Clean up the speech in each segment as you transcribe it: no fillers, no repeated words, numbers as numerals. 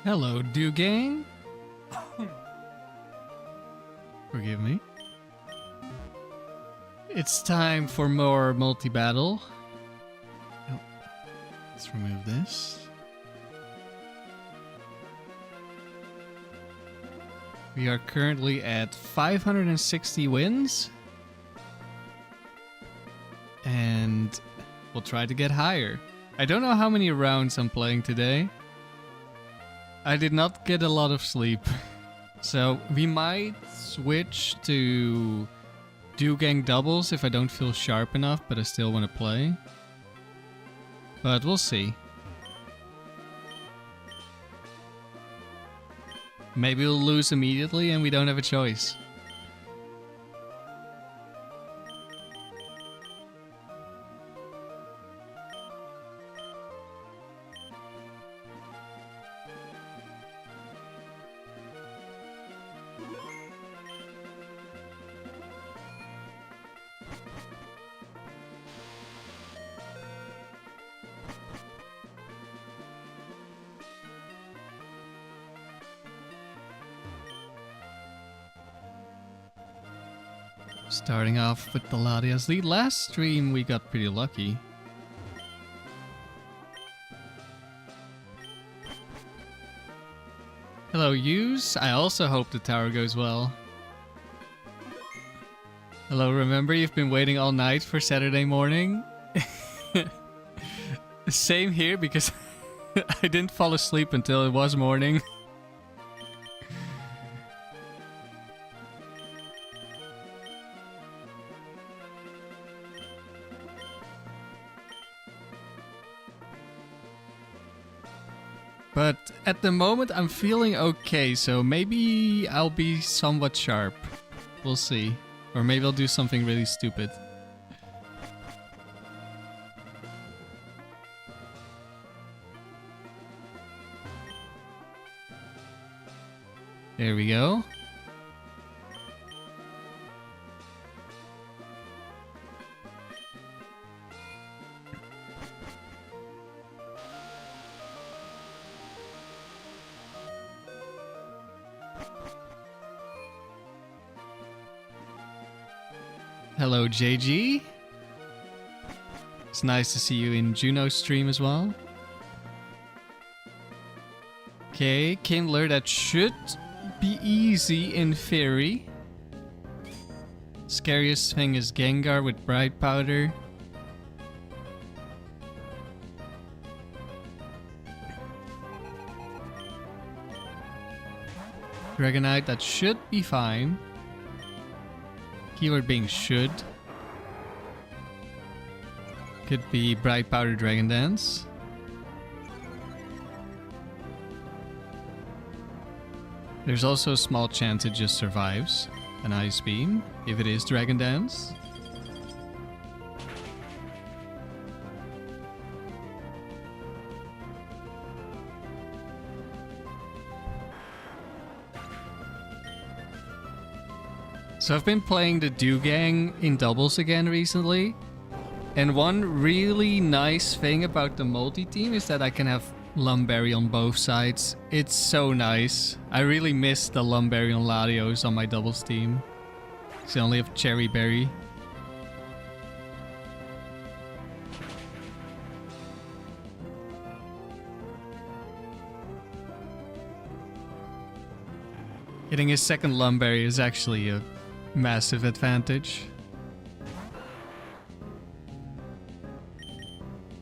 Hello, do gang. Forgive me. It's time for more multi-battle. Oh, let's remove this. We are currently at 560 wins. And we'll try to get higher. I don't know how many rounds I'm playing today. I did not get a lot of sleep. So we might switch to do gang doubles if I don't feel sharp enough, but I still want to play. But we'll see. Maybe we'll lose immediately and we don't have a choice. Starting off with the Latias lead. Last stream we got pretty lucky. Hello, Use. I also hope the tower goes well. Hello, remember you've been waiting all night for Saturday morning? Same here because I didn't fall asleep until it was morning. But at the moment I'm feeling okay, so maybe I'll be somewhat sharp. We'll see. Or maybe I'll do something really stupid. There we go. Hello, JG. It's nice to see you in Juno's stream as well. Okay, Kindler, that should be easy in theory. Scariest thing is Gengar with Bright Powder. Dragonite, that should be fine. Keyword being should. Could be Bright Powder Dragon Dance. There's also a small chance it just survives an Ice Beam if it is Dragon Dance. So I've been playing the Dugang in doubles again recently. And one really nice thing about the multi-team is that I can have Lum Berry on both sides. It's so nice. I really miss the Lum Berry on Latios on my doubles team. So I only have Cherry Berry. Getting his second Lum Berry is actually a massive advantage.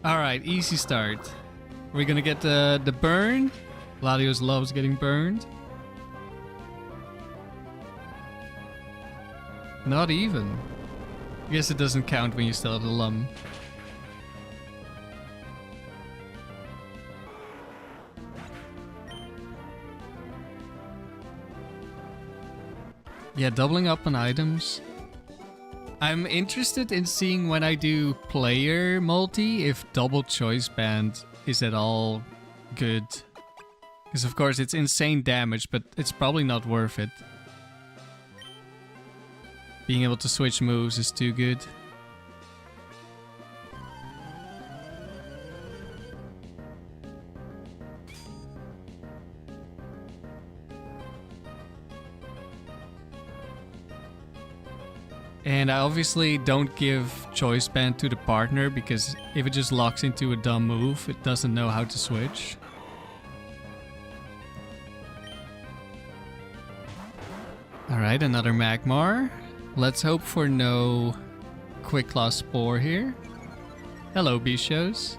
Alright, easy start. We're gonna get the burn. Latios loves getting burned. Not even. I guess it doesn't count when you still have the Lum. Yeah, doubling up on items. I'm interested in seeing when I do player multi if double choice band is at all good. Because of course it's insane damage, but it's probably not worth it. Being able to switch moves is too good. And I obviously don't give choice band to the partner because if it just locks into a dumb move, it doesn't know how to switch. Alright, another Magmar. Let's hope for no Quick Claw Spore here. Hello, Bichos.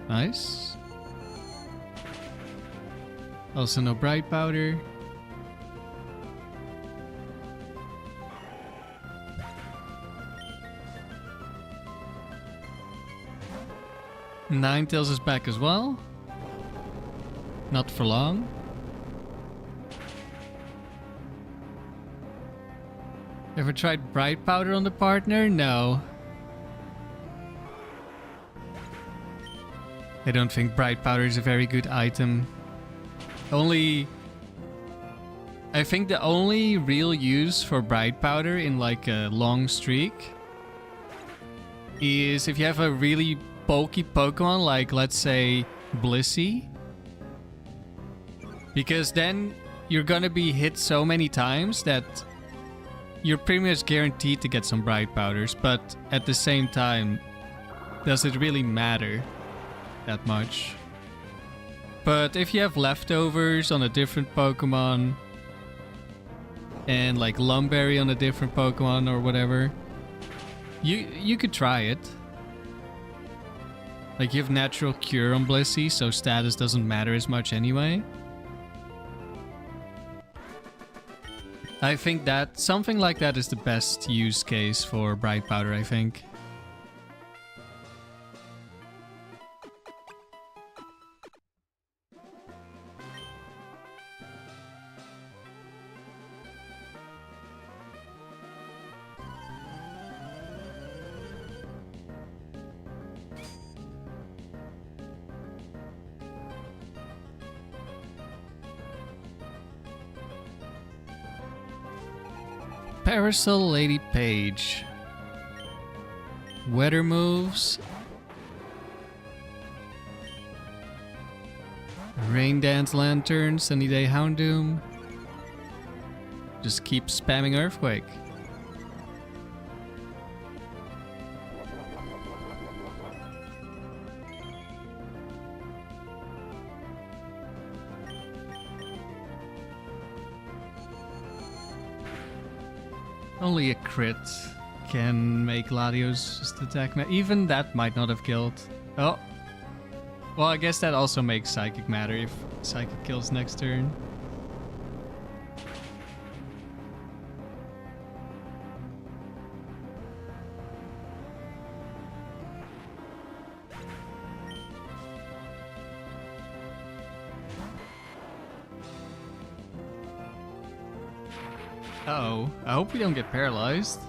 Nice. Also no Bright Powder. Ninetales is back as well. Not for long. Ever tried Bright Powder on the partner? No. I don't think Bright Powder is a very good item. I think the only real use for Bright Powder in like a long streak is if you have a really bulky Pokemon like, let's say, Blissey. Because then you're gonna be hit so many times that you're pretty much guaranteed to get some Bright Powders. But at the same time, does it really matter that much? But if you have leftovers on a different Pokemon and like Lum Berry on a different Pokemon or whatever, you could try it. Like you have Natural Cure on Blissey, so status doesn't matter as much anyway. I think that something like that is the best use case for Bright Powder, I think. Parasol Lady Page. Weather moves. Rain Dance Lantern, Sunny Day Houndoom. Just keep spamming Earthquake. Only a crit can make Latios just attack. Even that might not have killed. Oh. Well, I guess that also makes Psychic matter if Psychic kills next turn. Uh-oh. I hope we don't get paralyzed.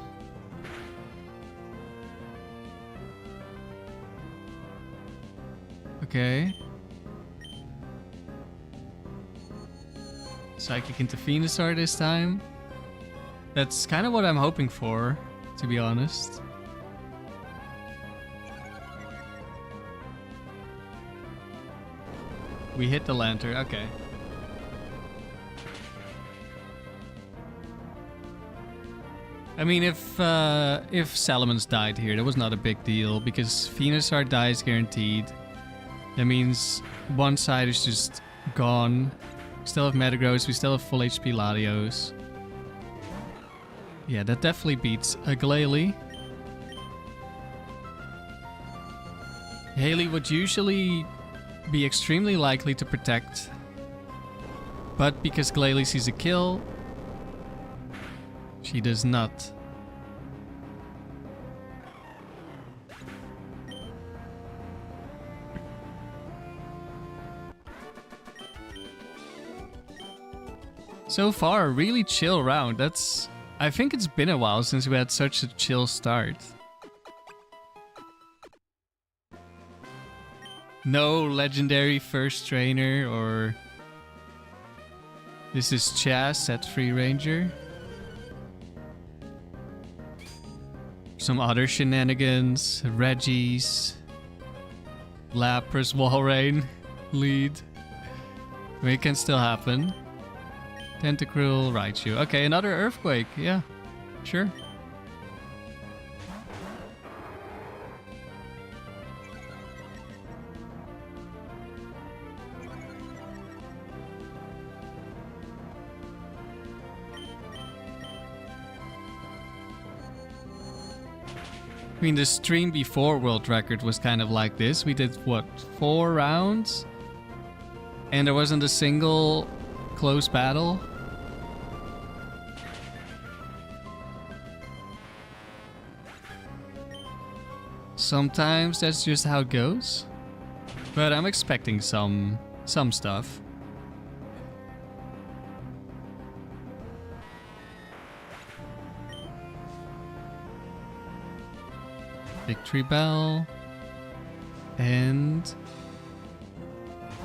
Okay. Psychic into Venusaur this time. That's kind of what I'm hoping for, to be honest. We hit the lantern, okay. I mean, if Salamence died here, that was not a big deal, because Venusaur dies guaranteed. That means one side is just gone. We still have Metagross, we still have full HP Latios. Yeah, that definitely beats a Glalie. Haley would usually be extremely likely to protect, but because Glalie sees a kill, she does not. So far, a really chill round. I think it's been a while since we had such a chill start. No legendary first trainer or... This is Chas at Free Ranger. Some other shenanigans. Reggie's. Lapras, Walrein lead. I mean, it can still happen. Tentacruel, Raichu. Okay, another earthquake. Yeah, sure. I mean, the stream before World Record was kind of like this. We did, what, 4 rounds? And there wasn't a single close battle. Sometimes that's just how it goes. But I'm expecting some stuff. Victory Bell. And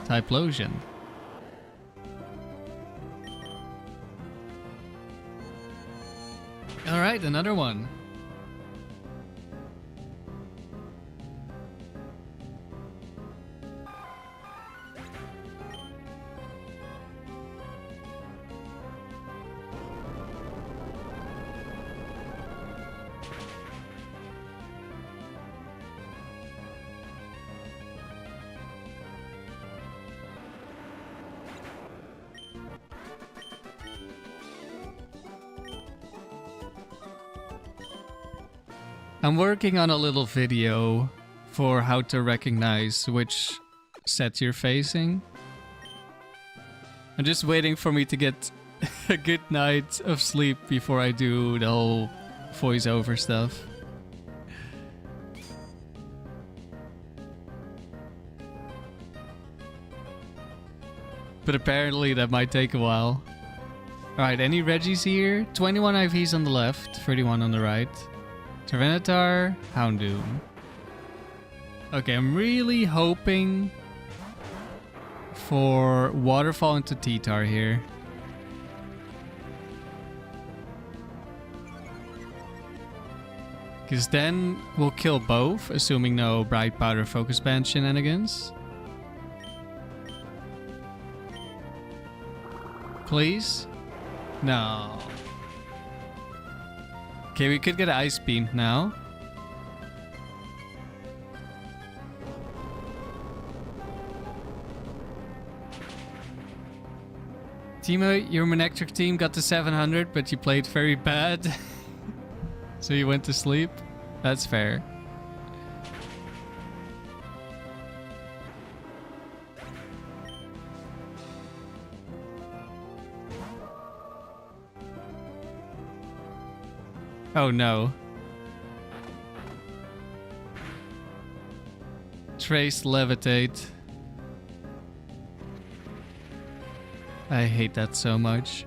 Typhlosion. Alright, another one. I'm working on a little video for how to recognize which set you're facing. I'm just waiting for me to get a good night of sleep before I do the whole voiceover stuff. But apparently that might take a while. Alright, any Reggies here? 21 IVs on the left, 31 on the right. Tyranitar, Houndoom. Okay, I'm really hoping for Waterfall into T-Tar here. Because then we'll kill both, assuming no Bright Powder Focus Band shenanigans. Please? No. Okay, we could get Ice Beam now. Timo, your Manectric team got to 700, but you played very bad. So you went to sleep? That's fair. Oh no. Trace Levitate. I hate that so much.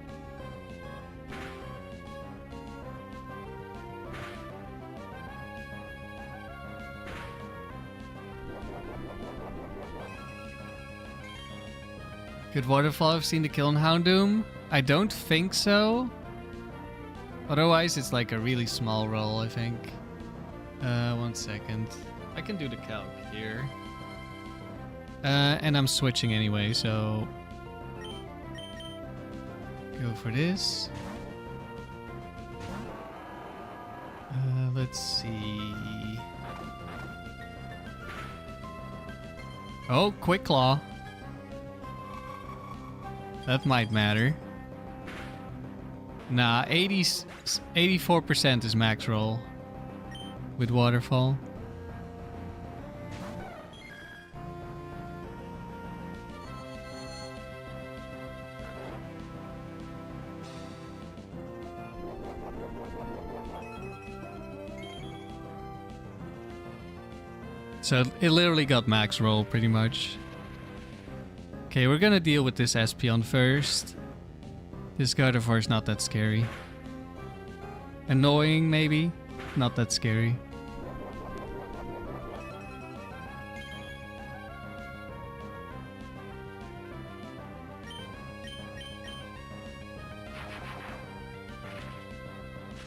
Could Waterfall have seen the kill on Houndoom? I don't think so. Otherwise, it's like a really small roll, I think. 1 second. I can do the calc here. And I'm switching anyway, so... Go for this. Let's see... Oh, Quick Claw. That might matter. Nah, 84% is max roll with Waterfall. So it literally got max roll pretty much. Okay, we're gonna deal with this Espeon first. This Gardevoir is not that scary. Annoying, maybe. Not that scary.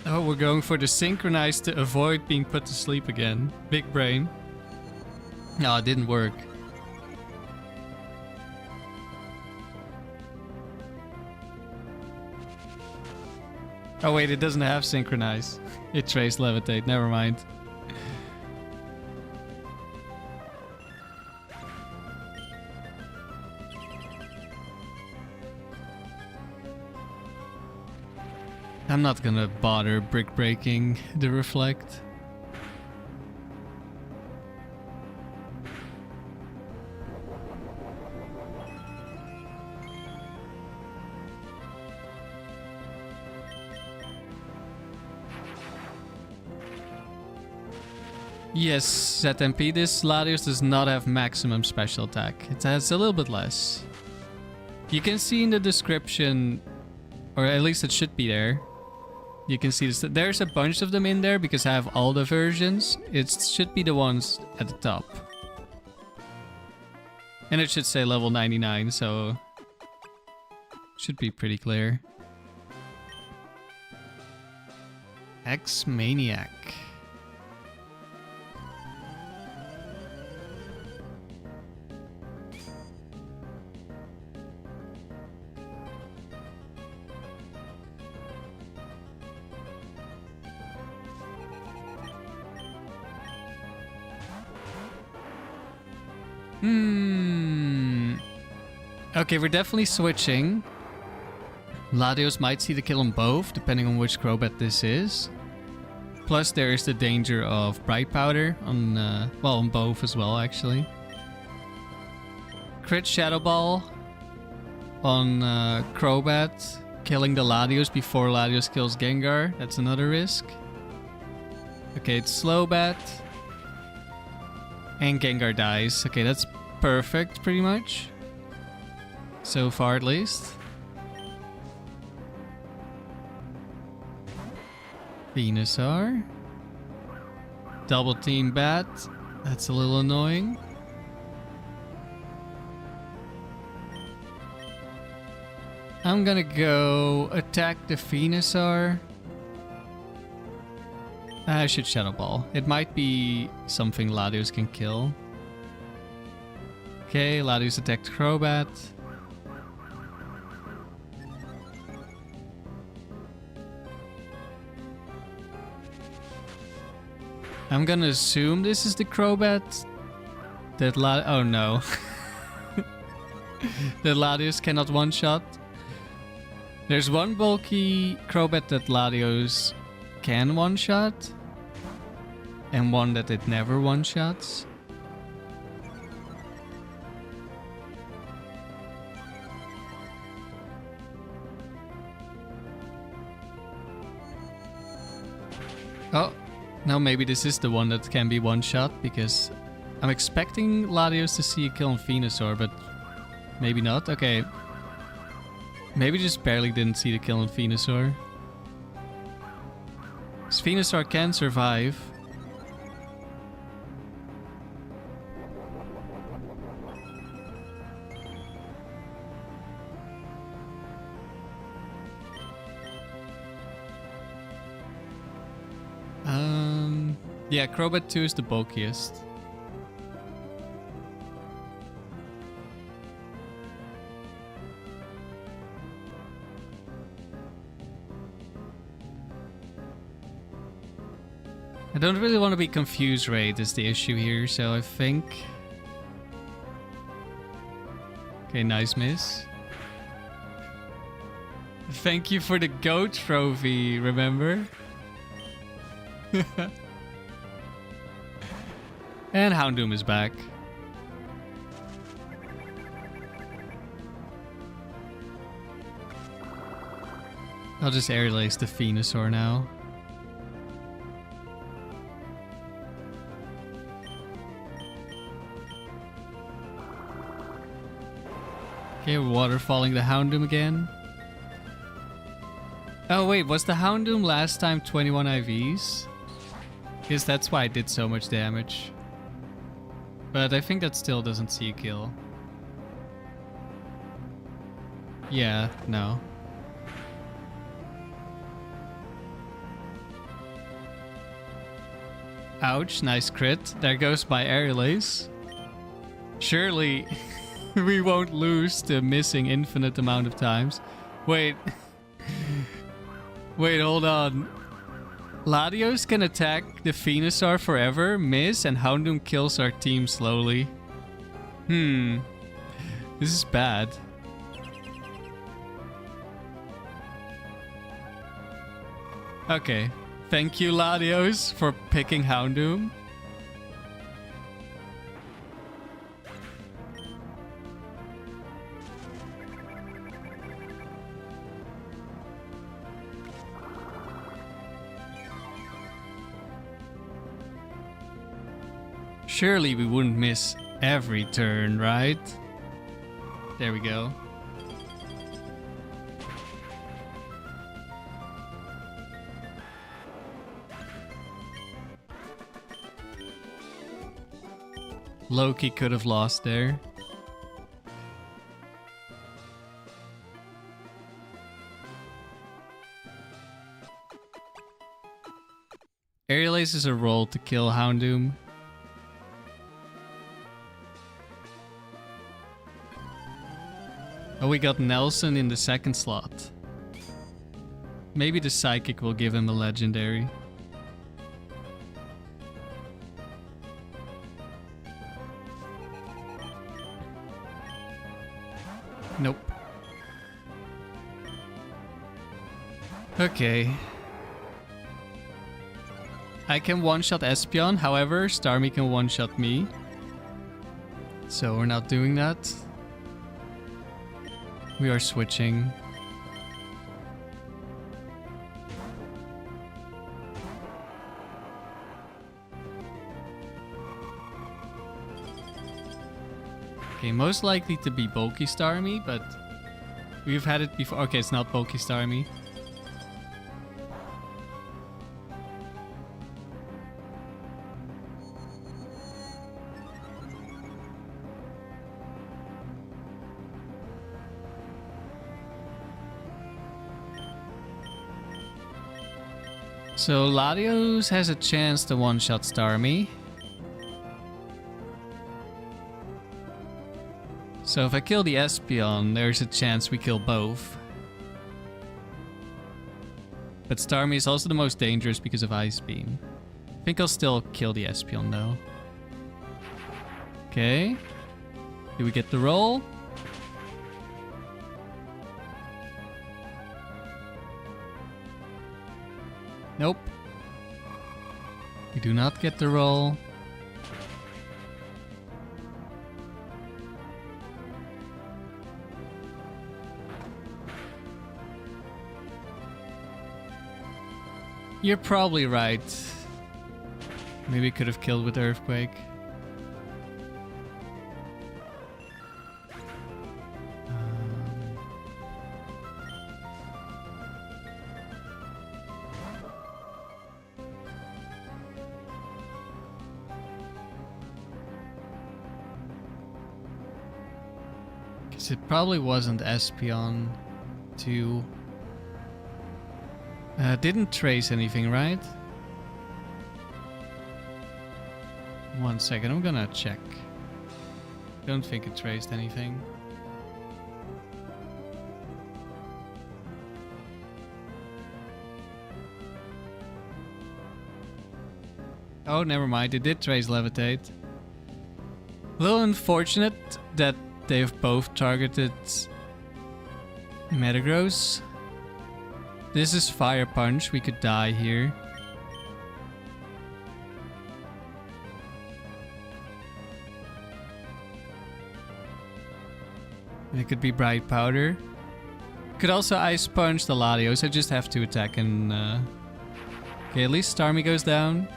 Oh, we're going for the Synchronize to avoid being put to sleep again. Big brain. No, it didn't work. Oh wait, it doesn't have synchronize. It traced levitate, never mind. I'm not gonna bother brick breaking the reflect. Yes, ZMP, this Latios does not have maximum special attack. It has a little bit less. You can see in the description, or at least it should be there. You can see this. There's a bunch of them in there because I have all the versions. It should be the ones at the top. And it should say level 99, so should be pretty clear. X-Maniac. Okay, we're definitely switching. Latios might see the kill on both, depending on which Crobat this is. Plus, there is the danger of Bright Powder on, well, on both as well, actually. Crit Shadow Ball on Crobat, killing the Latios before Latios kills Gengar. That's another risk. Okay, it's Slowbat. And Gengar dies. Okay, that's perfect, pretty much. So far, at least. Venusaur. Double Team Bat. That's a little annoying. I'm gonna go attack the Venusaur. I should Shadow Ball. It might be something Latios can kill. Okay, Latios attacked Crobat. I'm gonna assume this is the Crobat. That oh no. That Latios cannot one-shot. There's one bulky Crobat that Latios can one-shot. And one that it never one-shots. Oh. Now maybe this is the one that can be one-shot, because I'm expecting Latios to see a kill on Venusaur, but maybe not. Okay. Maybe just barely didn't see the kill on Venusaur. This Venusaur can survive. Yeah, Crobat 2 is the bulkiest. I don't really want to be confused rate is the issue here, so I think... Okay, nice miss. Thank you for the goat trophy, remember? And Houndoom is back. I'll just air lace the Venusaur now. Okay, waterfalling the Houndoom again. Oh wait, was the Houndoom last time 21 IVs? Because that's why I did so much damage. But I think that still doesn't see a kill. Yeah, no. Ouch, nice crit. There goes my air lace. Surely we won't lose to missing infinite amount of times. Wait. Wait, hold on. Latios can attack the Venusaur forever, miss, and Houndoom kills our team slowly. This is bad. Okay. Thank you, Latios, for picking Houndoom. Surely we wouldn't miss every turn, right? There we go. Loki could have lost there. Aerial Ace is a roll to kill Houndoom. Oh, we got Nelson in the second slot. Maybe the Psychic will give him a legendary. Nope. Okay. I can one-shot Espeon, however, Starmie can one-shot me. So we're not doing that. We are switching. Okay, most likely to be bulky Starmie, but we've had it before. Okay, it's not bulky Starmie. So Latios has a chance to one-shot Starmie. So if I kill the Espeon, there's a chance we kill both. But Starmie is also the most dangerous because of Ice Beam. I think I'll still kill the Espeon though. Okay. Do we get the roll? Nope. We do not get the roll. You're probably right. Maybe could have killed with Earthquake. It probably wasn't Espeon 2. Didn't trace anything, right? 1 second, I'm gonna check. Don't think it traced anything. Oh, never mind, it did trace Levitate. A little unfortunate that they've both targeted Metagross. This is Fire Punch. We could die here. And it could be Bright Powder. Could also Ice Punch the Latios. I just have to attack and... Okay, at least Starmie goes down.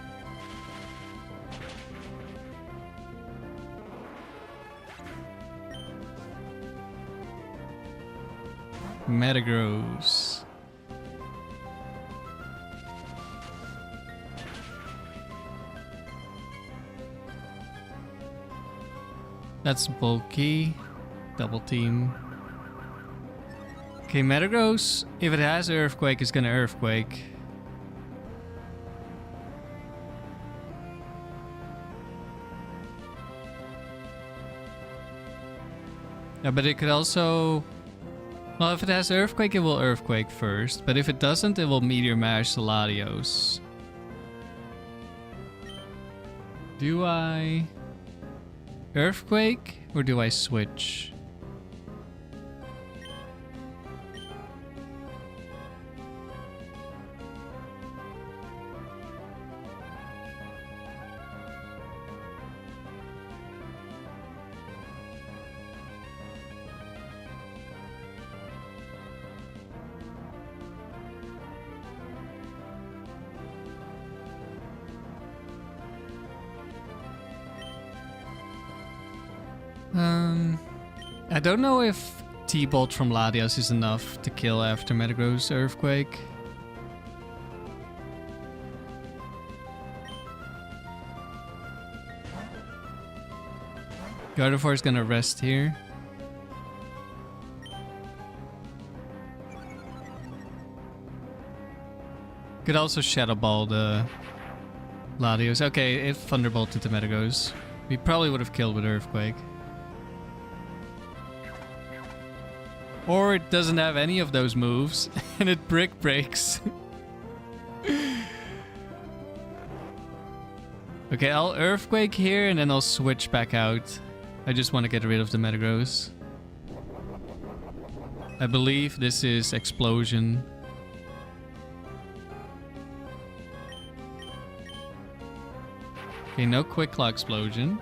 Metagross. That's bulky. Double team. Okay, Metagross, if it has Earthquake, is gonna Earthquake. Yeah, but it could also Well, if it has Earthquake, it will Earthquake first. But if it doesn't, it will Meteor Mash the Latios. Do I Earthquake or do I switch? I don't know if T-Bolt from Latias is enough to kill after Metagross Earthquake. Gardevoir is gonna rest here. Could also Shadow Ball the Latios. Okay, if Thunderbolt to Metagross, we probably would have killed with Earthquake. Or it doesn't have any of those moves and it Brick Breaks. Okay, I'll Earthquake here and then I'll switch back out. I just want to get rid of the Metagross. I believe this is Explosion. Okay, no Quick Claw Explosion.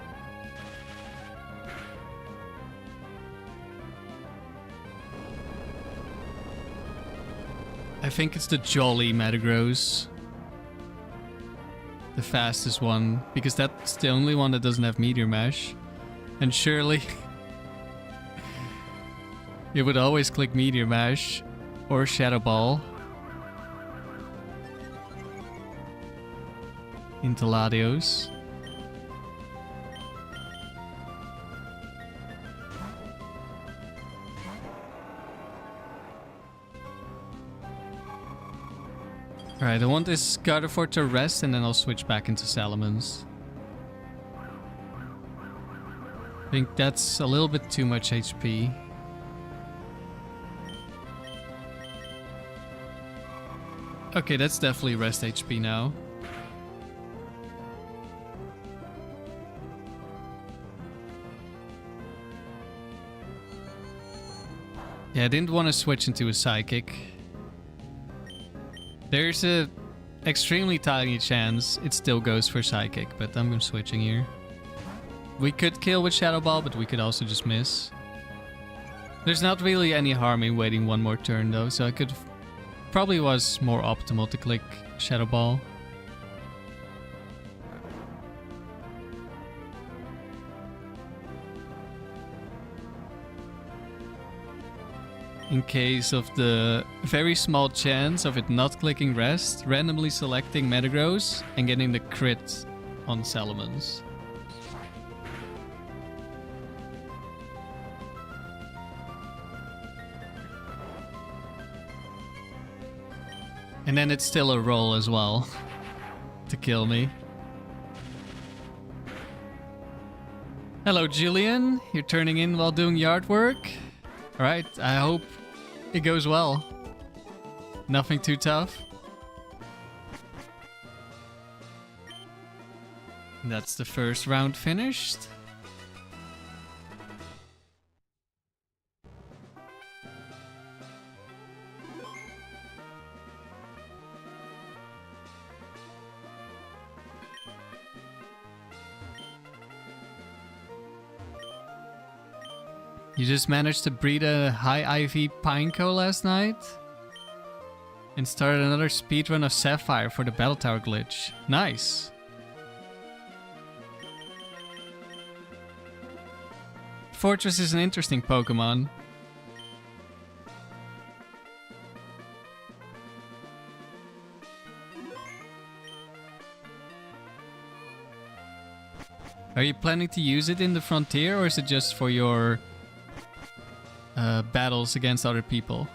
I think it's the Jolly Metagross. The fastest one, because that's the only one that doesn't have Meteor Mash. And surely it would always click Meteor Mash or Shadow Ball into Latios. Alright, I want this Gardevoir to rest and then I'll switch back into Salamence. I think that's a little bit too much HP. Okay, that's definitely rest HP now. Yeah, I didn't want to switch into a Psychic. There's a extremely tiny chance it still goes for Psychic, but I'm switching here. We could kill with Shadow Ball, but we could also just miss. There's not really any harm in waiting one more turn though, so I could... Probably was more optimal to click Shadow Ball. In case of the very small chance of it not clicking rest, randomly selecting Metagross and getting the crit on Salamence. And then it's still a roll as well to kill me. Hello Julian, you're turning in while doing yard work? Alright, I hope it goes well. Nothing too tough. That's the first round finished. You just managed to breed a high IV Pineco last night? And started another speedrun of Sapphire for the Battle Tower glitch. Nice! Fortress is an interesting Pokemon. Are you planning to use it in the Frontier, or is it just for your battles against other people?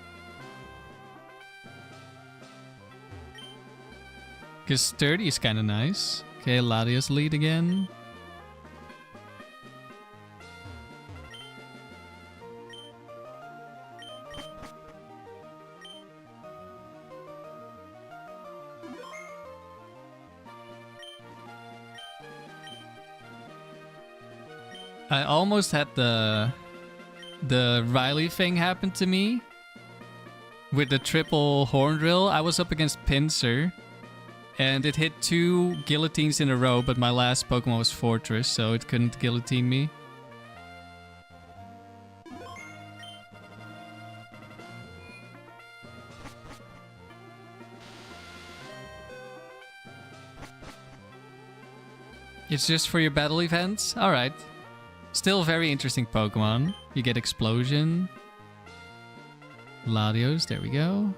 Because sturdy is kind of nice. Okay, Latias lead again. I almost had the Riley thing happen to me. With the triple horn drill, I was up against Pinsir. And it hit 2 guillotines in a row, but my last Pokemon was Fortress, so it couldn't guillotine me. It's just for your battle events? Alright. Still very interesting Pokemon. You get Explosion. Latios, there we go.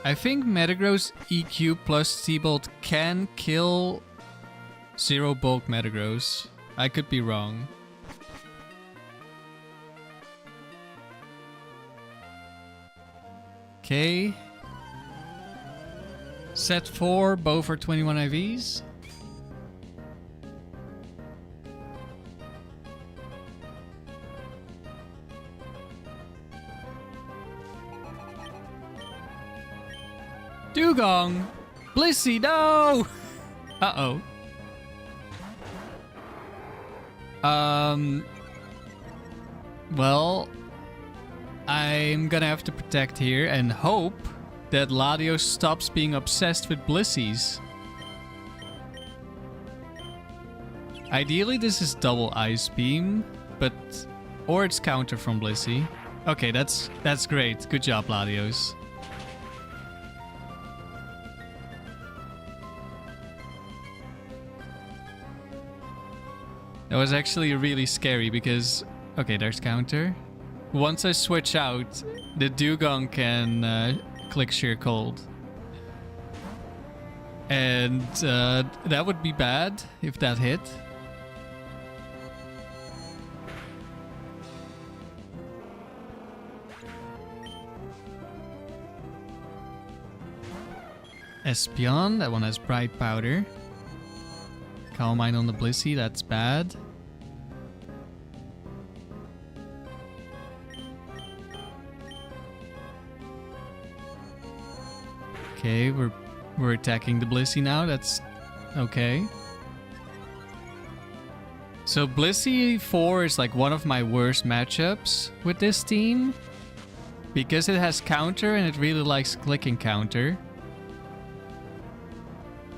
I think Metagross EQ plus T-Bolt can kill Zero Bulk Metagross. I could be wrong. Okay. Set 4, bow for 21 IVs. Dugong! Blissey, no! Uh-oh. Well, I'm gonna have to protect here and hope that Latios stops being obsessed with Blissies. Ideally, this is double Ice Beam, but... or it's counter from Blissey. Okay, that's great. Good job, Latios. That was actually really scary because... okay, there's counter. Once I switch out, the Dugong can click Sheer Cold. And that would be bad if that hit. Espeon, that one has Bright Powder. Calm Mind on the Blissey, that's bad. Okay, we're attacking the Blissey now, that's okay. So Blissey 4 is like one of my worst matchups with this team. Because it has counter and it really likes clicking counter.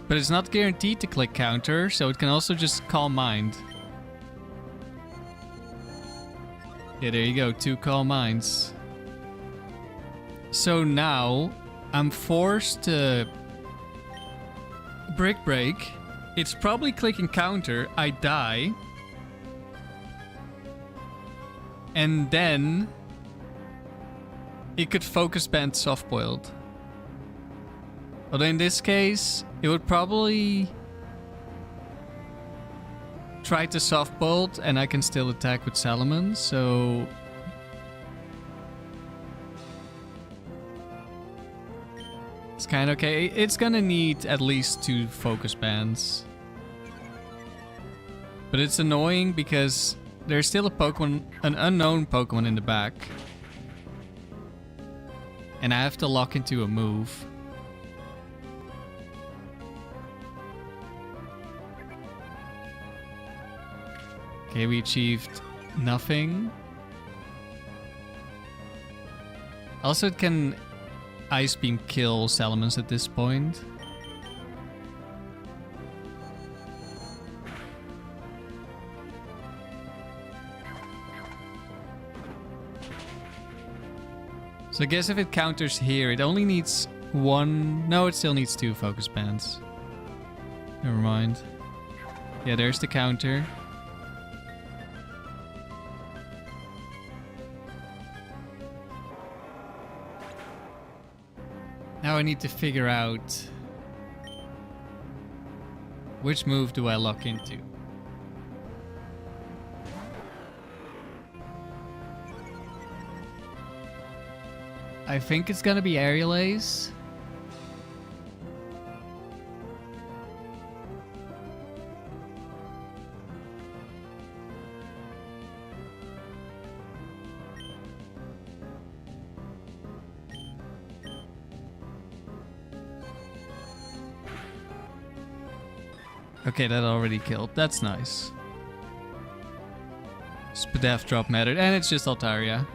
But it's not guaranteed to click counter, so it can also just Calm Mind. Yeah, there you go, 2 Calm Minds. So now, I'm forced to Brick Break. It's probably clicking counter, I die. And then, it could Focus Band Soft Boiled. Although in this case, it would probably try to Soft Bolt and I can still attack with Salamence, so... it's kind of okay. It's gonna need at least 2 Focus Bands. But it's annoying because there's still a Pokemon, an unknown Pokemon in the back. And I have to lock into a move. Okay, we achieved nothing. Also, it can Ice Beam kill Salamence at this point. So I guess if it counters here, it only needs 1... no, it still needs 2 Focus Bands. Never mind. Yeah, there's the counter. Now I need to figure out which move do I lock into. I think it's gonna be Aerial Ace. Okay, that already killed. That's nice. Spadaf drop mattered, and it's just Altaria.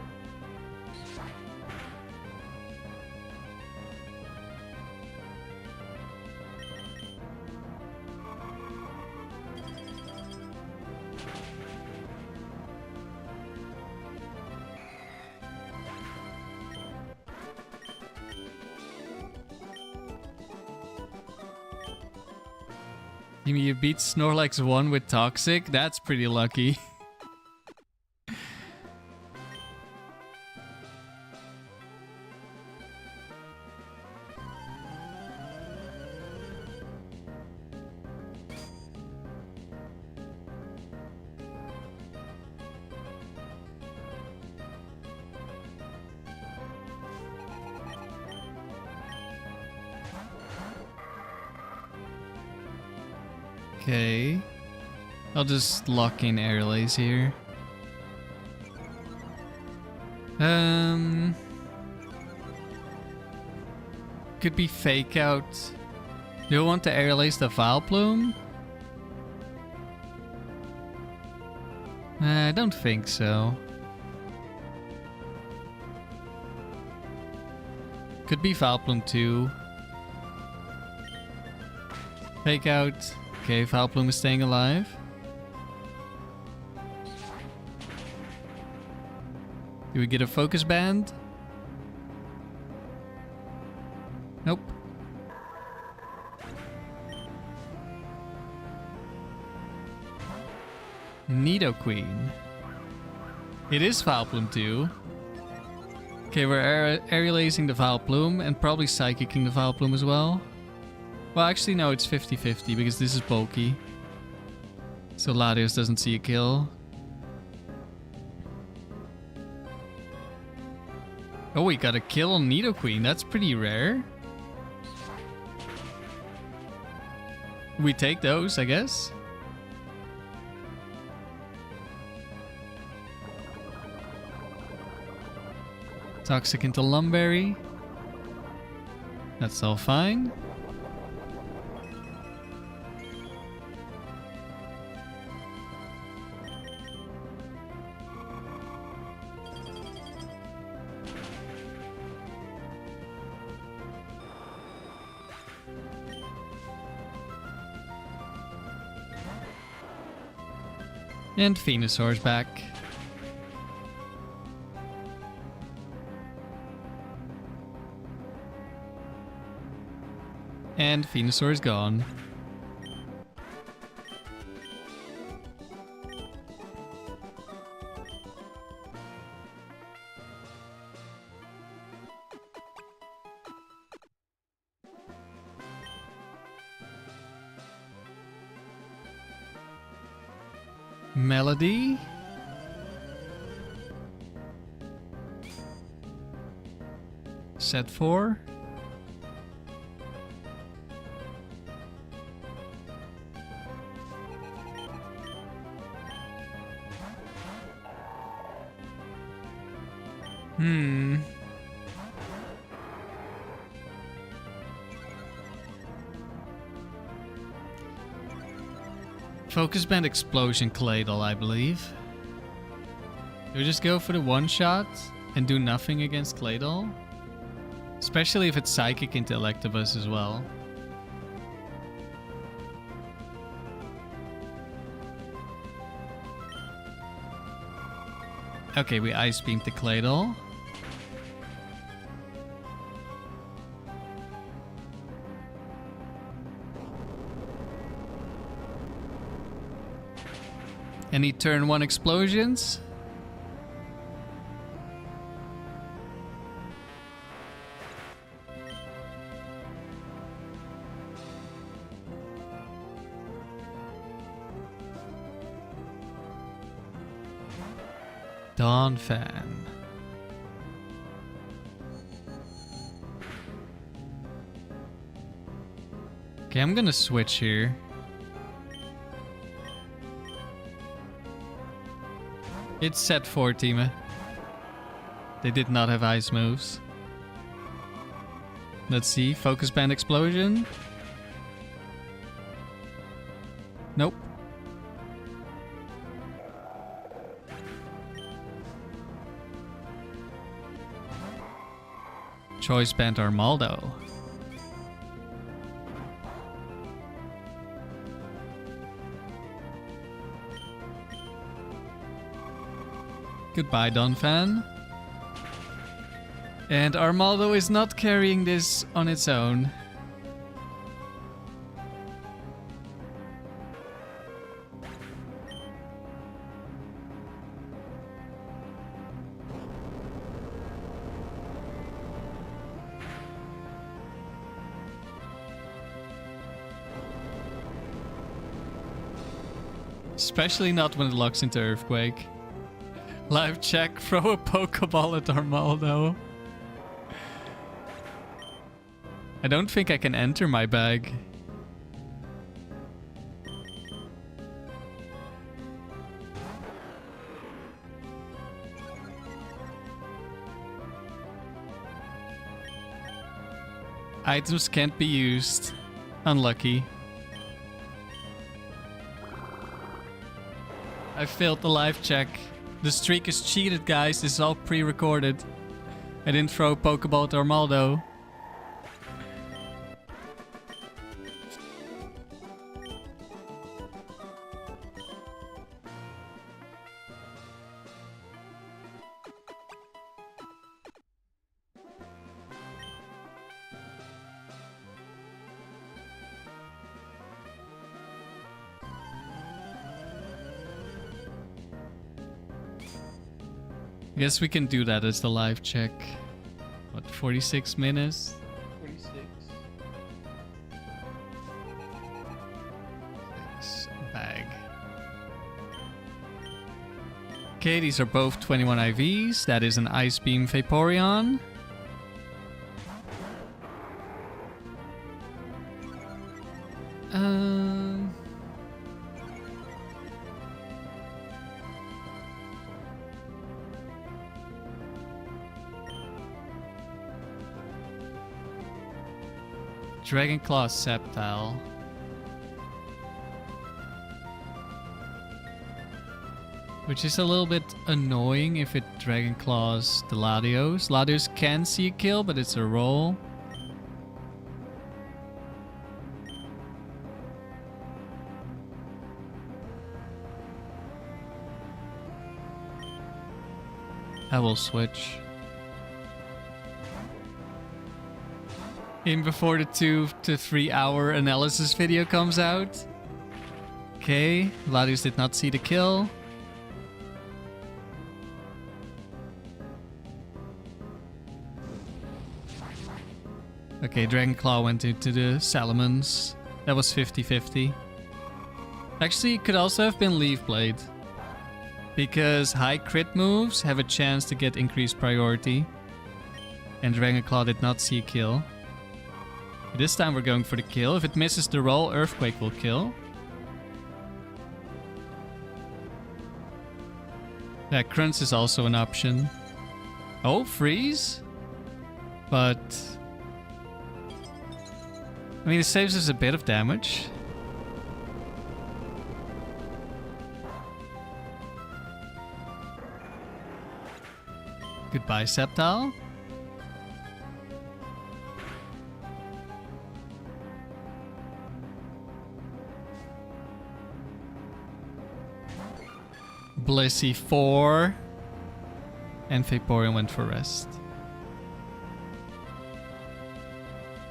You beat Snorlax 1 with Toxic? That's pretty lucky. Okay. I'll just lock in Airlays here. Could be Fake Out. Do you want to Airlays the Vileplume? I don't think so. Could be Vileplume too. Fake Out. Okay, Vileplume is staying alive. Do we get a Focus Band? Nope. Nidoqueen. It is Vileplume too. Okay, we're aerializing the Vileplume and probably Psychicking the Vileplume as well. Well, actually, no, it's 50-50 because this is bulky. So Latios doesn't see a kill. Oh, we got a kill on Nidoqueen. That's pretty rare. We take those, I guess. Toxic into Lum Berry. That's all fine. And Venusaur's back. And Venusaur's gone. Melody. Set 4. Focus Band Explosion Claydol, I believe. Do we just go for the one shot and do nothing against Claydol? Especially if it's Psychic into Electabuzz as well. Okay, we Ice Beam to Claydol. Any turn 1 explosions? Dawn Fan. Okay, I'm gonna switch here. It's set 4, Tima. They did not have ice moves. Let's see. Focus Band Explosion. Nope. Choice band Armaldo. Goodbye, Donphan. And Armaldo is not carrying this on its own. Especially not when it locks into Earthquake. Live check, throw a Pokeball at Armaldo. I don't think I can enter my bag. Items can't be used. Unlucky. I failed the live check. The streak is cheated, guys. This is all pre-recorded. I didn't throw a Pokeball at Armaldo. I guess we can do that as the live check. What, 46 minutes? 46. Bag. Okay, these are both 21 IVs. That is an Ice Beam Vaporeon. Dragon Claw Sceptile. Which is a little bit annoying if it Dragon Claws the Latios. Latios can see a kill, but it's a roll. I will switch. Even before the 2 to 3 hour analysis video comes out. Okay, Latios did not see the kill. Okay, Dragon Claw went into the Salamence. That was 50-50. Actually, it could also have been Leaf Blade. Because high crit moves have a chance to get increased priority. And Dragon Claw did not see a kill. This time we're going for the kill. If it misses the roll, Earthquake will kill. Yeah, Crunch is also an option. Oh, Freeze? But... I mean, it saves us a bit of damage. Goodbye, Sceptile. Blissey 4. And Vaporeon went for rest.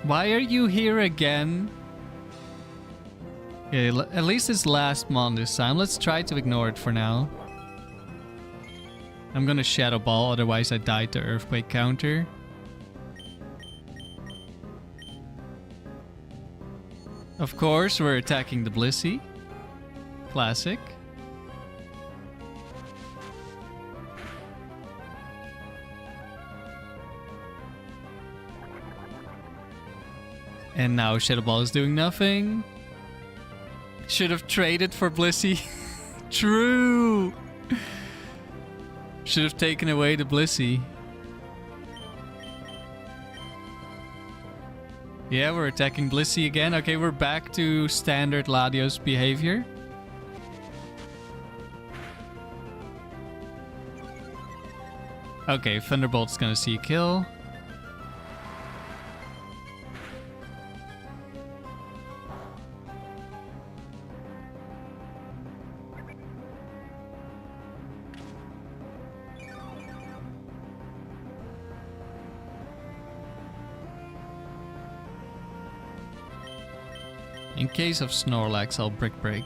Why are you here again? Okay, at least it's last mon this time. Let's try to ignore it for now. I'm gonna Shadow Ball, otherwise I die to Earthquake counter. Of course, we're attacking the Blissey. Classic. And now Shadow Ball is doing nothing. Should have traded for Blissey. True! Should have taken away the Blissey. Yeah, we're attacking Blissey again. Okay, we're back to standard Latios behavior. Okay, Thunderbolt's gonna see a kill. In case of Snorlax, I'll Brick Break.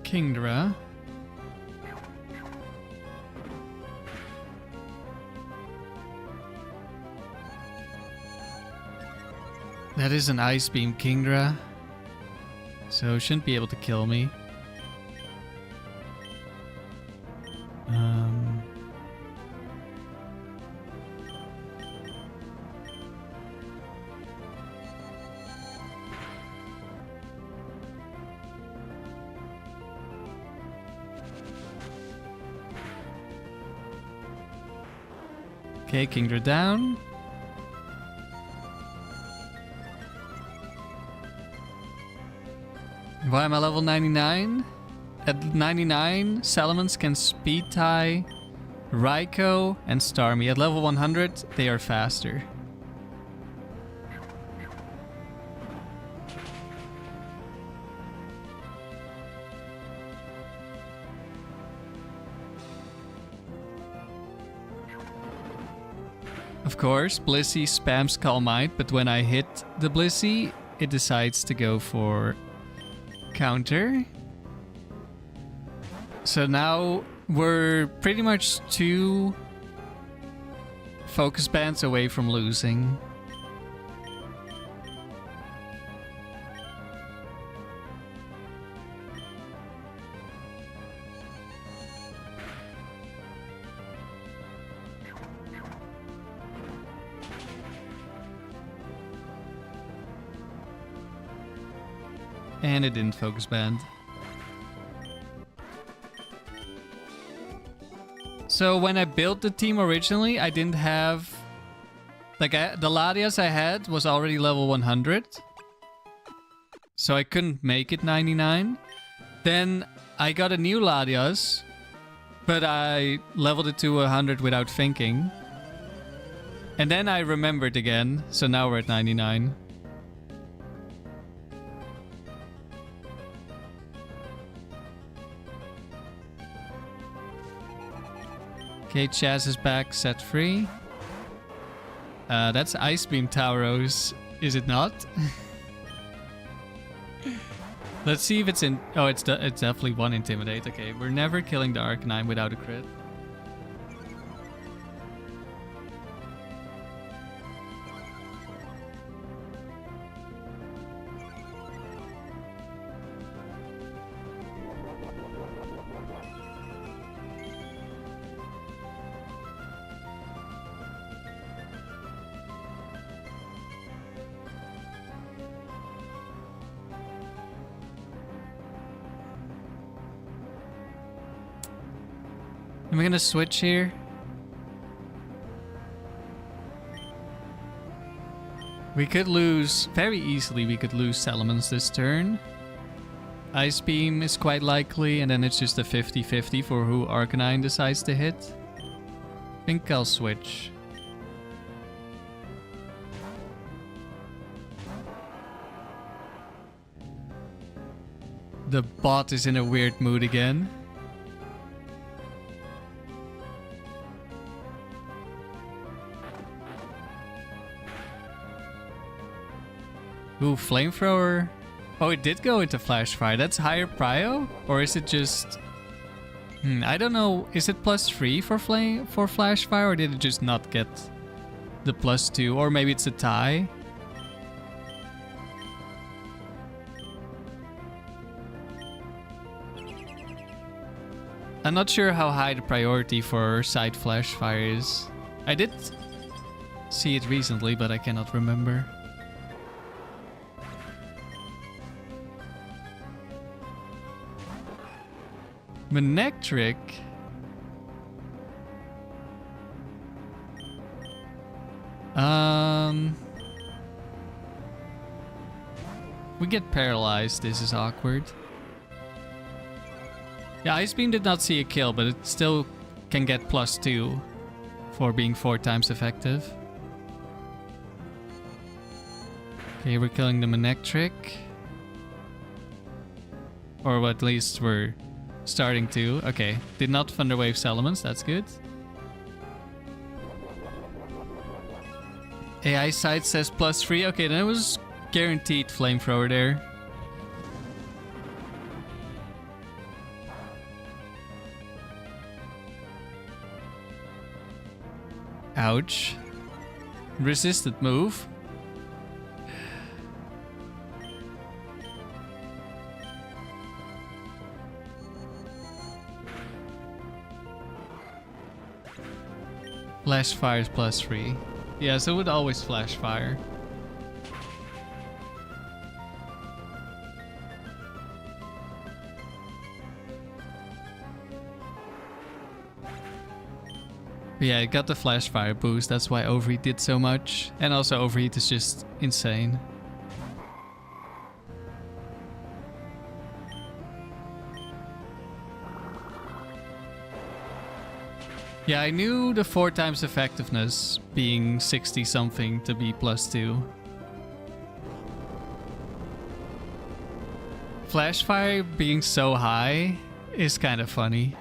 Kingdra. That is an Ice Beam Kingdra. So shouldn't be able to kill me. Okay, Kingdra down. Why am I level 99? At 99, Salamence can speedtie, raikou, and starmie. At level 100, they are faster. Of course, Blissey spams Calm Mind, but when I hit the Blissey, it decides to go for counter. So now we're pretty much 2 focus bands away from losing. And it didn't focus band. So when I built the team originally, I didn't have... Like, the Latias I had was already level 100. So I couldn't make it 99. Then I got a new Latias, but I leveled it to 100 without thinking. And then I remembered again, so now we're at 99. Okay, Chaz is back, set free. That's Ice Beam Tauros, is it not? Let's see if it's in... Oh, it's definitely one Intimidate. Okay, we're never killing the Arcanine without a crit. Am I gonna switch here? We could lose, very easily we could lose Salamence this turn. Ice Beam is quite likely, and then it's just a 50-50 for who Arcanine decides to hit. I think I'll switch. The bot is in a weird mood again. Ooh, Flamethrower. Oh, it did go into Flash Fire. That's higher prio? Or is it just... I don't know. Is it +3 for Flash Fire, or did it just not get the +2? Or maybe it's a tie? I'm not sure how high the priority for Side Flash Fire is. I did see it recently, but I cannot remember. Manectric. We get paralyzed. This is awkward. Yeah, Ice Beam did not see a kill, but it still can get +2 for being 4 times effective. Okay, we're killing the Manectric. Or at least we're starting to. Okay, did not Thunderwave Salamence, that's good. AI side says +3. Okay, then it was guaranteed Flamethrower there. Ouch. Resisted move. Flash fire is +3. Yeah, so it would always flash fire. Yeah, it got the flash fire boost, that's why Overheat did so much. And also Overheat is just insane. Yeah, I knew the 4 times effectiveness being 60 something to be +2. Flash fire being so high is kind of funny.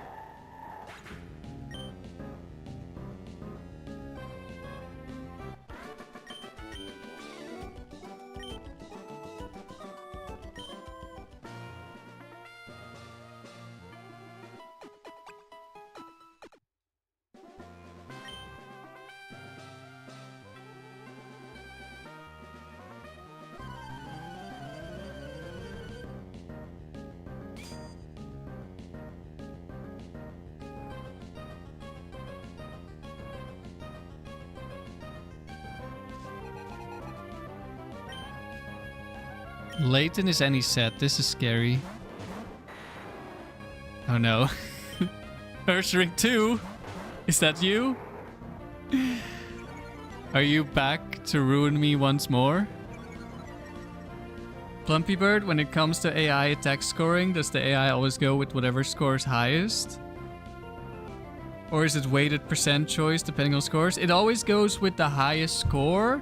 Layton is any set. This is scary. Oh no. Ursaring 2? Is that you? Are you back to ruin me once more? Plumpy Bird, when it comes to AI attack scoring, does the AI always go with whatever scores highest? Or is it weighted percent choice depending on scores? It always goes with the highest score.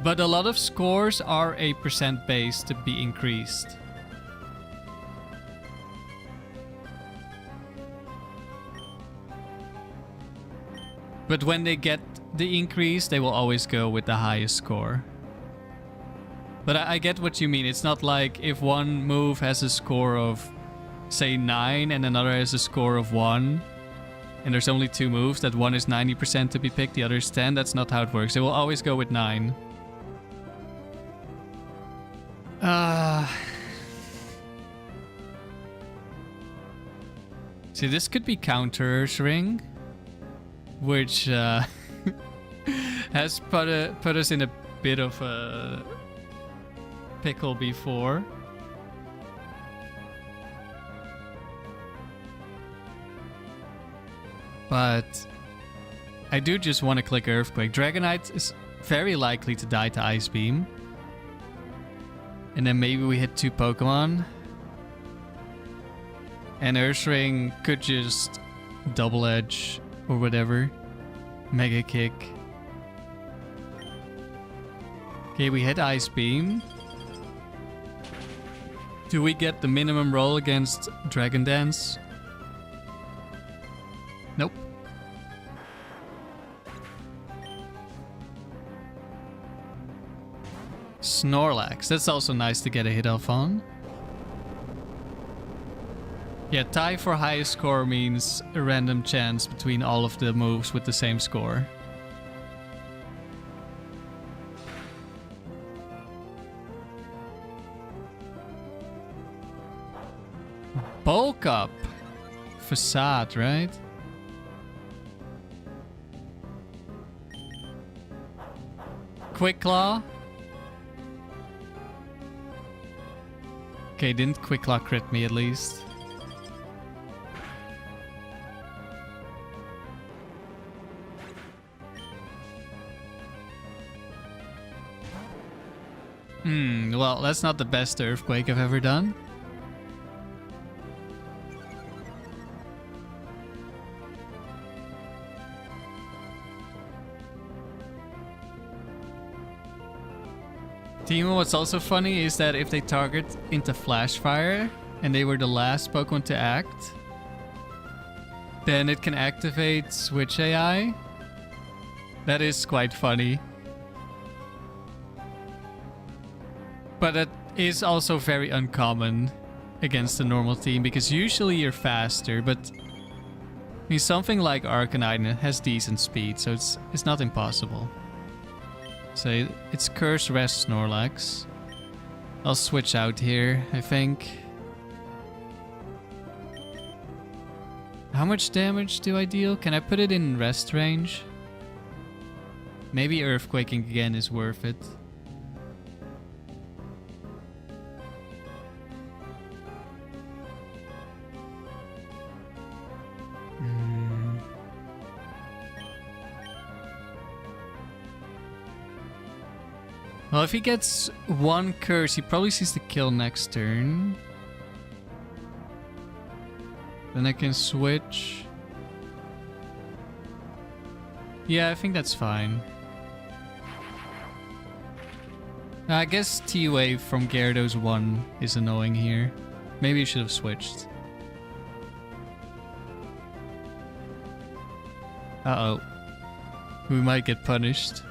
But a lot of scores are a percent base to be increased. But when they get the increase, they will always go with the highest score. But I get what you mean. It's not like if one move has a score of, say, 9 and another has a score of 1. And there's only 2 moves, that one is 90% to be picked, the other is 10. That's not how it works. They will always go with 9. See, this could be counter Ursaring, which has put us in a bit of a pickle before. But I do just want to click Earthquake. Dragonite is very likely to die to Ice Beam. And then maybe we hit 2 Pokemon. And Ursaring could just double edge or whatever. Mega Kick. Okay, we hit Ice Beam. Do we get the minimum roll against Dragon Dance? Nope. Snorlax. That's also nice to get a hit off on. Yeah, tie for highest score means a random chance between all of the moves with the same score. Bulk up. Facade, right? Quick Claw. Okay, didn't Quick Claw crit me at least. Well, that's not the best earthquake I've ever done. Timo, what's also funny is that if they target into Flash Fire and they were the last Pokemon to act, then it can activate Switch AI. That is quite funny. But that is also very uncommon against the normal team, because usually you're faster, but I mean, something like Arcanine has decent speed, so it's not impossible. So it's Curse Rest Snorlax. I'll switch out here, I think. How much damage do I deal? Can I put it in rest range? Maybe Earthquaking again is worth it. Well, if he gets one curse, he probably sees the kill next turn. Then I can switch. Yeah, I think that's fine. I guess T-Wave from Gyarados 1 is annoying here. Maybe you should have switched. Uh-oh. We might get punished.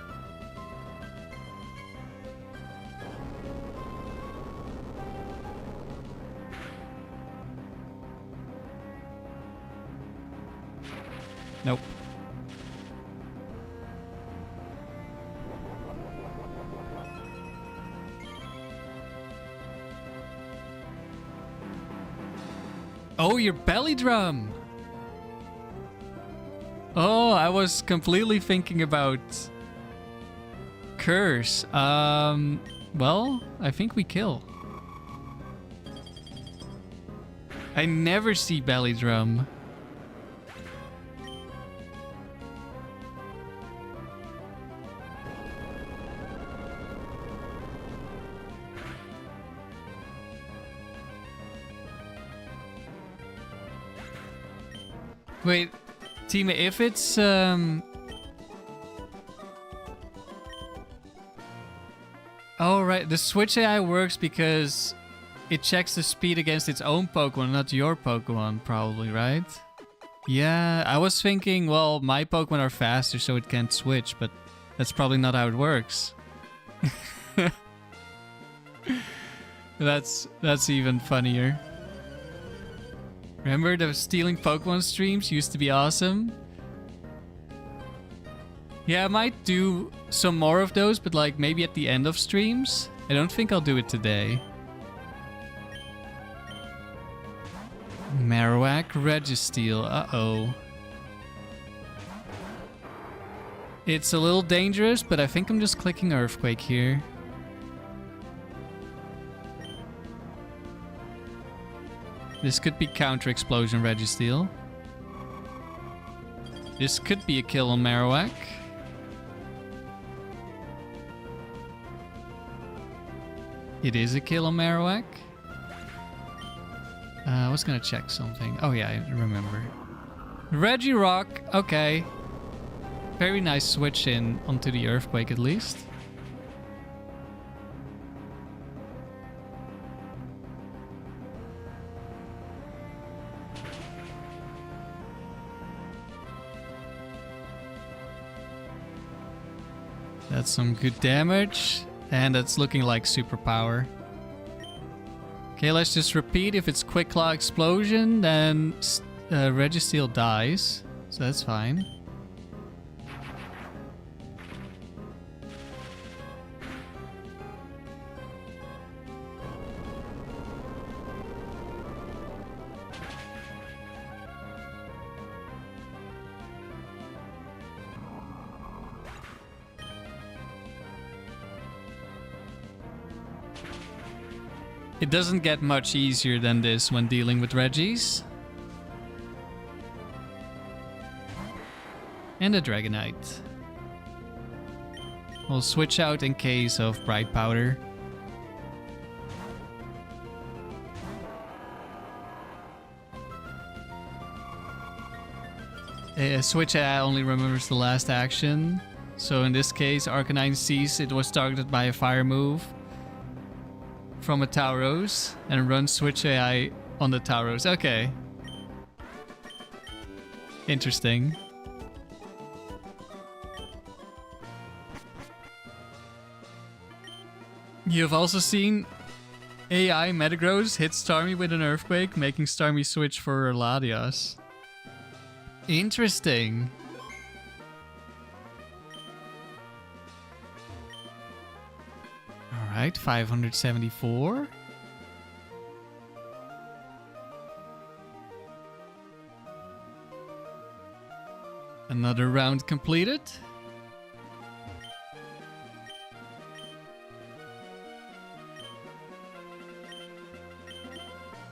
Nope. Oh, your belly drum! Oh, I was completely thinking about Curse. Well, I think we kill. I never see belly drum. Wait, team, if it's oh right, the Switch AI works because it checks the speed against its own Pokemon, not your Pokemon, probably, right? Yeah, I was thinking, well, my Pokemon are faster, so it can't switch, but that's probably not how it works. That's even funnier. Remember the stealing Pokemon streams used to be awesome? Yeah, I might do some more of those, but like maybe at the end of streams. I don't think I'll do it today. Marowak, Registeel, uh-oh. It's a little dangerous, but I think I'm just clicking Earthquake here. This could be Counter Explosion Registeel. This could be a kill on Marowak. It is a kill on Marowak. I was gonna check something. Oh yeah, I remember. Regirock, okay. Very nice switch in onto the Earthquake at least. That's some good damage, and that's looking like superpower. Okay, let's just repeat. If it's Quick Claw Explosion, then Registeel dies, so that's fine. It doesn't get much easier than this when dealing with Regis. And a Dragonite. We'll switch out in case of Bright Powder. Switch AI only remembers the last action. So in this case, Arcanine sees it was targeted by a fire move from a Tauros and runs Switch AI on the Tauros. Okay. Interesting. You've also seen AI Metagross hit Starmie with an Earthquake, making Starmie switch for Latias. Interesting. Alright, 574. Another round completed.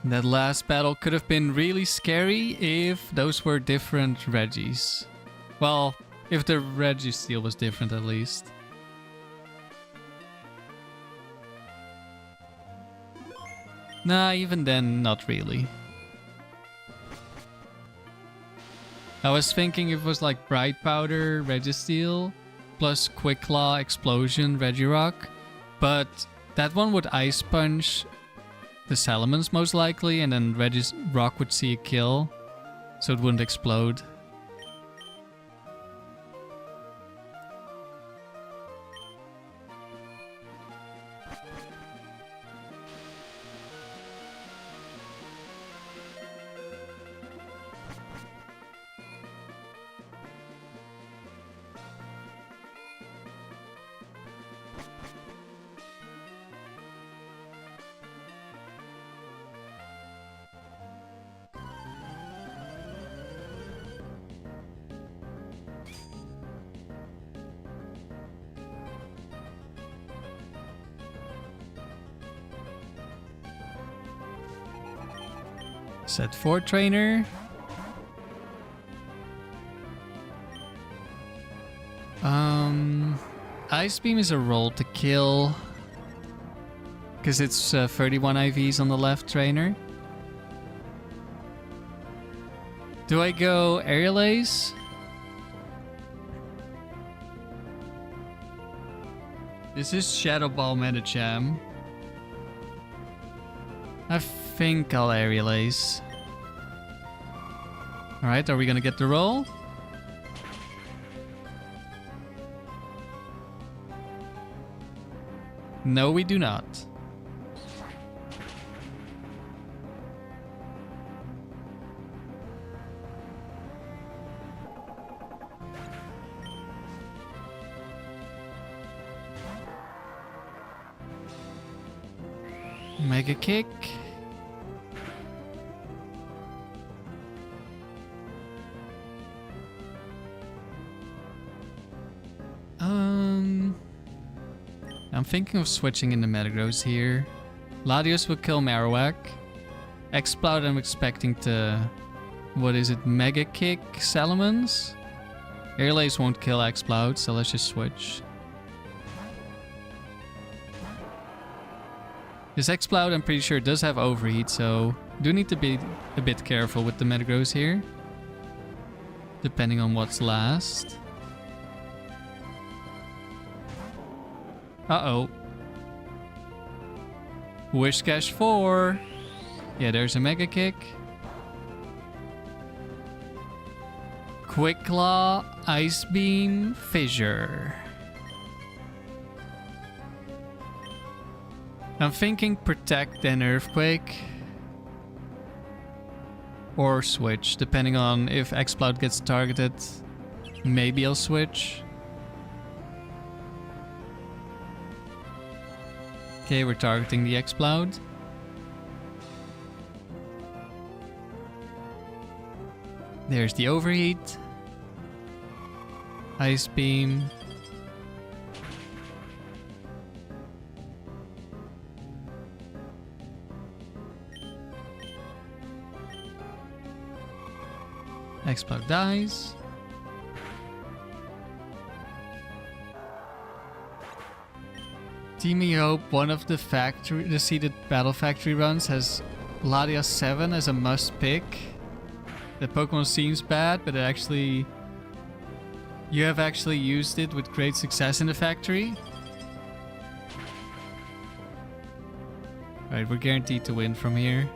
That last battle could have been really scary if those were different Regis. Well, if the Registeel was different at least. Nah, even then, not really. I was thinking if it was like Bright Powder, Registeel, plus Quick Claw, Explosion, Regirock, but that one would Ice Punch the Salamence most likely, and then Regirock would see a kill, so it wouldn't explode. Set 4 trainer. Ice Beam is a roll to kill. Because it's 31 IVs on the left trainer. Do I go Aerial Ace? This is Shadow Ball Metacham. I think I'll Aerial Ace. Alright, are we gonna get the roll? No, we do not. Mega Kick. I'm thinking of switching into Metagross here. Latios will kill Marowak. Exploud I'm expecting to... What is it? Mega Kick Salamence? Aerial Ace won't kill Exploud, so let's just switch. This Exploud I'm pretty sure does have Overheat, so... Do need to be a bit careful with the Metagross here. Depending on what's last. Uh-oh. Whiscash 4. Yeah, there's a Mega Kick. Quick Claw, Ice Beam, Fissure. I'm thinking Protect and Earthquake. Or Switch, depending on if Exploud gets targeted. Maybe I'll switch. Okay, we're targeting the Exploud. There's the Overheat. Ice Beam. Exploud dies. Teamy Hope, one of the seeded Battle Factory runs, has Latias 7 as a must pick. That Pokemon seems bad, but it actually... You have actually used it with great success in the factory. Alright, we're guaranteed to win from here.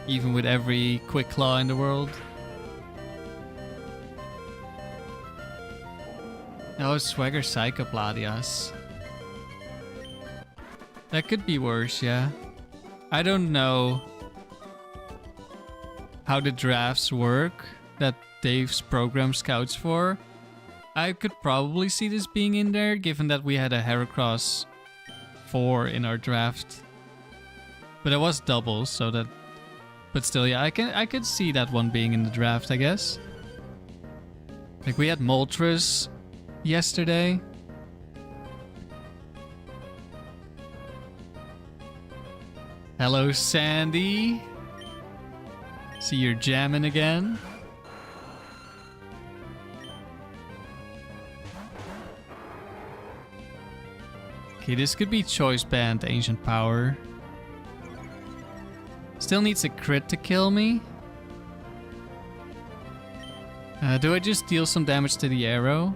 Even with every Quick Claw in the world. Oh, Swagger Psycho Latias. That could be worse, yeah. I don't know how the drafts work that Dave's program scouts for. I could probably see this being in there, given that we had a Heracross 4 in our draft. But it was double, so that... But still, yeah, I could see that one being in the draft, I guess. Like, we had Moltres yesterday. Hello, Sandy. See you're jamming again. Okay, this could be Choice Band Ancient Power. Still needs a crit to kill me. Do I just deal some damage to the arrow?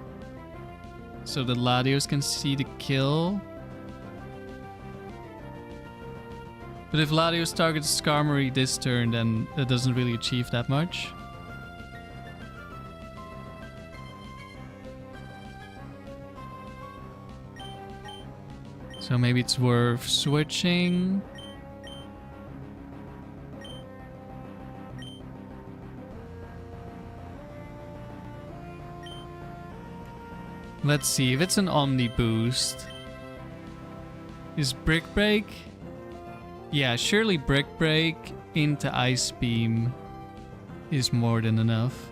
So the Latios can see the kill? But if Latios targets Skarmory this turn, then that doesn't really achieve that much. So maybe it's worth switching. Let's see if it's an Omni boost. Is Brick Break? Yeah, surely Brick Break into Ice Beam is more than enough.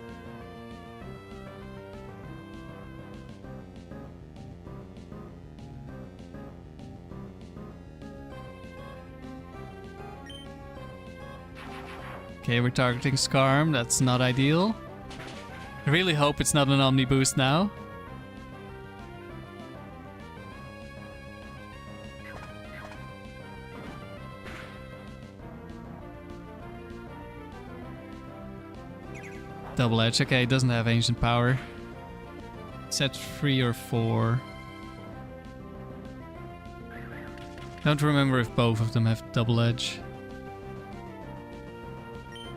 Okay, we're targeting Skarm. That's not ideal. I really hope it's not an Omni boost now. Double Edge. Okay, it doesn't have Ancient Power. It's at 3 or 4. Don't remember if both of them have Double Edge.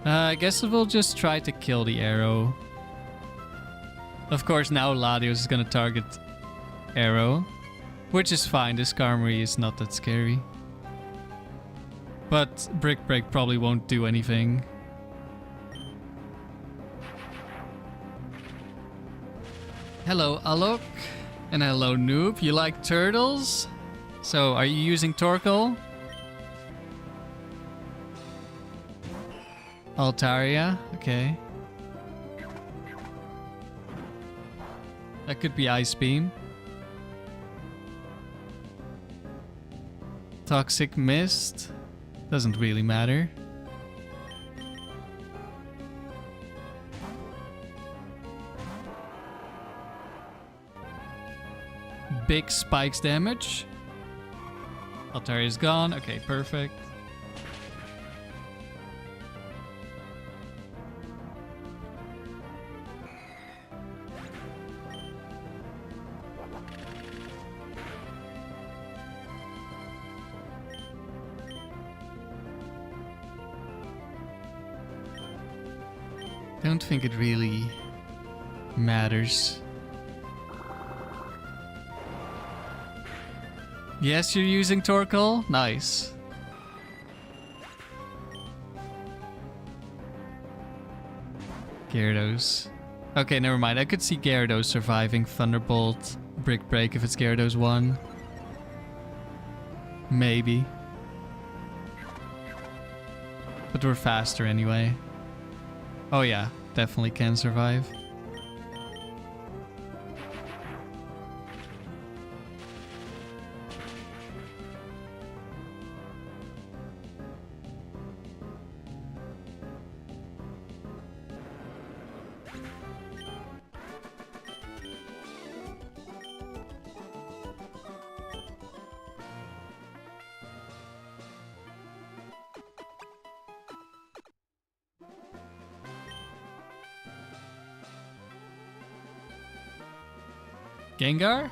I guess we'll just try to kill the arrow. Of course, now Latios is gonna target arrow. Which is fine, this Skarmory is not that scary. But Brick Break probably won't do anything. Hello, Alok. And hello, Noob. You like turtles? So, are you using Torkoal? Altaria? Okay. That could be Ice Beam. Toxic Mist? Doesn't really matter. Big spikes damage. Altaria is gone. Okay, perfect. Don't think it really matters. Yes, you're using Torkoal? Nice. Gyarados. Okay, never mind. I could see Gyarados surviving Thunderbolt, Brick Break if it's Gyarados 1. Maybe. But we're faster anyway. Oh yeah, definitely can survive. Gengar?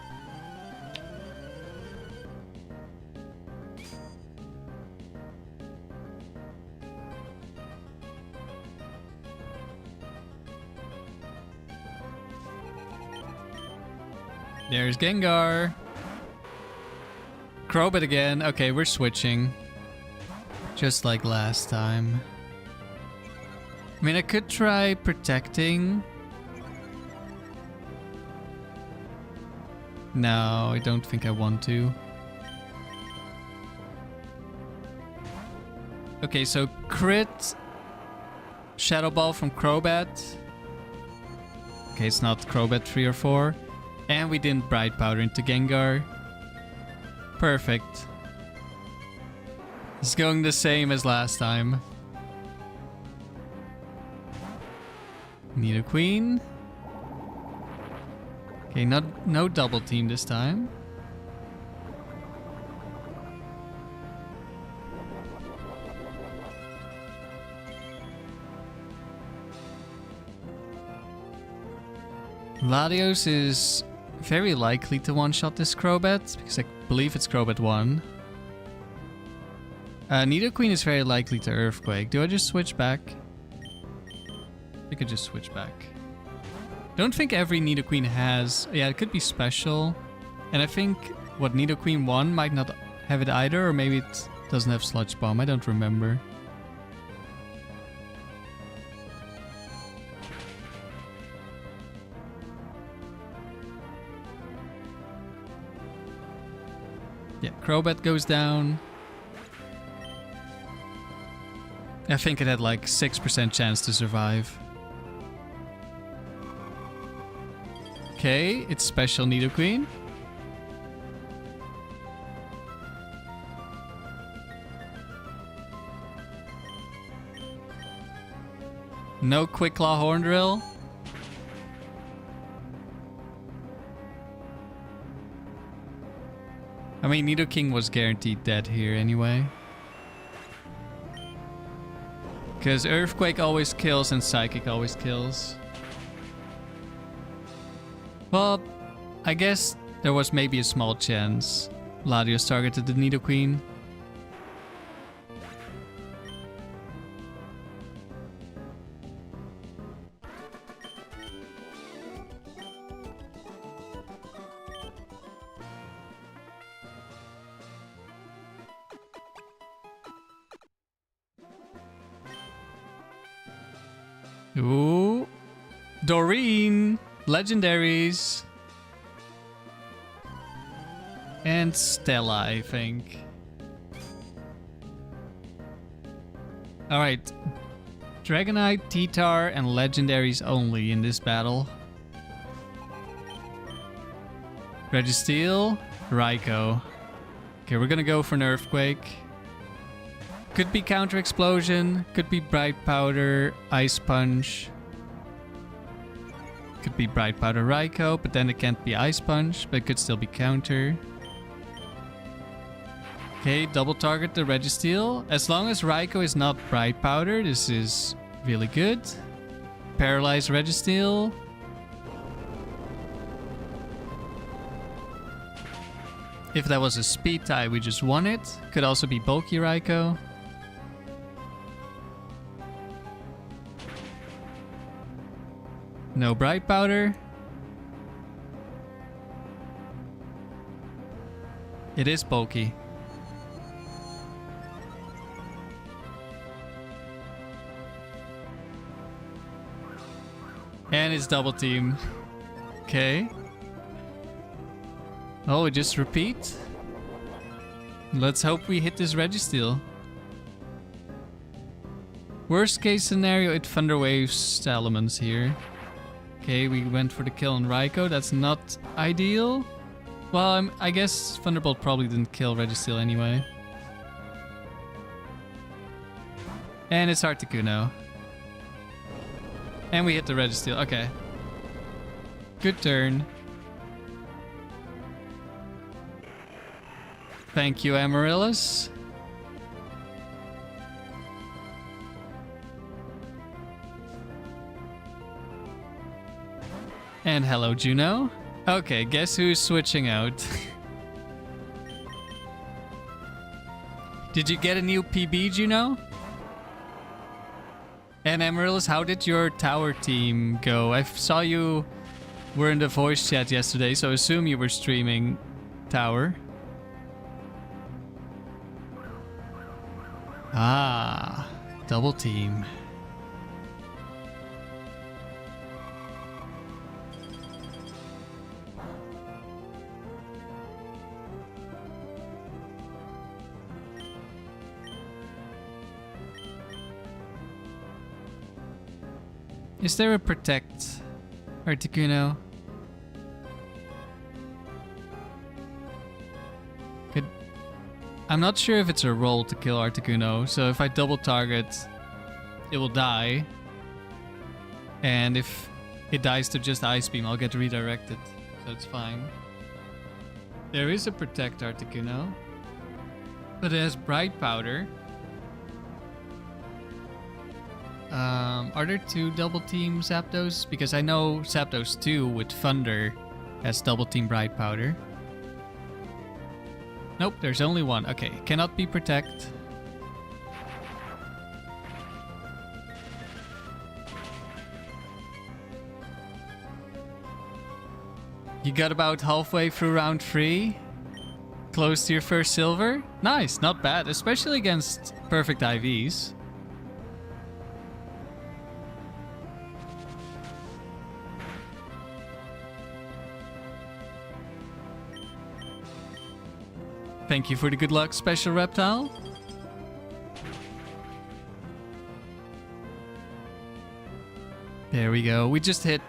There's Gengar. Crobat again. Okay, we're switching. Just like last time. I mean, I could try protecting. No, I don't think I want to. Okay, so crit. Shadow Ball from Crobat. Okay, it's not Crobat 3 or 4. And we didn't Bright Powder into Gengar. Perfect. It's going the same as last time. Nidoqueen. Okay, no double team this time. Latios is very likely to one-shot this Crobat, because I believe it's Crobat 1. Nidoqueen is very likely to Earthquake. Do I just switch back? I could just switch back. Don't think every Nidoqueen has... Yeah, it could be special. And I think, what, Nidoqueen 1 might not have it either, or maybe it doesn't have Sludge Bomb. I don't remember. Yeah, Crobat goes down. I think it had like 6% chance to survive. Okay, it's special Nidoqueen. No Quick Claw Horn Drill. I mean, Nidoking was guaranteed dead here anyway. Because Earthquake always kills and Psychic always kills. Well, I guess there was maybe a small chance Latios targeted the Nidoqueen. Ooh. Doreen. Legendaries. And Stella, I think. Alright. Dragonite, T-Tar, and Legendaries only in this battle. Registeel, Raikou. Okay, we're gonna go for an Earthquake. Could be Counter Explosion, could be Bright Powder, Ice Punch. Could be Bright Powder Raikou, but then it can't be Ice Punch, but it could still be Counter. Okay, double target the Registeel. As long as Raikou is not Bright Powder, this is really good. Paralyze Registeel. If that was a speed tie, we just won it. Could also be bulky Raikou. No Bright Powder. It is bulky. And it's double team. Okay. Oh, we just repeat. Let's hope we hit this Registeel. Worst case scenario, it Thunder Waves Salamence here. Okay, we went for the kill on Raikou. That's not ideal. Well, I guess Thunderbolt probably didn't kill Registeel anyway. And it's Articuno. And we hit the Registeel. Okay. Good turn. Thank you, Amaryllis. And hello, Juno. Okay, guess who's switching out? Did you get a new PB, Juno? And Emerald, how did your tower team go? I saw you were in the voice chat yesterday, so I assume you were streaming tower. Ah, double team. Is there a protect Articuno? I'm not sure if it's a roll to kill Articuno, so if I double target, it will die. And if it dies to just Ice Beam, I'll get redirected, so it's fine. There is a protect Articuno, but it has Bright Powder. Are there 2 double team Zapdos? Because I know Zapdos 2 with Thunder has double team Bright Powder. Nope, there's only 1. Okay, cannot be protect. You got about halfway through round 3. Close to your first silver. Nice, not bad, especially against perfect IVs. Thank you for the good luck, Special Reptile. There we go. We just hit.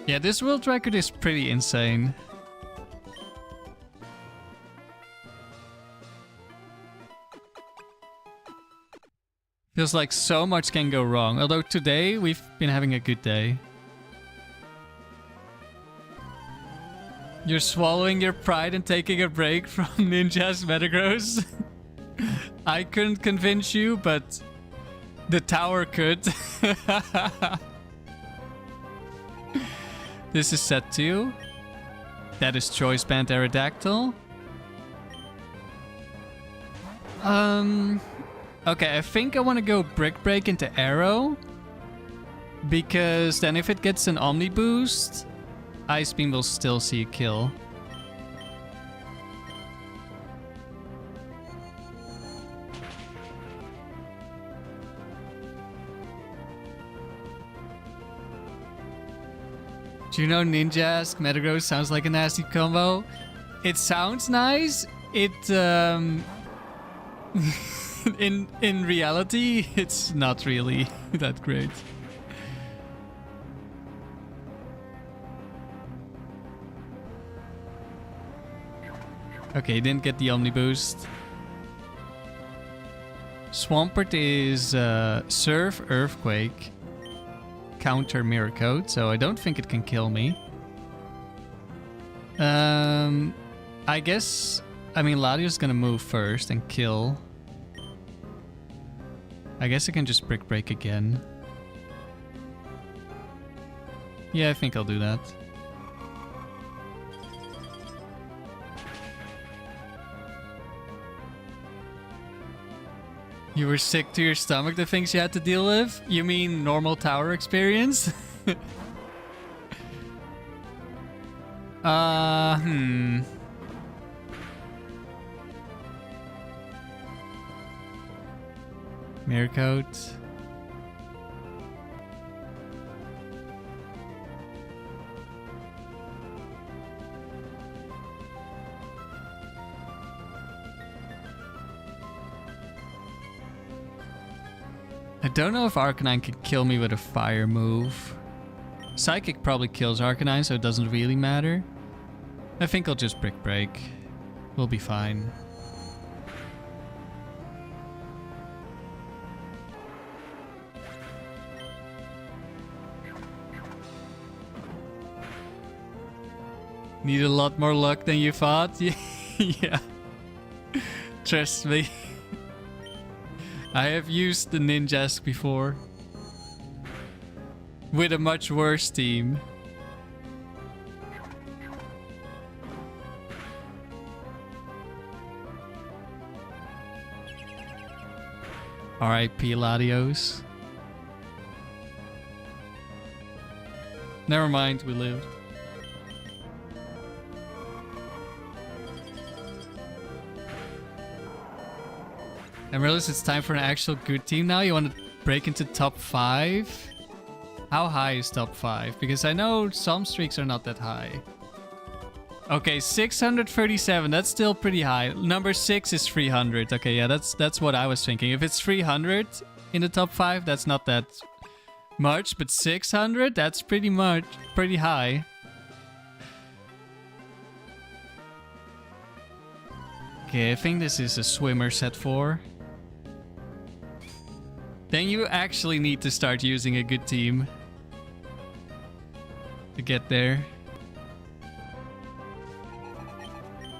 Yeah, this world record is pretty insane. Feels like so much can go wrong. Although today we've been having a good day. You're swallowing your pride and taking a break from Ninja's Metagross. I couldn't convince you, but the tower could. This is set 2. That is Choice Band Aerodactyl. Okay, I think I want to go Brick Break into Arrow. Because then if it gets an Omni Boost, Ice Beam will still see a kill. Do you know Ninja's Metagross sounds like a nasty combo? It sounds nice. It in reality, it's not really that great. Okay, didn't get the Omni Boost. Swampert is Surf, Earthquake, counter Mirror Coat, so I don't think it can kill me. I guess, Latios is gonna move first and kill. I guess I can just Brick Break again. Yeah, I think I'll do that. You were sick to your stomach, the things you had to deal with? You mean normal tower experience? Mirror Coat. I don't know if Arcanine can kill me with a fire move. Psychic probably kills Arcanine, so it doesn't really matter. I think I'll just Brick Break. We'll be fine. Need a lot more luck than you thought? Yeah. Trust me. I have used the Ninjask before. with a much worse team. R.I.P. Latios. Never mind, we lived. I realize it's time for an actual good team now. You want to break into top 5? How high is top 5? Because I know some streaks are not that high. Okay, 637. That's still pretty high. Number 6 is 300. Okay, yeah, that's what I was thinking. If it's 300 in the top 5, that's not that much. But 600, that's pretty high. Okay, I think this is a swimmer set 4. Then you actually need to start using a good team to get there.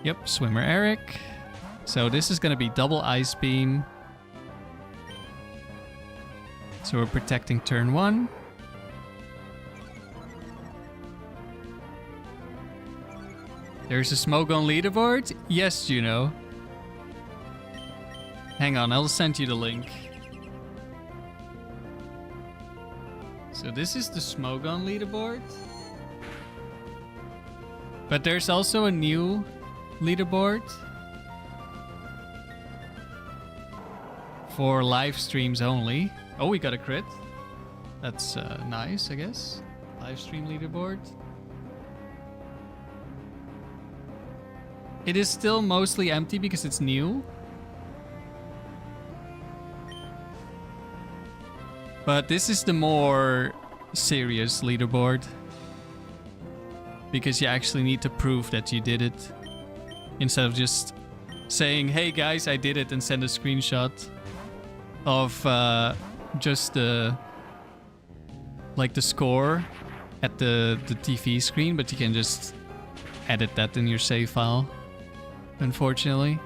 Yep, swimmer Eric. So this is gonna be double ice beam. So we're protecting turn 1. There's a smoke on leaderboard. Yes, Juno. Hang on, I'll send you the link. So this is the Smogon leaderboard. But there's also a new leaderboard for live streams only. Oh, we got a crit. That's nice, I guess. Live stream leaderboard. It is still mostly empty because it's new. But this is the more serious leaderboard. Because you actually need to prove that you did it. Instead of just saying, hey guys, I did it, and send a screenshot of just the score at the TV screen, but you can just edit that in your save file, unfortunately.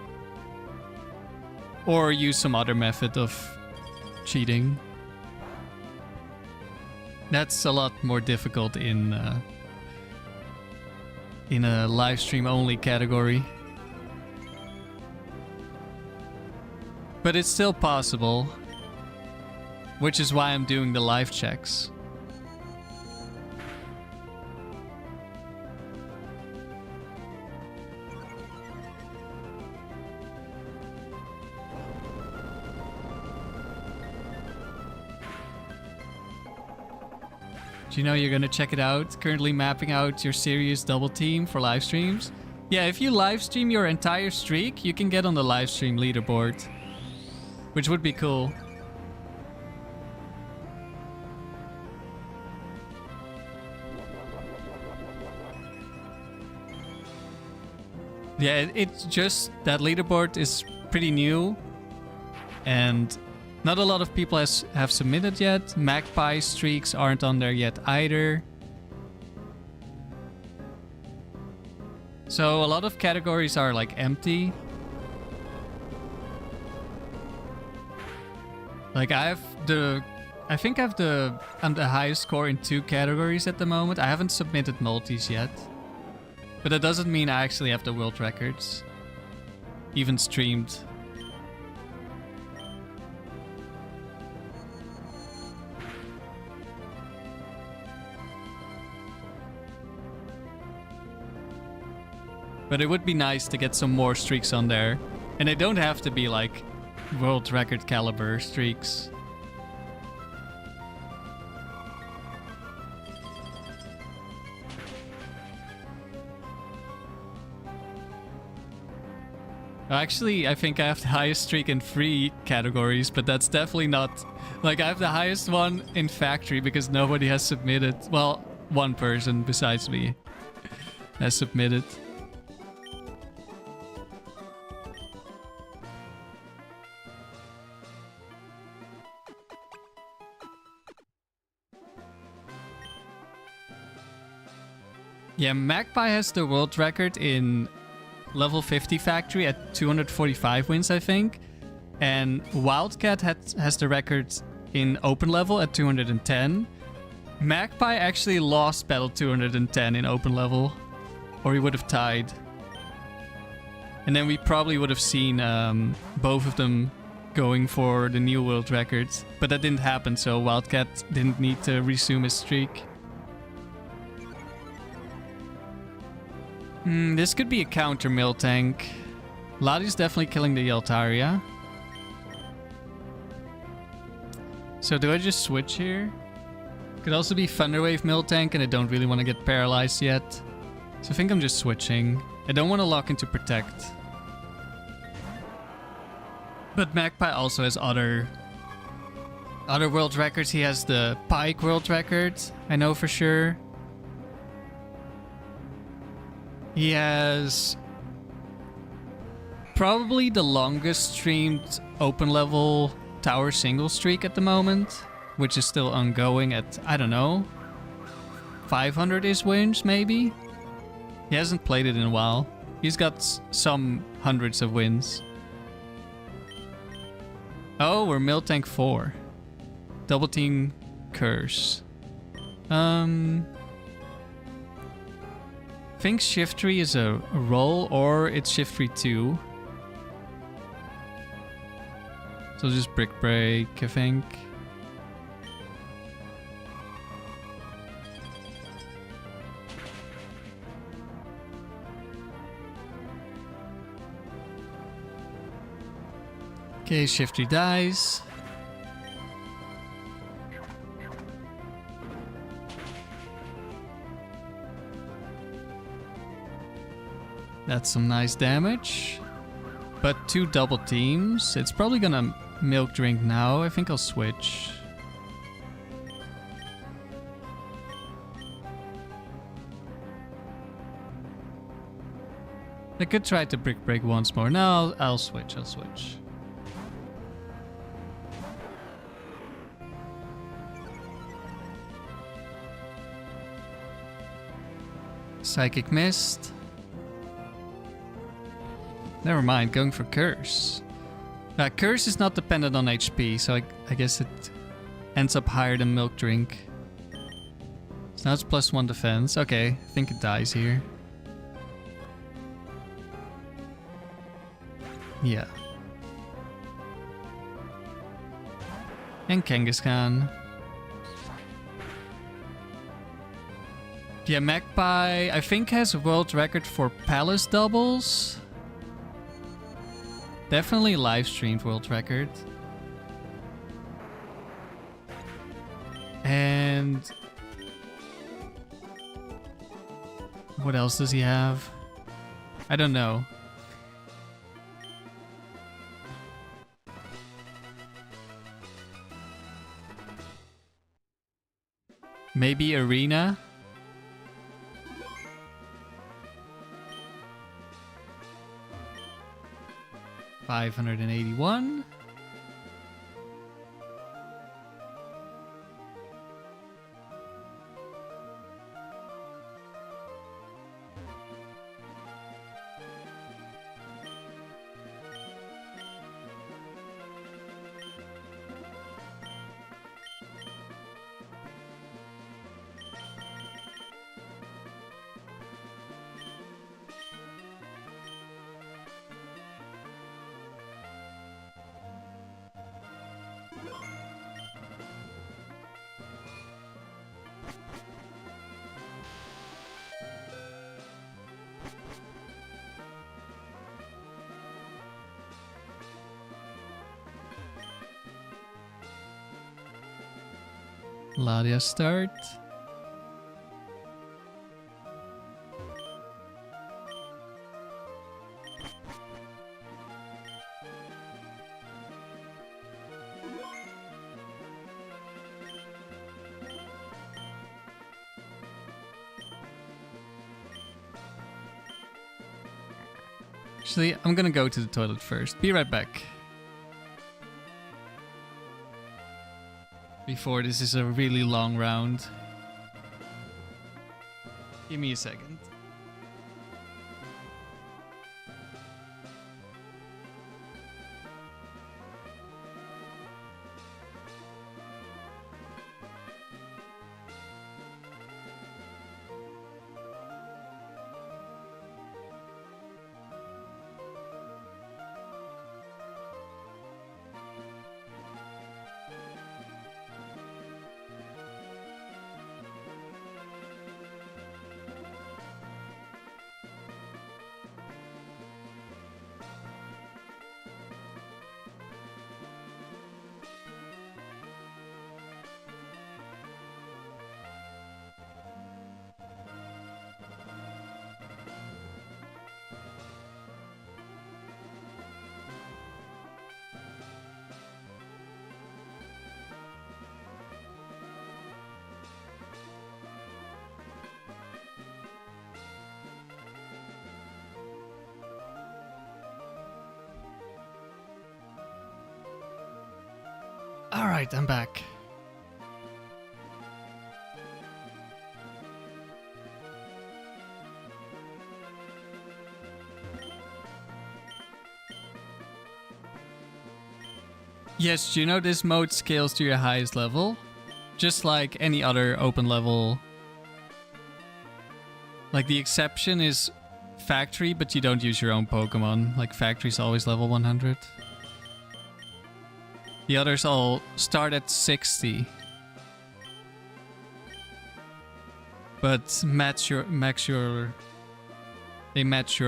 Or use some other method of cheating. That's a lot more difficult in a live stream only category. But it's still possible, which is why I'm doing the live checks. Do you know you're gonna check it out? Currently mapping out your serious double team for live streams. Yeah, if you live stream your entire streak, you can get on the live stream leaderboard. Which would be cool. Yeah, it's just that leaderboard is pretty new. And not a lot of people have submitted yet. Magpie streaks aren't on there yet either. So a lot of categories are like empty. Like I'm the highest score in 2 categories at the moment. I haven't submitted multis yet. But that doesn't mean I actually have the world records. Even streamed. But it would be nice to get some more streaks on there. And they don't have to be like world record caliber streaks. Actually, I think I have the highest streak in 3 categories, but that's definitely not... Like, I have the highest one in factory because nobody has submitted. Well, one person besides me has submitted. Yeah, Magpie has the world record in level 50 factory at 245 wins, I think. And Wildcat has the record in open level at 210. Magpie actually lost battle 210 in open level. Or he would have tied. And then we probably would have seen both of them going for the new world records. But that didn't happen, so Wildcat didn't need to resume his streak. This could be a counter mill tank. Lati's definitely killing the Altaria. So do I just switch here? Could also be Thunderwave mill tank and I don't really want to get paralyzed yet. So I think I'm just switching. I don't want to lock into Protect. But Magpie also has other world records. He has the Pike world record, I know for sure. He has probably the longest streamed open level tower single streak at the moment, which is still ongoing at, I don't know, 500-ish wins maybe? He hasn't played it in a while. He's got some hundreds of wins. Oh, we're Mill Tank 4. Double Team Curse. I think Shift 3 is a roll, or it's Shift 3 2. So just Brick Break, I think. Okay, Shift 3 dies. That's some nice damage. But 2 double teams. It's probably gonna milk drink now. I think I'll switch. I could try to Brick Break once more. No, I'll switch. Psychic Mist. Never mind, going for Curse. Curse is not dependent on HP, so I guess it ends up higher than Milk Drink. So now it's +1 defense. Okay, I think it dies here. Yeah. And Kangaskhan. Yeah, Magpie, I think, has a world record for Palace doubles. Definitely live streamed world record. And what else does he have? I don't know. Maybe Arena? 581. Ladia start. Actually, I'm gonna go to the toilet first. Be right back. Before this is a really long round. Give me a second. Alright, I'm back. Yes, do you know this mode scales to your highest level? Just like any other open level. Like the exception is Factory, but you don't use your own Pokemon. Like Factory's always level 100. The others all start at 60. But they match your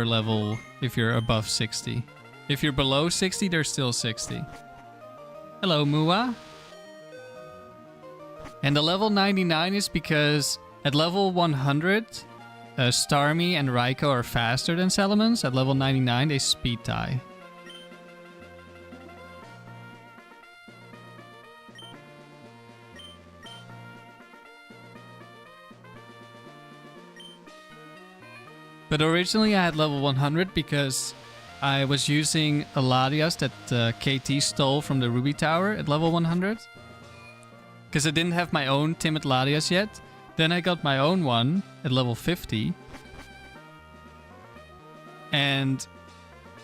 level if you're above 60. If you're below 60, they're still 60. Hello, Mua. And the level 99 is because at level 100, Starmie and Raikou are faster than Salamence. At level 99, they speed tie. But originally I had level 100 because I was using a Latias that KT stole from the Ruby Tower at level 100. Because I didn't have my own Timid Latias yet. Then I got my own one at level 50. And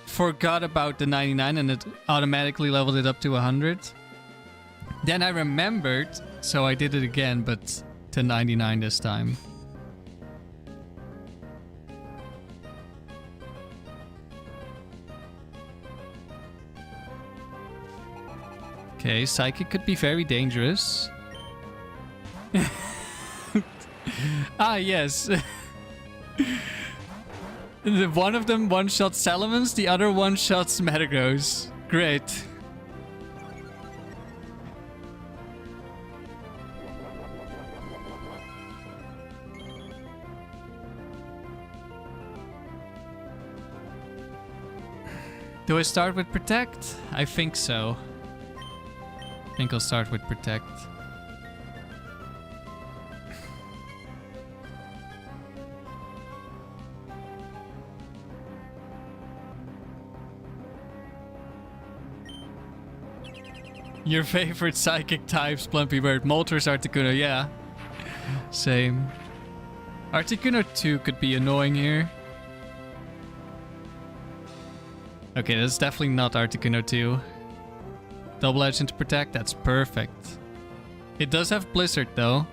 forgot about the 99 and it automatically leveled it up to 100. Then I remembered, so I did it again, but to 99 this time. Okay, Psychic could be very dangerous. Ah, yes. One of them one-shots Salamence, the other one-shots Metagross. Great. Do I start with Protect? I think so. I think I'll start with Protect. Your favorite psychic types, Plumpy Bird. Moltres, Articuno, yeah. Same. Articuno 2 could be annoying here. Okay, that's definitely not Articuno 2. Double Edge into Protect, that's perfect. It does have Blizzard though.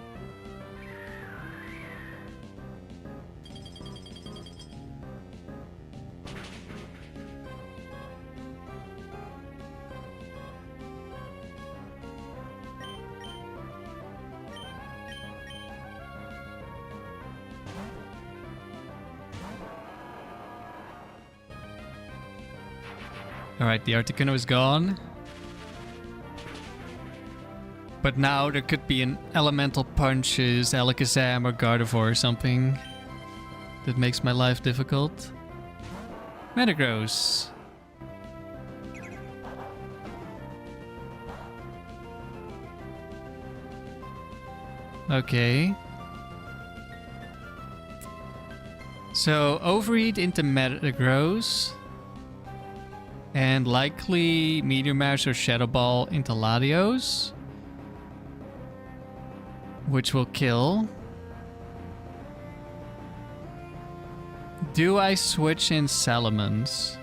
Alright, the Articuno is gone. But now there could be an Elemental Punches, Alakazam or Gardevoir or something that makes my life difficult. Metagross. Okay. So Overheat into Metagross. And likely Meteor Mash or Shadow Ball into Latios. Which will kill. Do I switch in Salamence?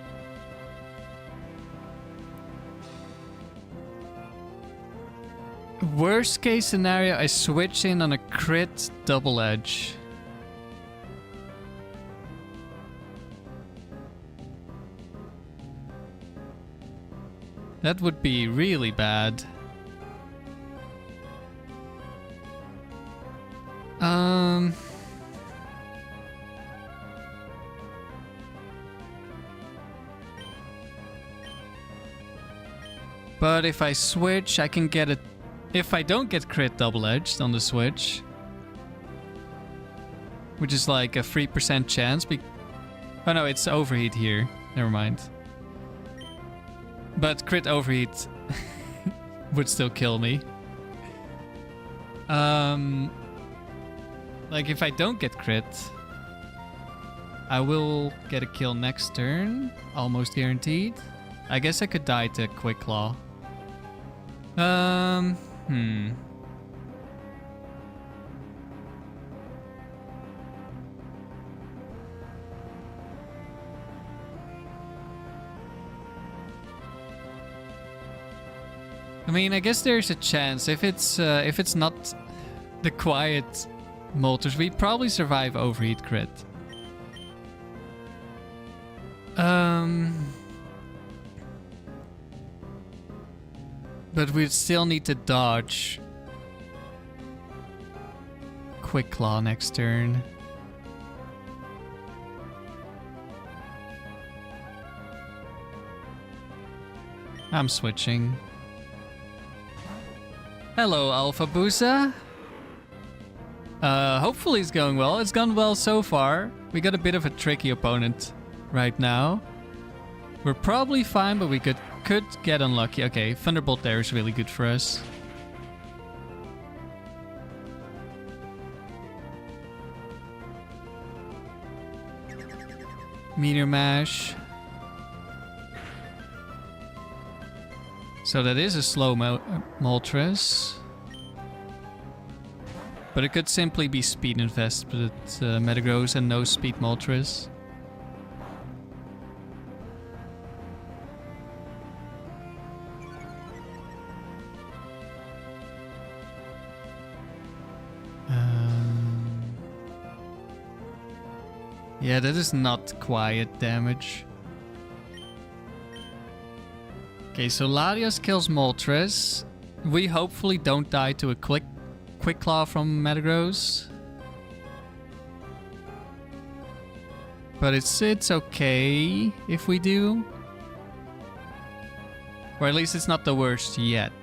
Worst case scenario, I switch in on a crit Double Edge. That would be really bad. But if I switch, I can get it. If I don't get crit Double Edged on the switch, which is like a 3% chance. Oh no, it's Overheat here. Never mind. But crit Overheat would still kill me. Like if I don't get crit, I will get a kill next turn. Almost guaranteed. I guess I could die to Quick Claw. Hmm. I mean, I guess there's a chance if it's not the quiet molters, we'd probably survive overheat crit. But we'd still need to dodge Quick Claw next turn. I'm switching. Hello, Alpha Busa. Hopefully it's going well. It's gone well so far. We got a bit of a tricky opponent right now. We're probably fine, but we could get unlucky. Okay, Thunderbolt there is really good for us. Meteor Mash. So that is a slow Moltres. But it could simply be Speed Invest, but it's Metagross and no Speed Moltres. Yeah, that is not quiet damage. Okay, so Latias kills Moltres. We hopefully don't die to a Quick Claw from Metagross. But it's okay if we do. Or at least it's not the worst yet.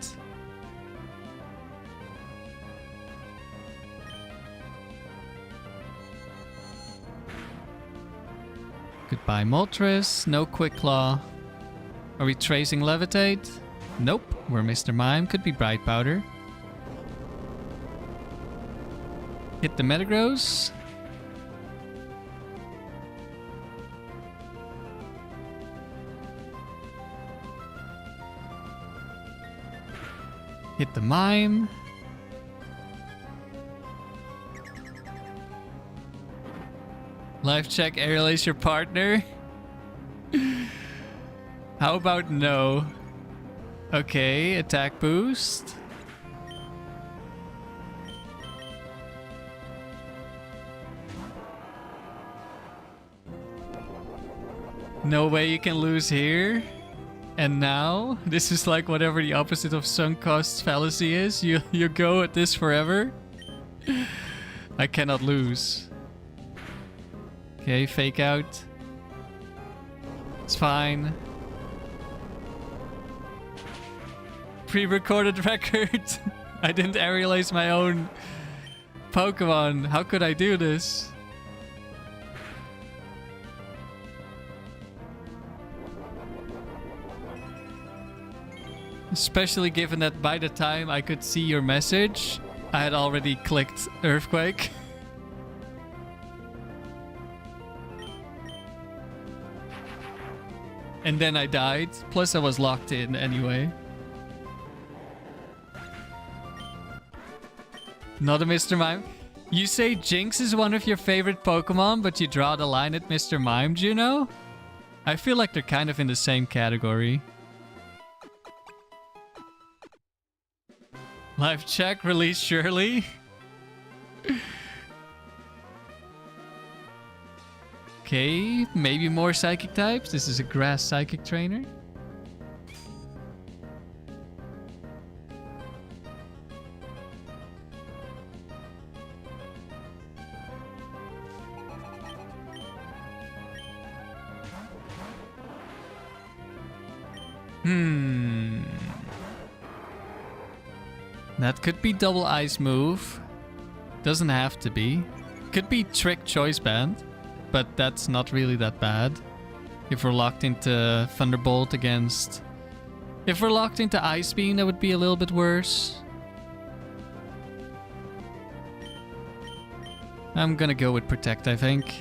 Goodbye Moltres, no Quick Claw. Are we tracing Levitate? Nope, we're Mr. Mime, could be Bright Powder. Hit the Metagross. Hit the Mime. Life check, Aerial Ace your partner. How about no? Okay, attack boost. No way you can lose here. And now, this is like whatever the opposite of sunk cost fallacy is. You go at this forever. I cannot lose. Okay, fake out. It's fine. Pre-recorded record. I didn't aerialize my own Pokemon. How could I do this? Especially given that by the time I could see your message, I had already clicked Earthquake. And then I died. Plus I was locked in anyway. Not a Mr. Mime. You say Jinx is one of your favorite Pokemon, but you draw the line at Mr. Mime, Juno? I feel like they're kind of in the same category. Life check, release Shirley. Okay, maybe more psychic types. This is a grass psychic trainer. That could be double ice move. Doesn't have to be. Could be trick choice band. But that's not really that bad. If we're locked into Thunderbolt against... If we're locked into Ice Beam, that would be a little bit worse. I'm gonna go with Protect, I think.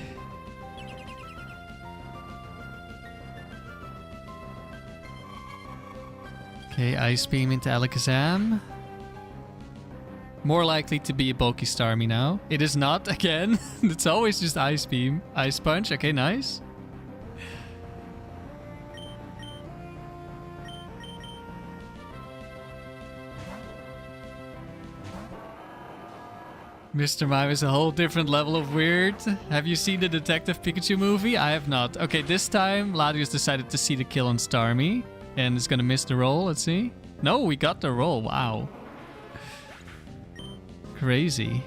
Okay, Ice Beam into Alakazam. More likely to be a bulky Starmie now. It is not, again. It's always just Ice Beam. Ice Punch, okay, nice. Mr. Mime is a whole different level of weird. Have you seen the Detective Pikachu movie? I have not. Okay, this time Latios decided to see the kill on Starmie. And is gonna miss the roll, let's see. No, we got the roll, wow. Crazy.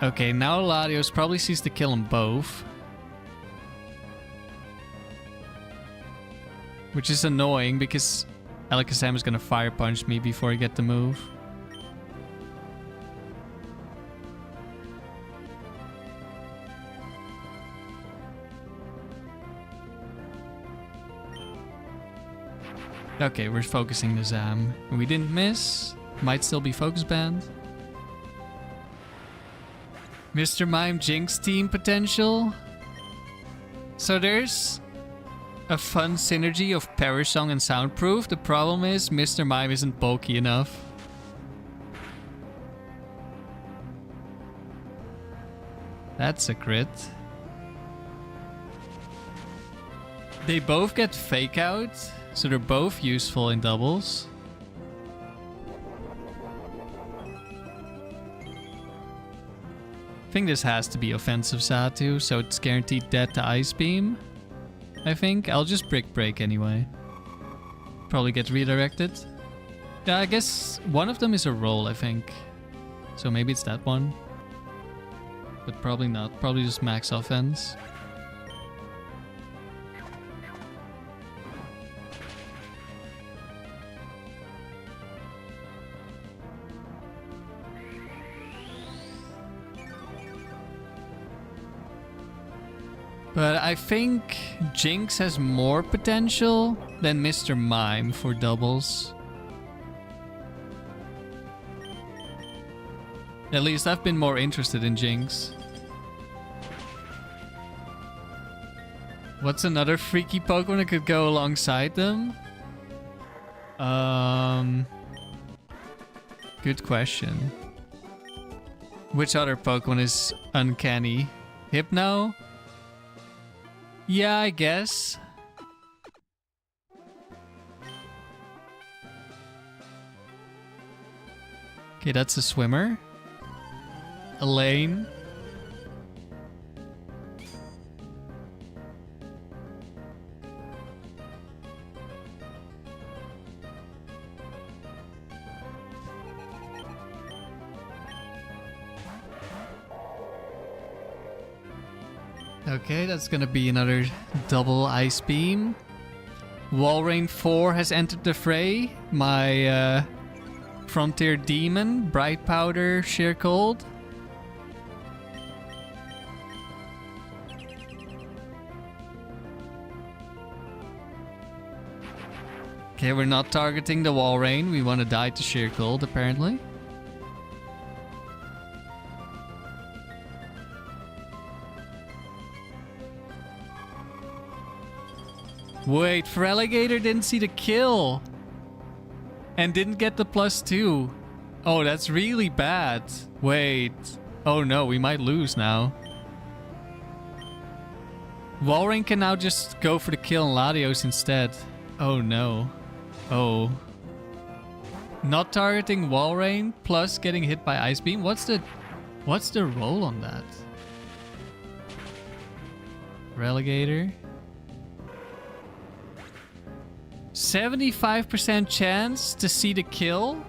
Okay, now Latios probably sees the kill on both. Which is annoying because Alakazam is gonna Fire Punch me before I get the move. Okay, we're focusing the Zam. We didn't miss. Might still be focus banned. Mr. Mime Jinx team potential. So there's a fun synergy of Perish Song and Soundproof. The problem is Mr. Mime isn't bulky enough. That's a crit. They both get Fake Out, so they're both useful in doubles. I think this has to be offensive Satu, so it's guaranteed dead to Ice Beam. I think I'll just Brick Break anyway. Probably get redirected. Yeah, I guess one of them is a roll, I think. So maybe it's that one. But probably not. Probably just max offense. But I think Jinx has more potential than Mr. Mime for doubles. At least I've been more interested in Jinx. What's another freaky Pokemon that could go alongside them? Good question. Which other Pokemon is uncanny? Hypno? Yeah, I guess. Okay, that's a swimmer. Elaine. Okay, that's gonna be another double Ice Beam. Walrein 4 has entered the fray. My Frontier Demon, Bright Powder, Sheer Cold. Okay, we're not targeting the Walrein. We want to die to Sheer Cold, apparently. Wait, Feraligatr didn't see the kill. And didn't get the +2. Oh, that's really bad. Wait. Oh no, we might lose now. Walrein can now just go for the kill on Latios instead. Oh no. Oh. Not targeting Walrein plus getting hit by Ice Beam. What's the roll on that? Feraligatr. 75% chance to see the kill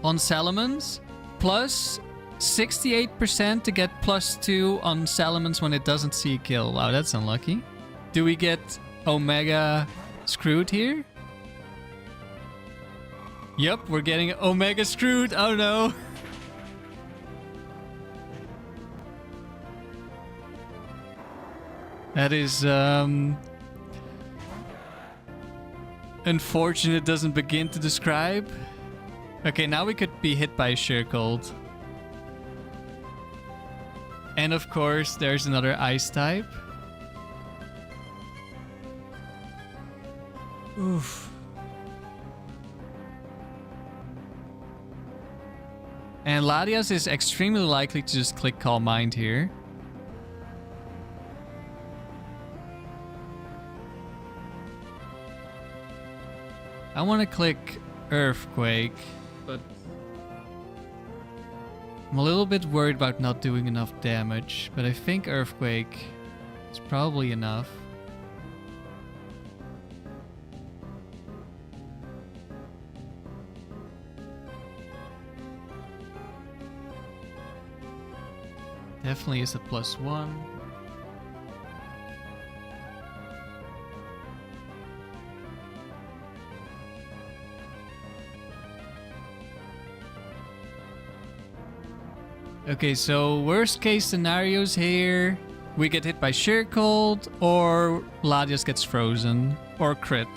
on Salamence, plus 68% to get +2 on Salamence when it doesn't see a kill. Wow, that's unlucky. Do we get Omega screwed here? Yep, we're getting Omega screwed. Oh no. That is, unfortunate, doesn't begin to describe. Okay, now we could be hit by Sheer Cold. And of course, there's another ice type. Oof. And Latias is extremely likely to just click Calm Mind here. I want to click Earthquake, but I'm a little bit worried about not doing enough damage, but I think Earthquake is probably enough. Definitely is a +1. Okay, so worst case scenarios here. We get hit by Sheer Cold, or Latias gets frozen, or crit.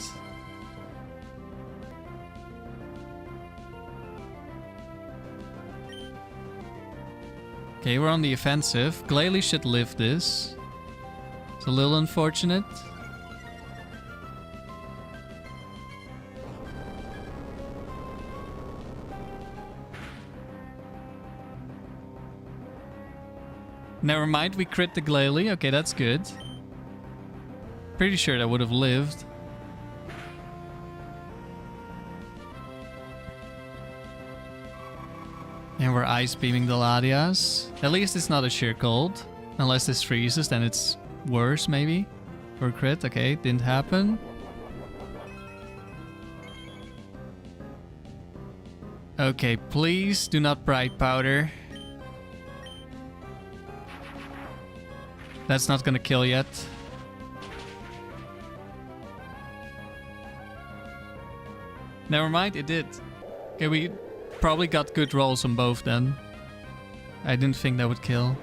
Okay, we're on the offensive. Glalie should live this. It's a little unfortunate. Never mind, we crit the Glalie. Okay, that's good. Pretty sure that would have lived. And we're ice beaming the Latias. At least it's not a sheer cold. Unless this freezes, then it's worse maybe. Or crit, okay, didn't happen. Okay, please do not bright powder. That's not gonna kill yet. Never mind, it did. Okay, we probably got good rolls on both then. I didn't think that would kill.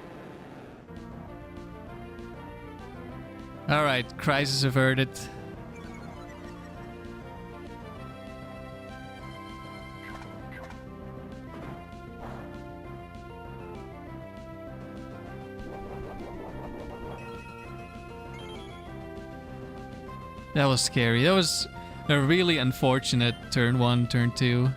Alright, crisis averted. That was scary. That was a really unfortunate turn 1, turn 2.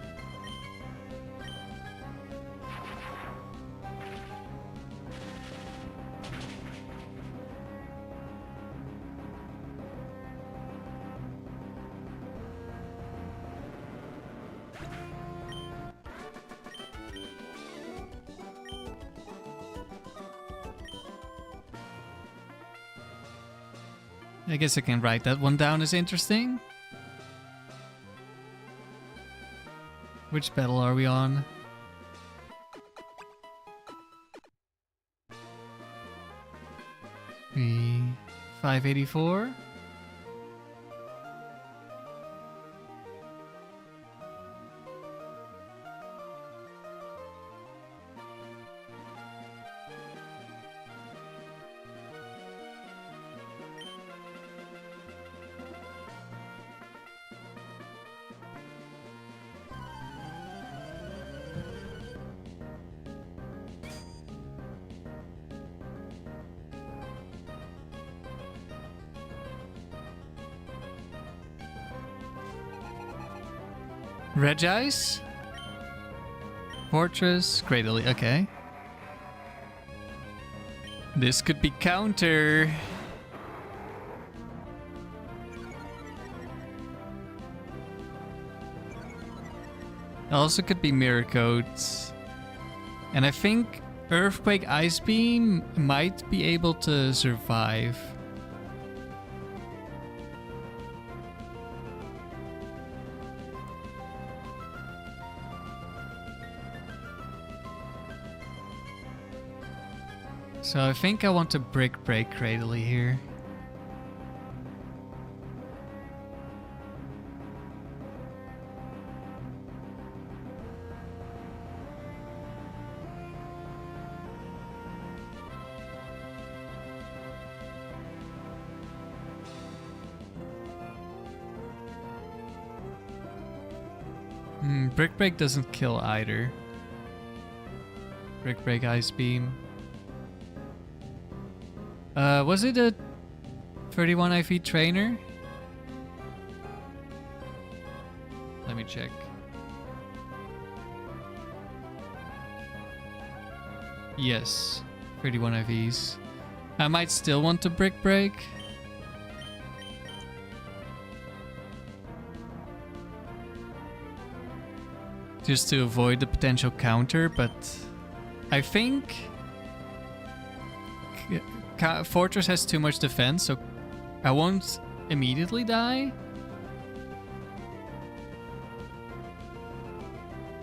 I guess I can write that one down as interesting. Which battle are we on? 584? Regice? Fortress? Cradley, okay. This could be counter. Also could be mirror codes. And I think Earthquake Ice Beam might be able to survive. So I think I want to Brick Break Cradley here. Brick Break doesn't kill either. Brick Break Ice Beam. Was it a 31 IV trainer? Let me check. Yes, 31 IVs. I might still want to brick break. Just to avoid the potential counter, but I think Fortress has too much defense, so I won't immediately die.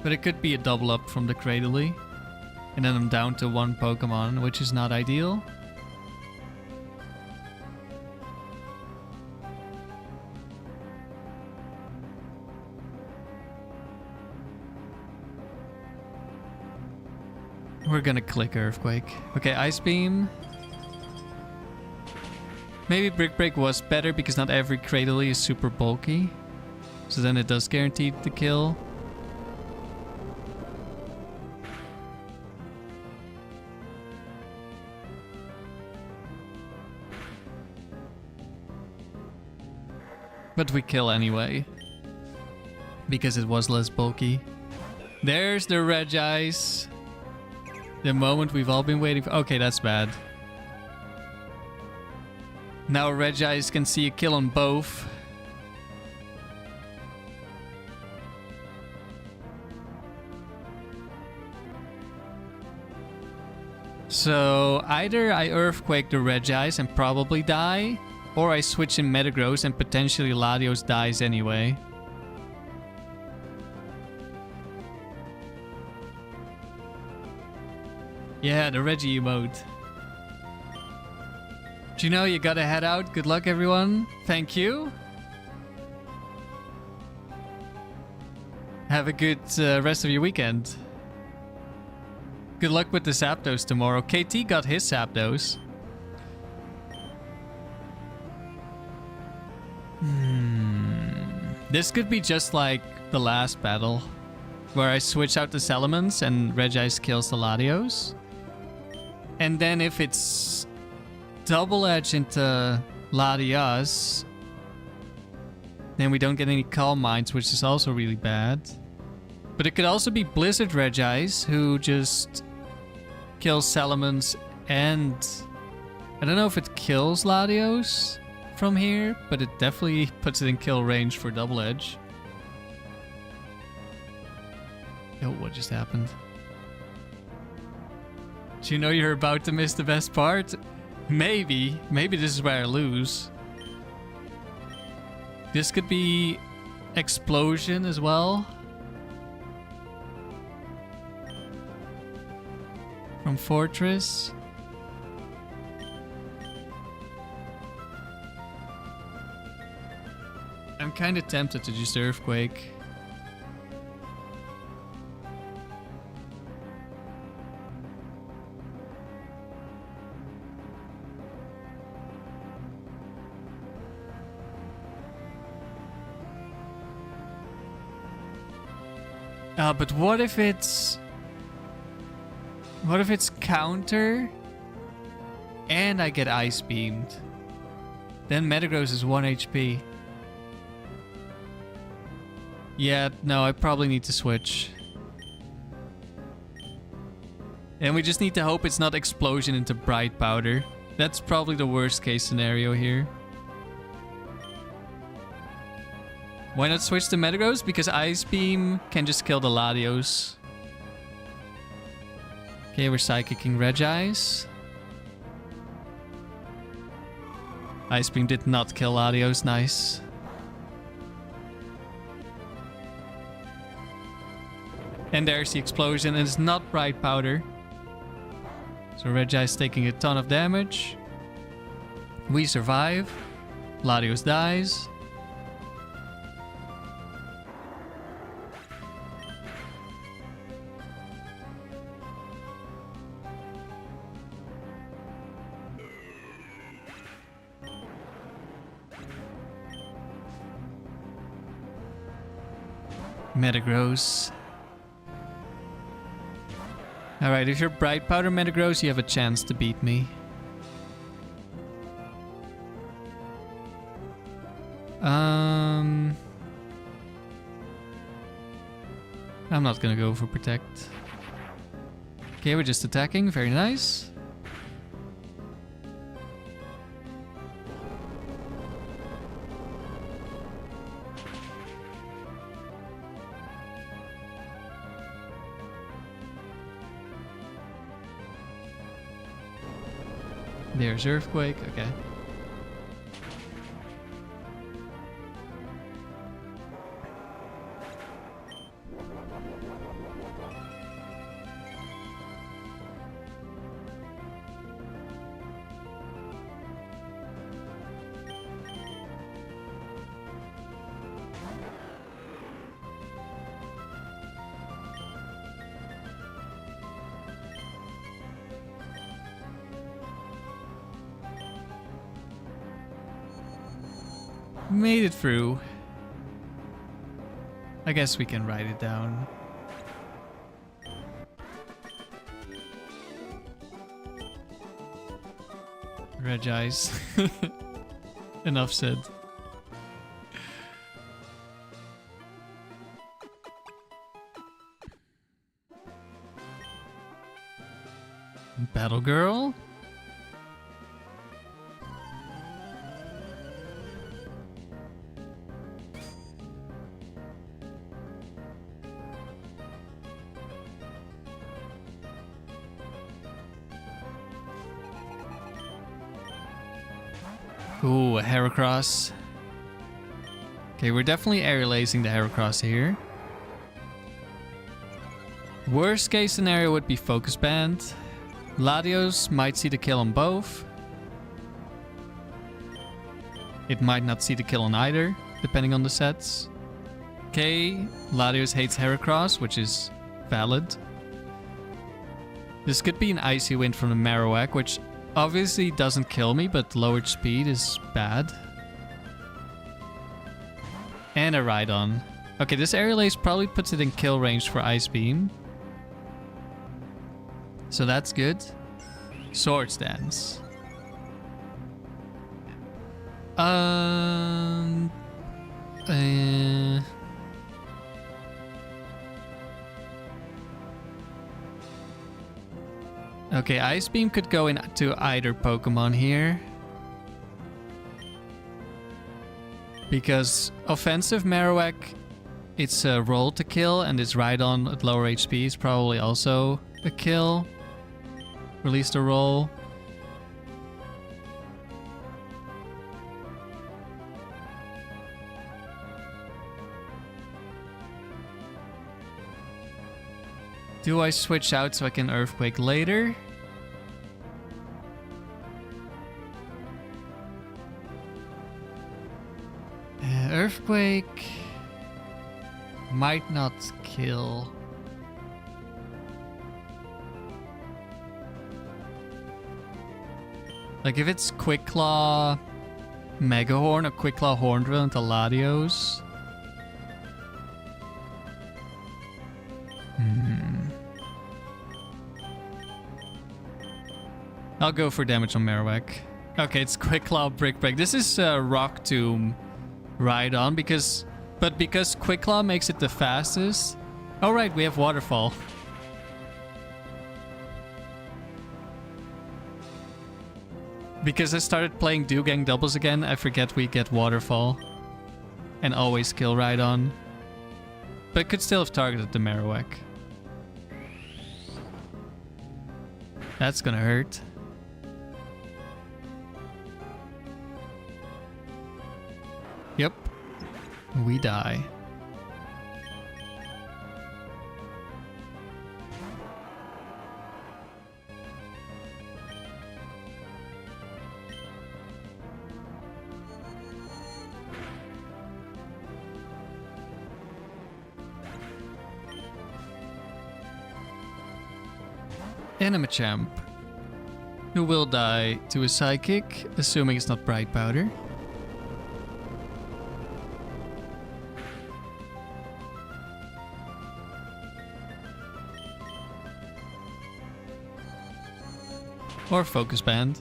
But it could be a double up from the Cradily. And then I'm down to one Pokemon, which is not ideal. We're gonna click Earthquake. Okay, Ice Beam. Maybe Brick Break was better because not every Cradily is super bulky. So then it does guarantee the kill. But we kill anyway. Because it was less bulky. There's the Regice. The moment we've all been waiting for. Okay, that's bad. Now Regice can see a kill on both. So either I Earthquake the Regice and probably die, or I switch in Metagross and potentially Latios dies anyway. Yeah, the Reggie emote. Do you know you gotta head out? Good luck, everyone. Thank you. Have a good rest of your weekend. Good luck with the Zapdos tomorrow. KT got his Zapdos. This could be just like the last battle, where I switch out the Salamence and Regice kills the Latios. And then if it's double edge into Latias, then we don't get any Calm Minds, which is also really bad. But it could also be Blizzard Regice, who just kills Salamence and... I don't know if it kills Latios from here, but it definitely puts it in kill range for double edge. Oh, what just happened? Do you know you're about to miss the best part? Maybe. Maybe this is where I lose. This could be Explosion as well. From Fortress. I'm kind of tempted to just Earthquake. But what if it's... What if it's counter and I get Ice Beamed? Then Metagross is 1 HP. Yeah, no, I probably need to switch. And we just need to hope it's not Explosion into Bright Powder. That's probably the worst case scenario here. Why not switch to Metagross? Because Ice Beam can just kill the Latios. Okay, we're Psychicking Regice. Ice Beam did not kill Latios, nice. And there's the Explosion, and it's not Bright Powder. So Regice taking a ton of damage. We survive. Latios dies. Metagross. Alright, if you're Bright Powder Metagross, you have a chance to beat me. I'm not gonna go for protect. Okay, we're just attacking. Very nice. There's Earthquake, okay. Made it through. I guess we can write it down. Red eyes. Enough said. Battle Girl. Ooh, a Heracross. Okay, we're definitely aerial acing the Heracross here. Worst case scenario would be Focus Band. Latios might see the kill on both. It might not see the kill on either, depending on the sets. Okay, Latios hates Heracross, which is valid. This could be an Icy Wind from the Marowak, which obviously doesn't kill me, but lowered speed is bad. And a Rhydon. Okay, this Aerial Ace probably puts it in kill range for Ice Beam. So that's good. Swords Dance. Okay, Ice Beam could go into either Pokemon here. Because offensive Marowak, it's a roll to kill, and this Rhydon at lower HP is probably also a kill. Release the roll. Do I switch out so I can Earthquake later? Earthquake might not kill. Like if it's Quick Claw Mega Horn or Quick Claw Horn Drill into Latios. I'll go for damage on Marowak. Okay, it's Quick Claw Brick Break. This is Rock Tomb Rhydon because Quick Claw makes it the fastest. Oh right, we have Waterfall. Because I started playing Dugang doubles again, I forget we get Waterfall. And always kill Rhydon. But could still have targeted the Marowak. That's gonna hurt. Yep. We die. Animachamp, who will die to a Psychic, assuming it's not Bright Powder. Or Focus Band.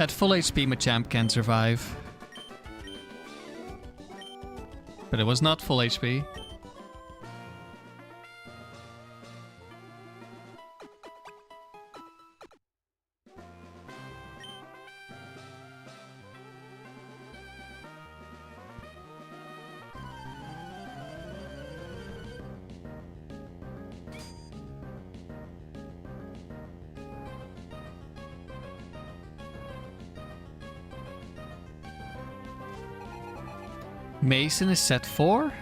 At full HP, Machamp can survive. But it was not full HP. Mason is set 4?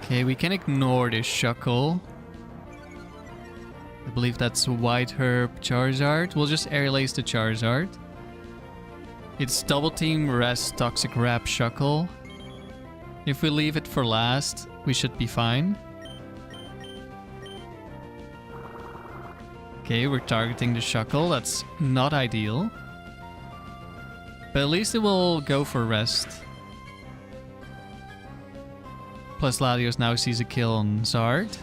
Okay, we can ignore this Shuckle. I believe that's White Herb Charizard. We'll just Aerial Ace the Charizard. It's Double Team, Rest, Toxic Wrap, Shuckle. If we leave it for last, we should be fine. Okay, we're targeting the Shuckle. That's not ideal. But at least it will go for Rest. Plus Latios now sees a kill on Zard.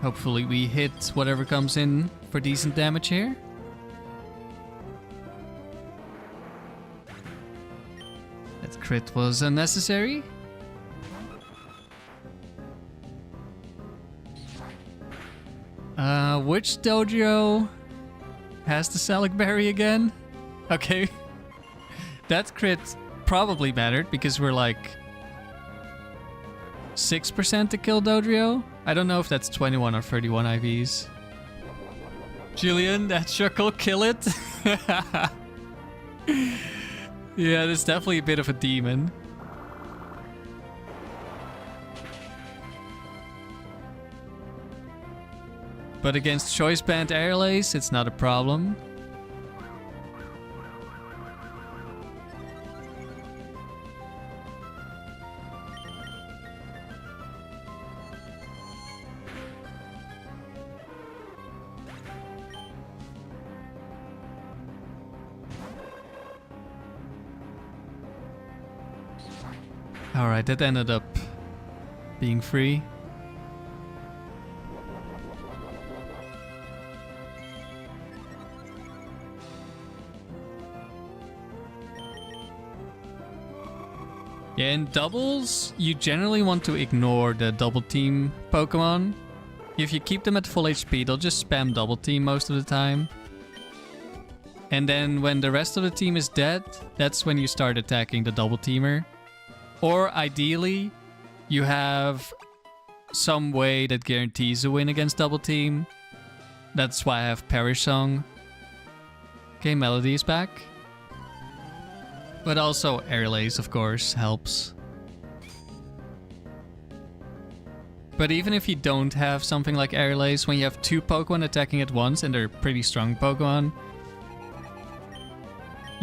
Hopefully we hit whatever comes in for decent damage here. That crit was unnecessary. Which dojo has the Salic Berry again? Okay. That crit probably mattered because we're like 6% to kill dojo. I don't know if that's 21 or 31 IVs. Julian, that Shuckle, kill it. Yeah, that's definitely a bit of a demon. But against Choice Band Aerial Ace, it's not a problem. Alright, that ended up being free. Yeah, in doubles, you generally want to ignore the double team Pokemon. If you keep them at full HP, they'll just spam double team most of the time. And then when the rest of the team is dead, that's when you start attacking the double teamer. Or ideally, you have some way that guarantees a win against double team. That's why I have Perish Song. Okay, Melody is back. But also Aerial Ace, of course, helps. But even if you don't have something like Aerial Ace, when you have two Pokemon attacking at once, and they're pretty strong Pokemon,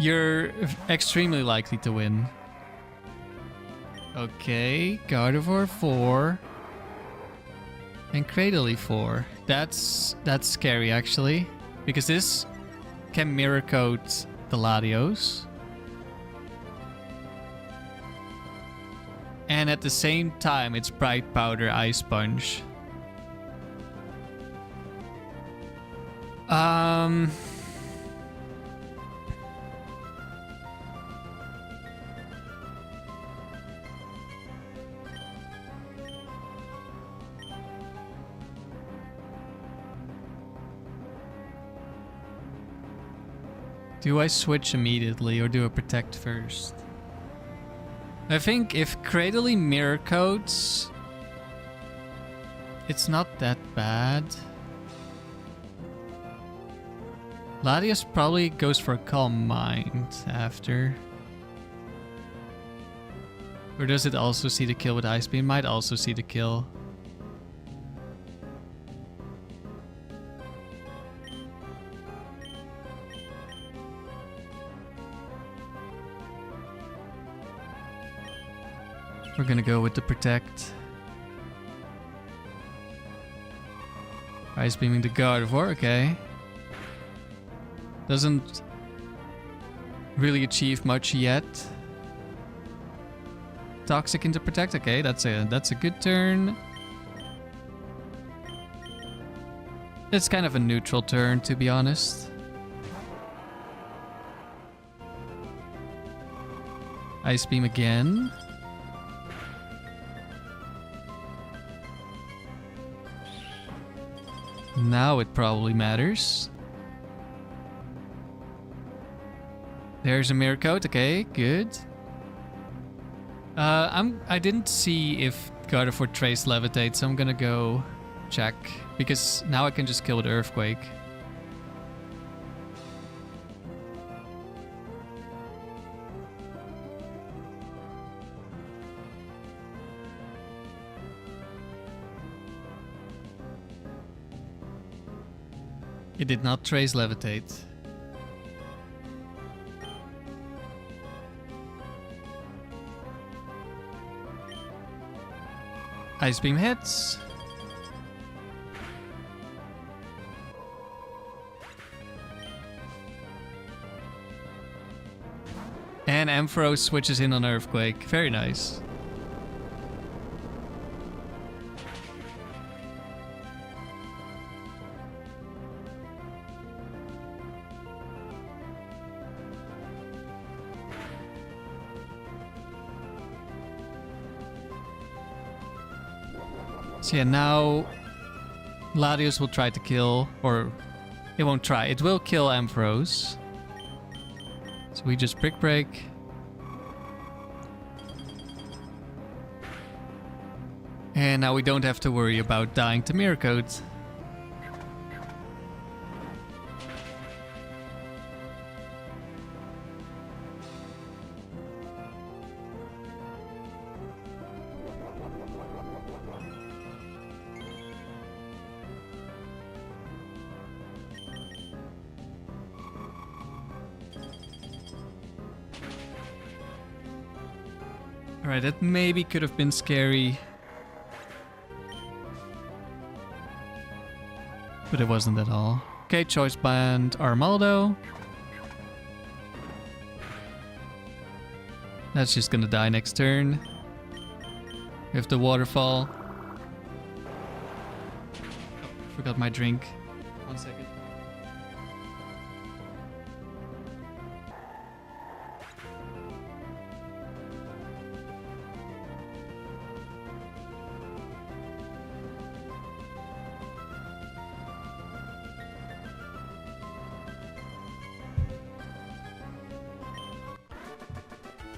you're extremely likely to win. Okay, Gardevoir 4. And Cradily 4. That's scary, actually. Because this can mirror coat the Latios. And at the same time, it's Bright Powder Ice Punch. Do I switch immediately or do I protect first? I think if Cradily mirror coats, it's not that bad. Latias probably goes for a Calm Mind after. Or does it also see the kill with Ice Beam? Might also see the kill. We're gonna go with the Protect. Ice beaming the Gardevoir, okay. Doesn't really achieve much yet. Toxic into Protect, okay, that's a good turn. It's kind of a neutral turn, to be honest. Ice Beam again. Now it probably matters. There's a Mirror Coat, okay, good. I didn't see if Gardevoir traced Levitate, so I'm gonna go check. Because now I can just kill with Earthquake. It did not trace Levitate. Ice Beam hits. And Ampharos switches in on Earthquake. Very nice. So yeah, now Latios will try to kill, or it won't try, it will kill Ampharos. So we just Brick Break. And now we don't have to worry about dying to Mirror Coat. Alright, that maybe could have been scary. But it wasn't at all. Okay, Choice Band Armaldo. That's just gonna die next turn. We have the Waterfall. Oh, forgot my drink. 1 second.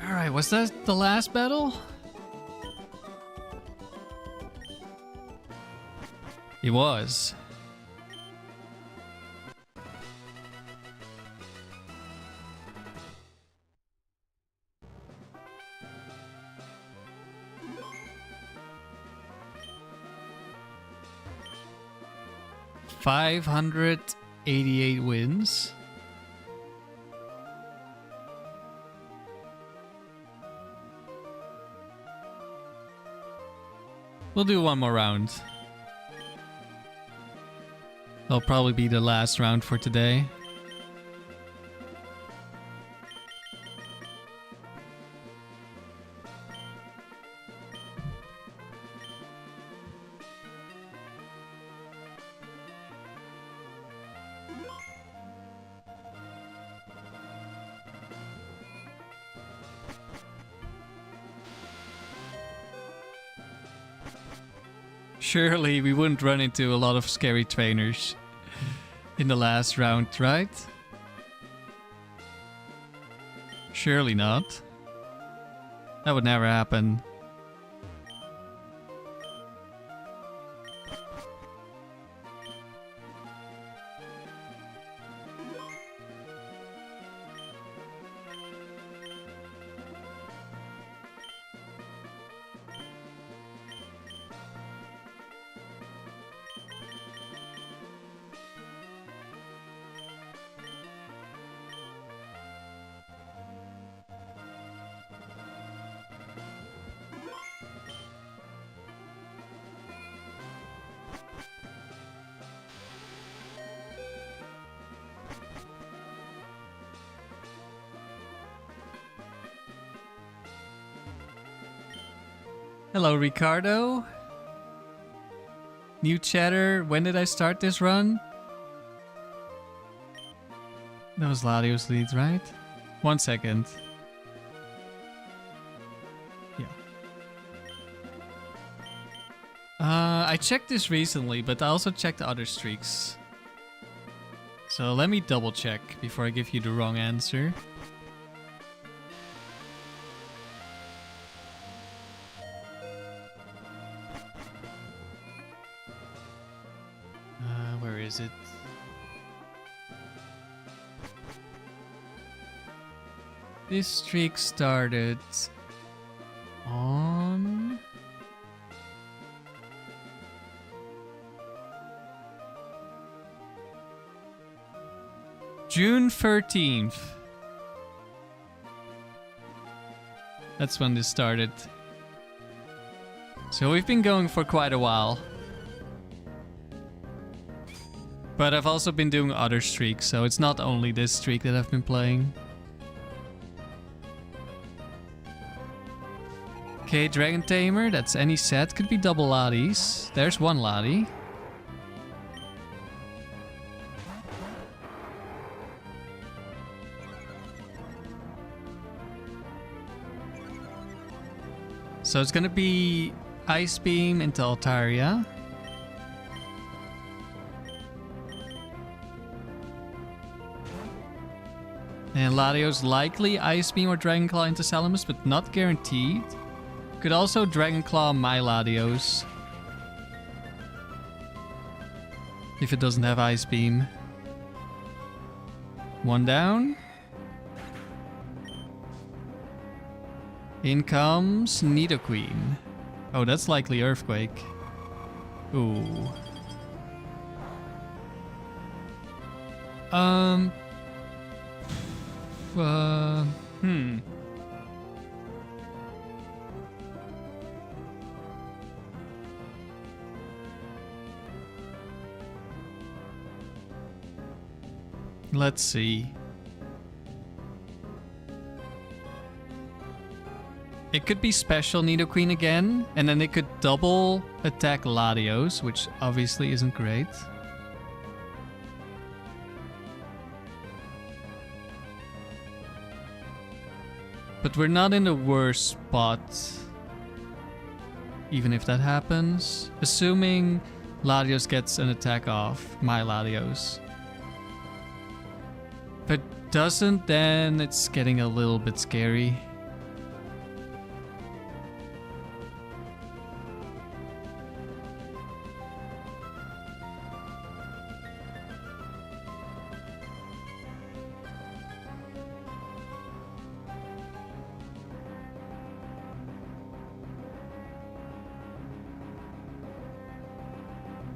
Alright, was that the last battle? It was. $588 wins. We'll do one more round. That'll probably be the last round for today. Surely we wouldn't run into a lot of scary trainers in the last round, right? Surely not. That would never happen. Hello, Ricardo. New chatter. When did I start this run? That was Latios leads, right? 1 second. Yeah. I checked this recently, but I also checked the other streaks. So let me double check before I give you the wrong answer. Where is it? This streak started on June 13th. That's when this started. So we've been going for quite a while. But I've also been doing other streaks, so it's not only this streak that I've been playing. Okay, Dragon Tamer, that's any set. Could be double Latis. There's one Lati. So it's gonna be Ice Beam into Altaria. And Latios likely Ice Beam or Dragon Claw into Salamence, but not guaranteed. Could also Dragon Claw my Latios. If it doesn't have Ice Beam. One down. In comes Nidoqueen. Oh, that's likely Earthquake. Ooh. Let's see. It could be special Nidoqueen again, and then it could double attack Latios, which obviously isn't great. But we're not in the worst spot, even if that happens. Assuming Latios gets an attack off, my Latios. If it doesn't, then it's getting a little bit scary.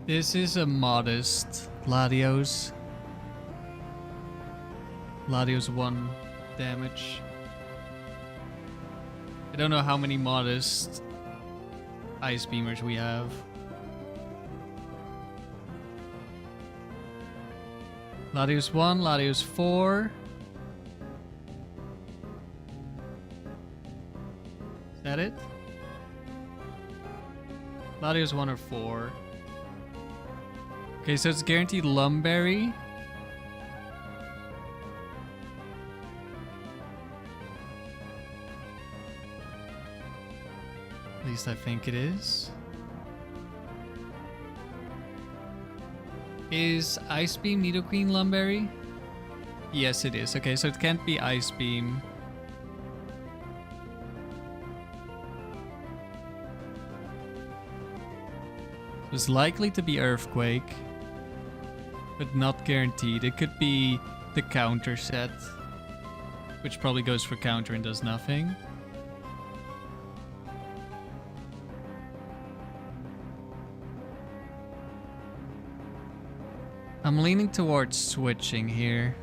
This is a modest Latios. Latios 1 damage. I don't know how many modest Ice Beamers we have. Latios 1, Latios 4. Is that it? Latios 1 or 4. Okay, so it's guaranteed Lum Berry. At least I think it is. Is Ice Beam Nidoqueen Lum Berry? Yes, it is. Okay, so it can't be Ice Beam. It's likely to be Earthquake, but not guaranteed. It could be the counter set, which probably goes for counter and does nothing. I'm leaning towards switching here.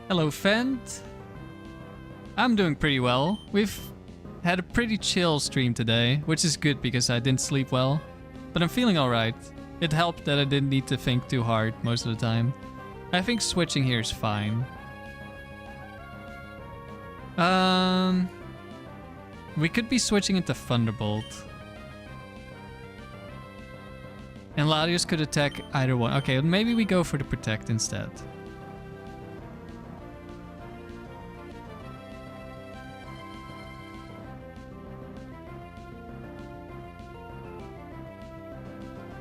Hello, Fent. I'm doing pretty well. We've had a pretty chill stream today, which is good because I didn't sleep well. But I'm feeling alright. It helped that I didn't need to think too hard most of the time. I think switching here is fine. We could be switching into Thunderbolt. And Latios could attack either one. Okay, maybe we go for the Protect instead.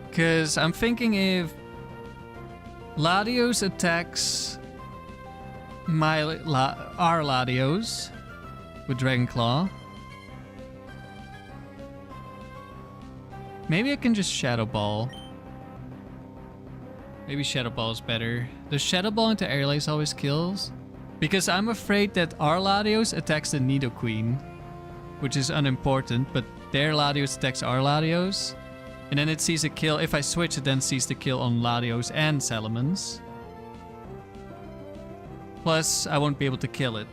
Because I'm thinking if Latios attacks our Latios with Dragon Claw, maybe I can just Shadow Ball. Maybe Shadow Ball is better. Does Shadow Ball into Airlace always kills? Because I'm afraid that our Latios attacks the Nidoqueen, which is unimportant, but their Latios attacks our Latios. And then it sees a kill. If I switch, it then sees the kill on Latios and Salamence. Plus, I won't be able to kill it.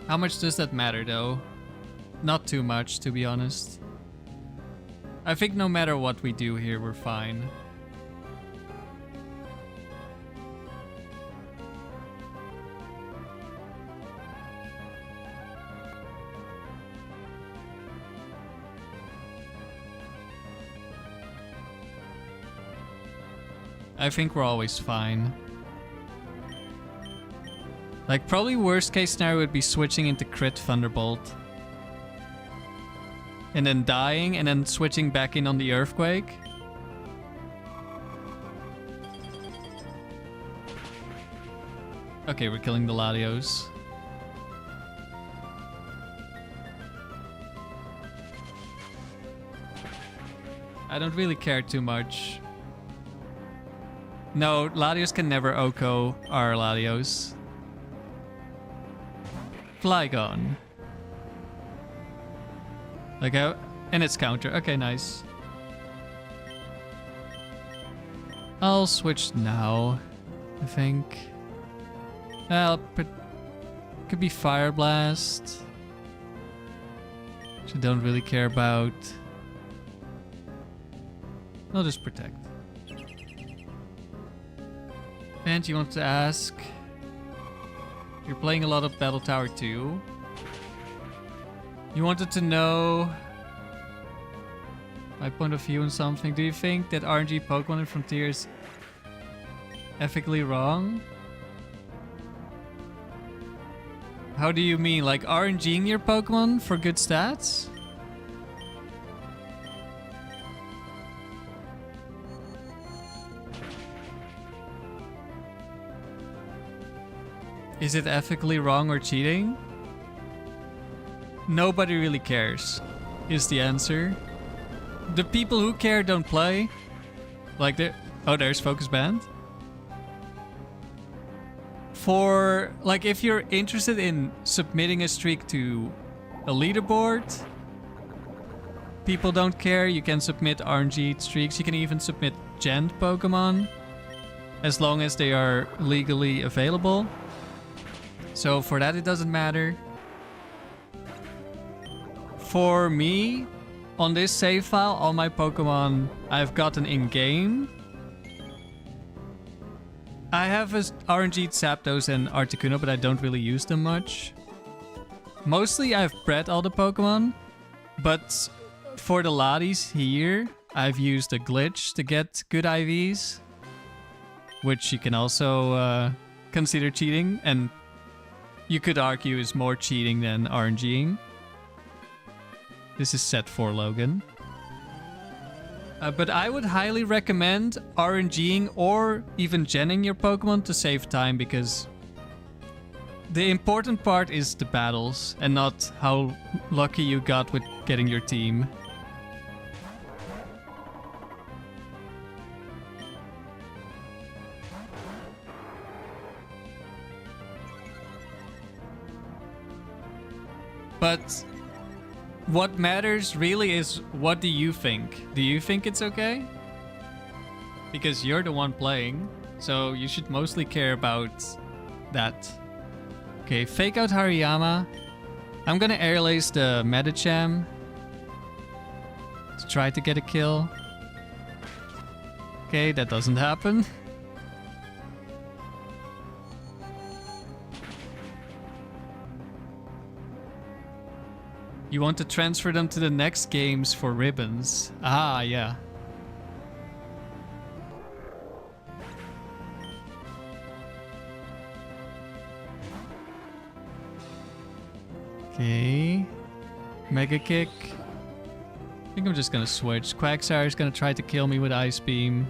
How much does that matter, though? Not too much, to be honest. I think no matter what we do here, we're fine. I think we're always fine. Like, probably worst case scenario would be switching into crit Thunderbolt. And then dying, and then switching back in on the Earthquake. Okay, we're killing the Latios. I don't really care too much. No, Latios can never OHKO our Latios. Flygon. Like, and it's counter. Okay, nice. I'll switch now, I think. Could be Fire Blast, which I don't really care about. I'll just Protect. And you want to ask, you're playing a lot of Battle Tower 2. You wanted to know my point of view on something. Do you think that RNG Pokemon in Frontier is ethically wrong? How do you mean? Like RNGing your Pokemon for good stats? Is it ethically wrong or cheating? Nobody really cares, is the answer. The people who care don't play. Like oh, there's Focus Band. For, like, if you're interested in submitting a streak to a leaderboard, people don't care. You can submit RNG streaks. You can even submit gent Pokemon, as long as they are legally available. So for that, it doesn't matter. For me, on this save file, all my Pokemon I've gotten in-game. I have RNG'd Zapdos and Articuno, but I don't really use them much. Mostly I've bred all the Pokemon, but for the Latis here, I've used a glitch to get good IVs, which you can also consider cheating, and you could argue is more cheating than RNGing. This is set for Logan. But I would highly recommend RNGing or even genning your Pokemon to save time, because the important part is the battles and not how lucky you got with getting your team. But what matters really is, what do you think? Do you think it's okay? Because you're the one playing, so you should mostly care about that. Okay, fake out Hariyama. I'm gonna airlace the Metacham to try to get a kill. Okay, that doesn't happen. You want to transfer them to the next games for ribbons. Ah, yeah. Okay. Mega Kick. I think I'm just gonna switch. Quagsire is gonna try to kill me with Ice Beam.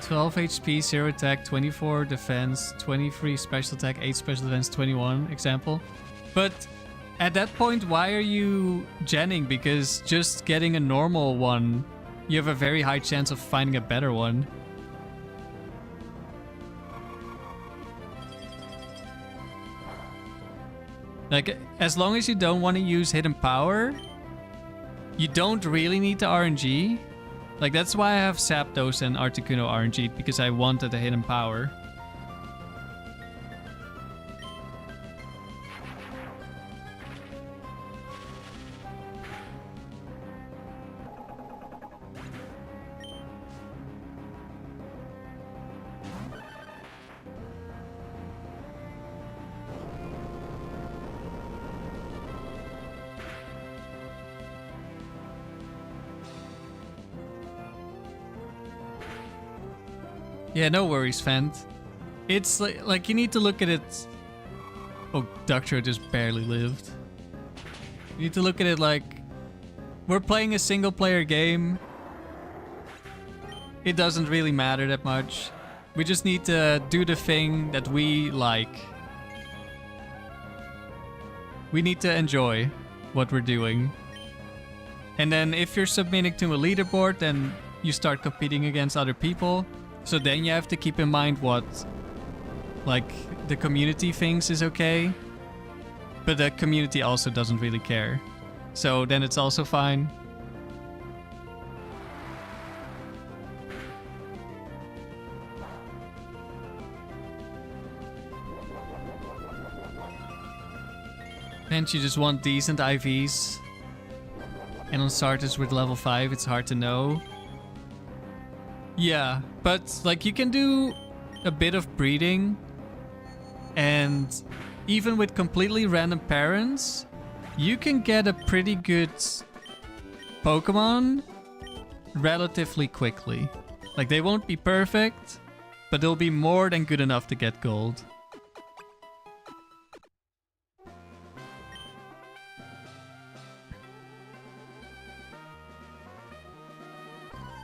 $12 HP, 0 attack, 24 defense, 23 special attack, 8 special defense, 21 example. But at that point, why are you genning? Because just getting a normal one, you have a very high chance of finding a better one. Like, as long as you don't want to use hidden power, you don't really need the RNG. Like, that's why I have Zapdos and Articuno RNG, because I wanted a hidden power. Yeah, no worries, Fent. It's like you need to look at it... Oh, Ductro just barely lived. You need to look at it like... We're playing a single player game. It doesn't really matter that much. We just need to do the thing that we like. We need to enjoy what we're doing. And then if you're submitting to a leaderboard, then you start competing against other people. So then you have to keep in mind what, like, the community thinks is okay. But the community also doesn't really care. So then it's also fine. And you just want decent IVs. And on starters with level 5, it's hard to know. Yeah, but like you can do a bit of breeding, and even with completely random parents, you can get a pretty good Pokemon relatively quickly. Like, they won't be perfect, but they'll be more than good enough to get gold.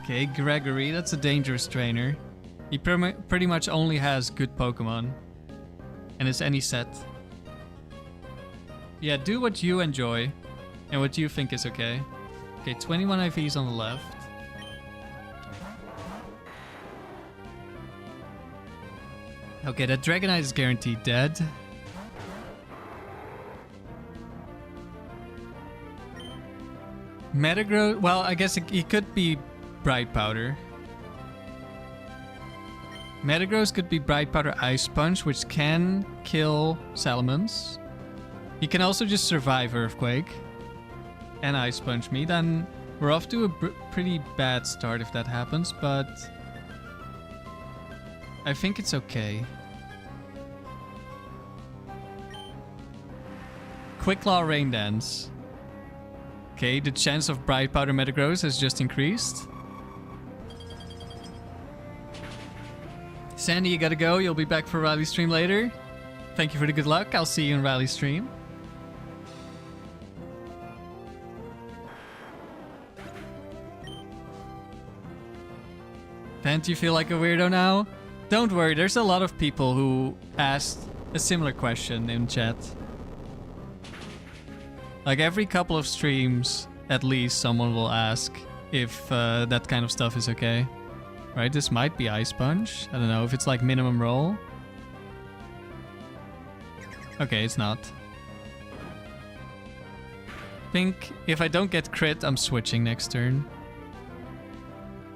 Okay, Gregory, that's a dangerous trainer. He pretty much only has good Pokemon. And it's any set. Yeah, do what you enjoy. And what you think is okay. Okay, 21 IVs on the left. Okay, that Dragonite is guaranteed dead. Metagross, well, I guess he could be Bright Powder. Metagross could be Bright Powder Ice Punch, which can kill Salamence. He can also just survive Earthquake and Ice Punch me. Then we're off to a pretty bad start if that happens, but I think it's okay. Quick Claw Rain Dance. Okay, the chance of Bright Powder Metagross has just increased. Sandy, you gotta go. You'll be back for Rally Stream later. Thank you for the good luck. I'll see you in Rally Stream. Don't you feel like a weirdo now? Don't worry, there's a lot of people who asked a similar question in chat. Like every couple of streams, at least someone will ask if that kind of stuff is okay. Right, this might be Ice Punch. I don't know if it's like minimum roll. Okay, it's not. think if I don't get crit, I'm switching next turn.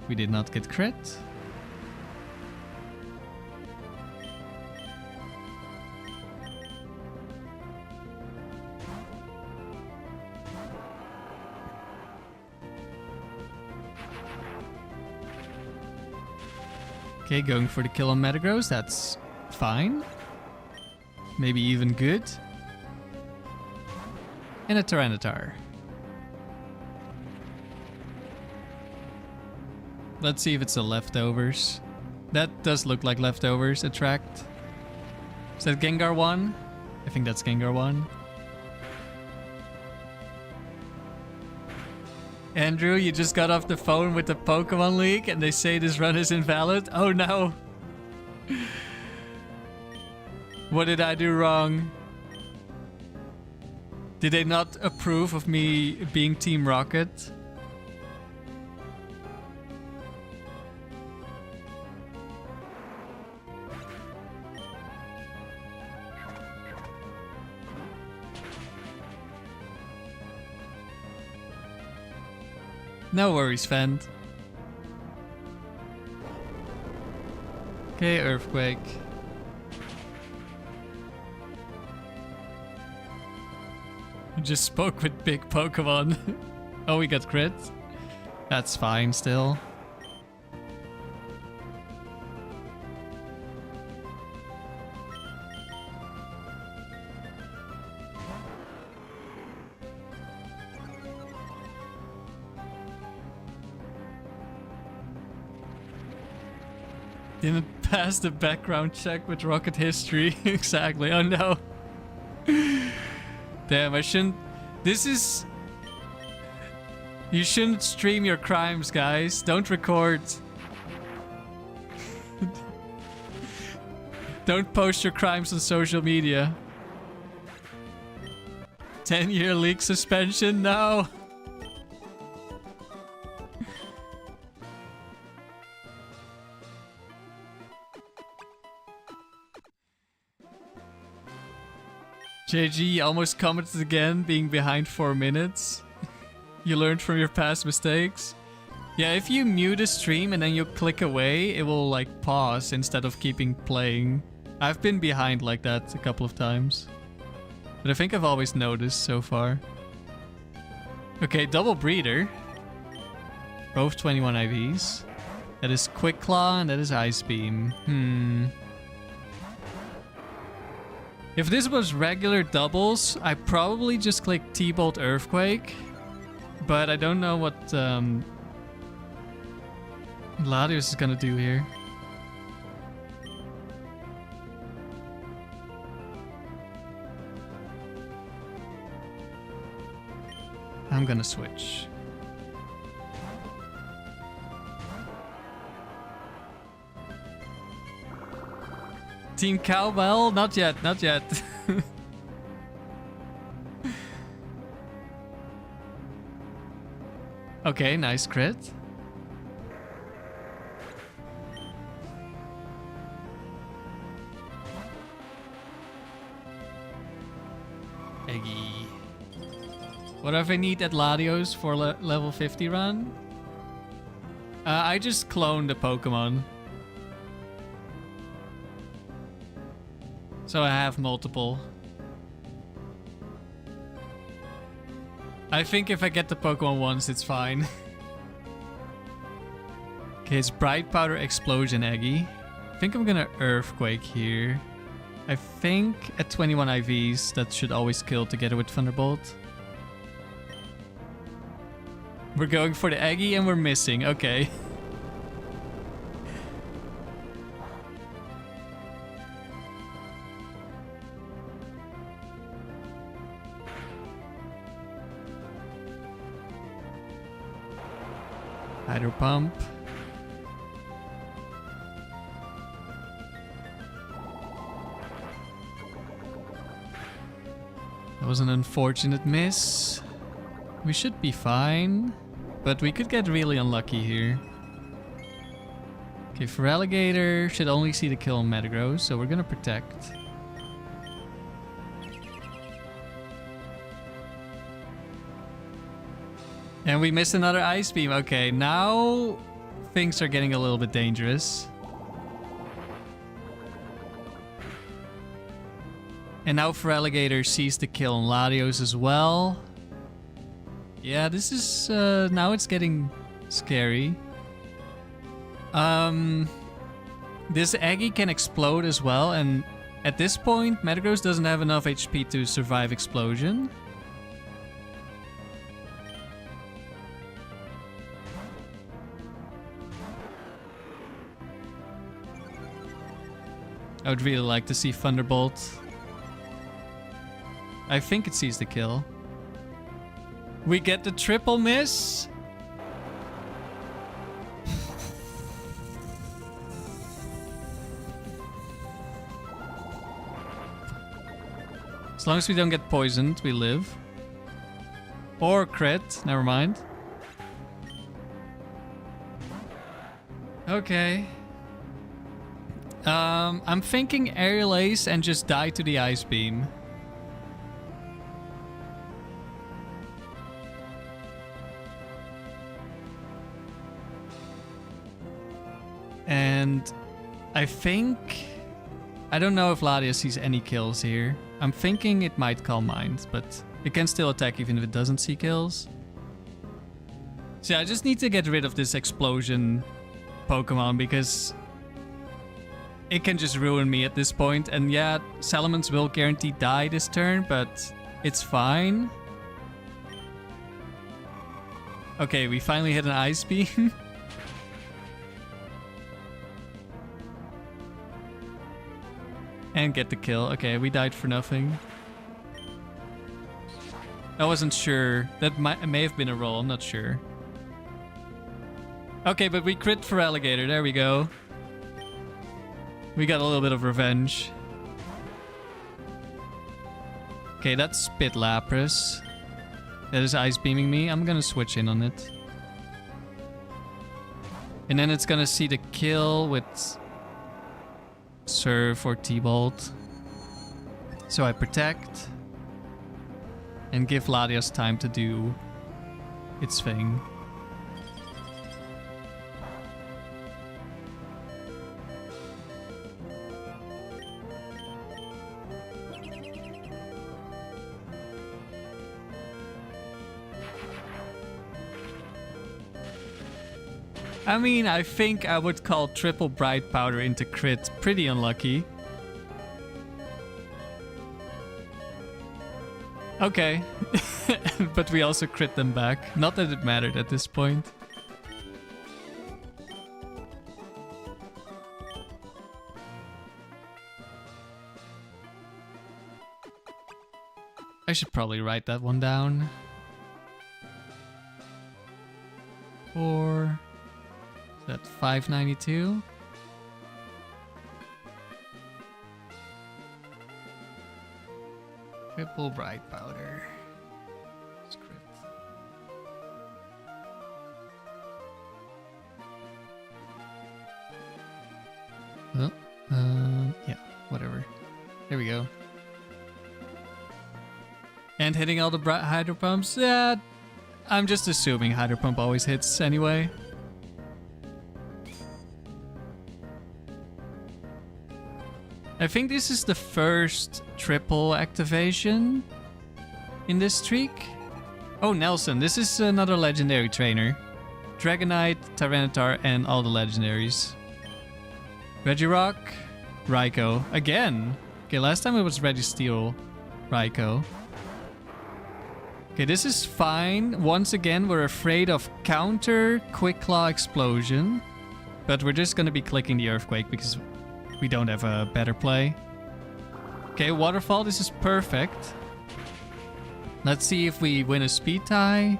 We did not get crit. Okay, going for the kill on Metagross, that's fine. Maybe even good. And a Tyranitar. Let's see if it's a Leftovers. That does look like Leftovers. Attract. Is that Gengar 1? I think that's Gengar 1. Andrew, you just got off the phone with the Pokemon League and they say this run is invalid? Oh no! What did I do wrong? Did they not approve of me being Team Rocket? No worries, Fend. Okay, Earthquake. Just spoke with big Pokemon. Oh, we got crit. That's fine still. Didn't pass the background check with Rocket History. Exactly. Oh no. Damn, I shouldn't... This is... You shouldn't stream your crimes, guys. Don't record. Don't post your crimes on social media. 10-year league suspension? No. JG almost commented again, being behind 4 minutes. You learned from your past mistakes. Yeah, if you mute a stream and then you click away, it will like pause instead of keeping playing. I've been behind like that a couple of times. But I think I've always noticed so far. Okay, double breeder. Both 21 IVs. That is Quick Claw and that is Ice Beam. If this was regular doubles, I probably just click T-Bolt Earthquake. But I don't know what Latios is gonna do here. I'm gonna switch. Team Cowbell? Not yet, not yet. Okay, nice crit. Eggy. What do I need at Latios for level 50 run? I just cloned a Pokemon. So I have multiple. I think if I get the Pokemon once, it's fine. Okay, it's Bright Powder Explosion Eggy. I think I'm gonna Earthquake here. I think at 21 IVs, that should always kill together with Thunderbolt. We're going for the Eggy and we're missing. Okay. Hydro Pump. That was an unfortunate miss. We should be fine, but we could get really unlucky here. Okay, for Alligator, should only see the kill on Metagross, so we're gonna protect. And we missed another ice beam. Okay, now things are getting a little bit dangerous. And now Feraligatr sees the kill on Latios as well. Yeah, this is... now it's getting scary. This Eggy can explode as well, and at this point, Metagross doesn't have enough HP to survive explosion. I would really like to see Thunderbolt. I think it sees the kill. We get the triple miss. As long as we don't get poisoned, we live. Or crit, never mind. Okay. I'm thinking Aerial Ace and just die to the Ice Beam. And I think... I don't know if Latias sees any kills here. I'm thinking it might Calm Mind, but it can still attack even if it doesn't see kills. So yeah, I just need to get rid of this explosion Pokemon because it can just ruin me at this point. And yeah, Salamence will guarantee die this turn, but it's fine. Okay, we finally hit an Ice Beam. And get the kill. Okay, we died for nothing. I wasn't sure. That may have been a roll, I'm not sure. Okay, but we crit for Alligator. There we go. We got a little bit of revenge. Okay, that's Spit Lapras. That is Ice Beaming me. I'm gonna switch in on it. And then it's gonna see the kill with Surf or T-Bolt. So I protect. And give Latias time to do its thing. I mean, I think I would call triple Bright Powder into crit pretty unlucky. Okay. But we also crit them back. Not that it mattered at this point. I should probably write that one down. 4... That's 592. Triple Bright Powder. Script. Oh, yeah, whatever. There we go. And hitting all the Hydro Pumps? Yeah, I'm just assuming Hydro Pump always hits anyway. I think this is the first triple activation in this streak. Oh, Nelson, this is another legendary trainer. Dragonite, Tyranitar, and all the legendaries. Regirock, Raikou. Again! Okay, last time it was Registeel, Raikou. Okay, this is fine. Once again, we're afraid of counter Quick Claw Explosion. But we're just gonna be clicking the Earthquake because we don't have a better play. Okay, Waterfall, this is perfect. Let's see if we win a speed tie.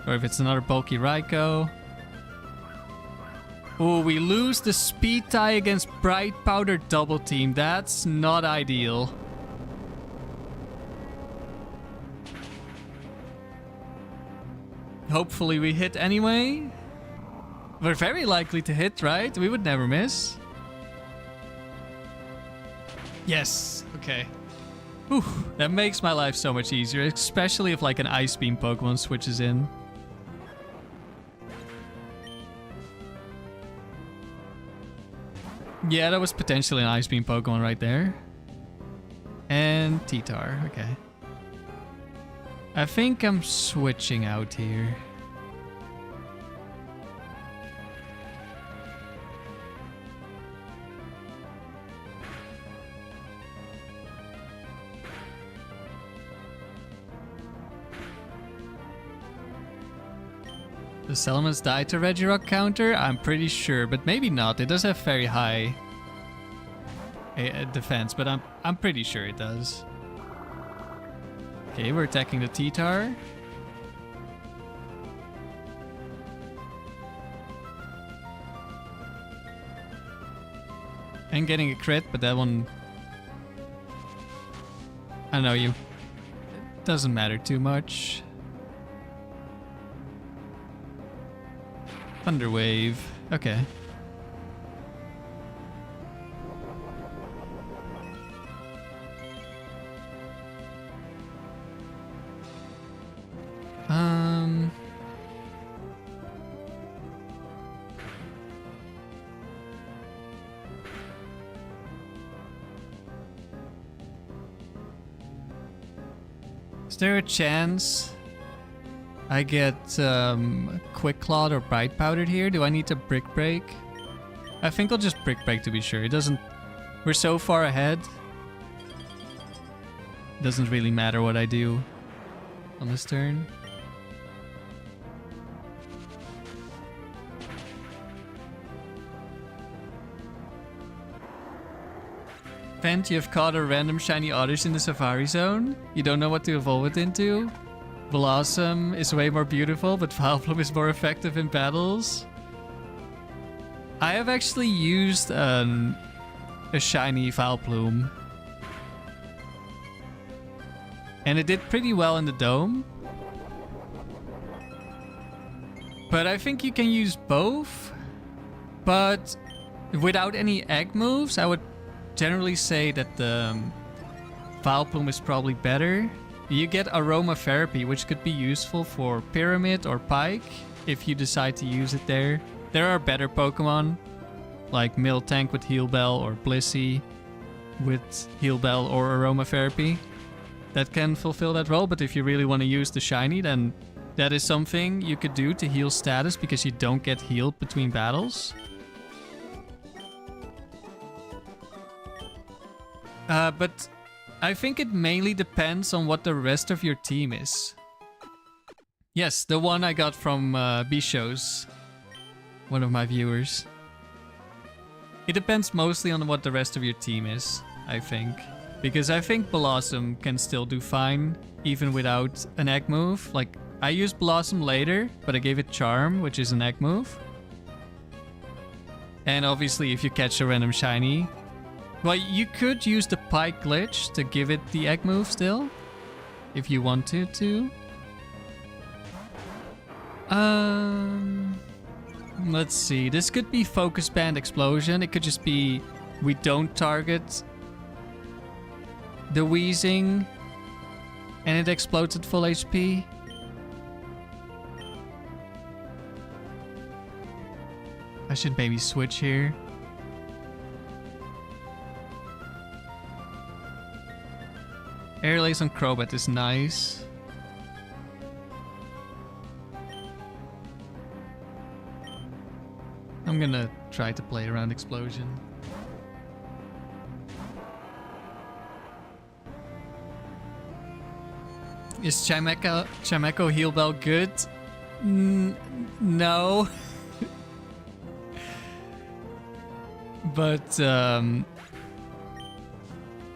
Or if it's another bulky Raikou. Oh, we lose the speed tie against Bright Powder Double Team. That's not ideal. Hopefully we hit anyway. We're very likely to hit, right? We would never miss. Yes, okay. Whew, that makes my life so much easier, especially if like an Ice Beam Pokemon switches in. Yeah, that was potentially an Ice Beam Pokemon right there. And T-Tar, okay. I think I'm switching out here. Does Salamence die to Regirock counter? I'm pretty sure, but maybe not. It does have very high defense, but I'm pretty sure it does. Okay, we're attacking the T-Tar. And getting a crit, but that one... I know you. It doesn't matter too much. Thunder Wave. Okay. Is there a chance I get Quick Clawed or Bright Powdered here? Do I need to Brick Break? I think I'll just Brick Break to be sure. It doesn't... We're so far ahead. It doesn't really matter what I do on this turn. Vent, you have caught a random shiny Oddish in the Safari Zone. You don't know what to evolve it into. Blossom is way more beautiful, but Vileplume is more effective in battles. I have actually used a shiny Vileplume. And it did pretty well in the Dome. But I think you can use both. But without any egg moves, I would generally say that the Vileplume is probably better. You get Aromatherapy, which could be useful for Pyramid or Pike if you decide to use it there. There are better Pokemon, like Miltank with Heal Bell or Blissey with Heal Bell or Aromatherapy that can fulfill that role. But if you really want to use the shiny, then that is something you could do to heal status because you don't get healed between battles. But I think it mainly depends on what the rest of your team is. Yes, the one I got from Bishos, one of my viewers. It depends mostly on what the rest of your team is, I think. Because I think Blossom can still do fine, even without an egg move. Like, I used Blossom later, but I gave it Charm, which is an egg move. And obviously, if you catch a random shiny... Well, you could use the Pike glitch to give it the egg move still, if you wanted to. Let's see. This could be Focus Band Explosion. It could just be we don't target the Wheezing and it explodes at full HP. I should maybe switch here. Air Lace on Crobat is nice. I'm gonna try to play around Explosion. Is Chimecho Heal Bell good? No. But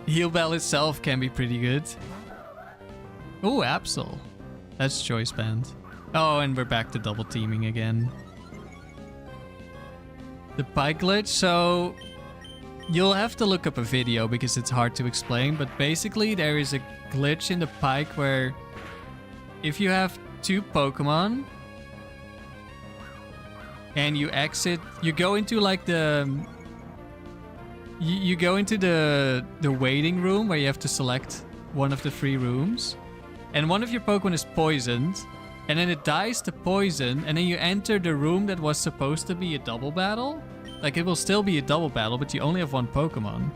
Heal Bell itself can be pretty good. Oh, Absol. That's Choice Band. Oh, and we're back to double teaming again. The Pike glitch, so you'll have to look up a video because it's hard to explain, but basically there is a glitch in the Pike where if you have two Pokemon and you exit, you go into like the... You go into the waiting room where you have to select one of the 3 rooms. And one of your Pokemon is poisoned. And then it dies to poison. And then you enter the room that was supposed to be a double battle. Like, it will still be a double battle, but you only have one Pokemon.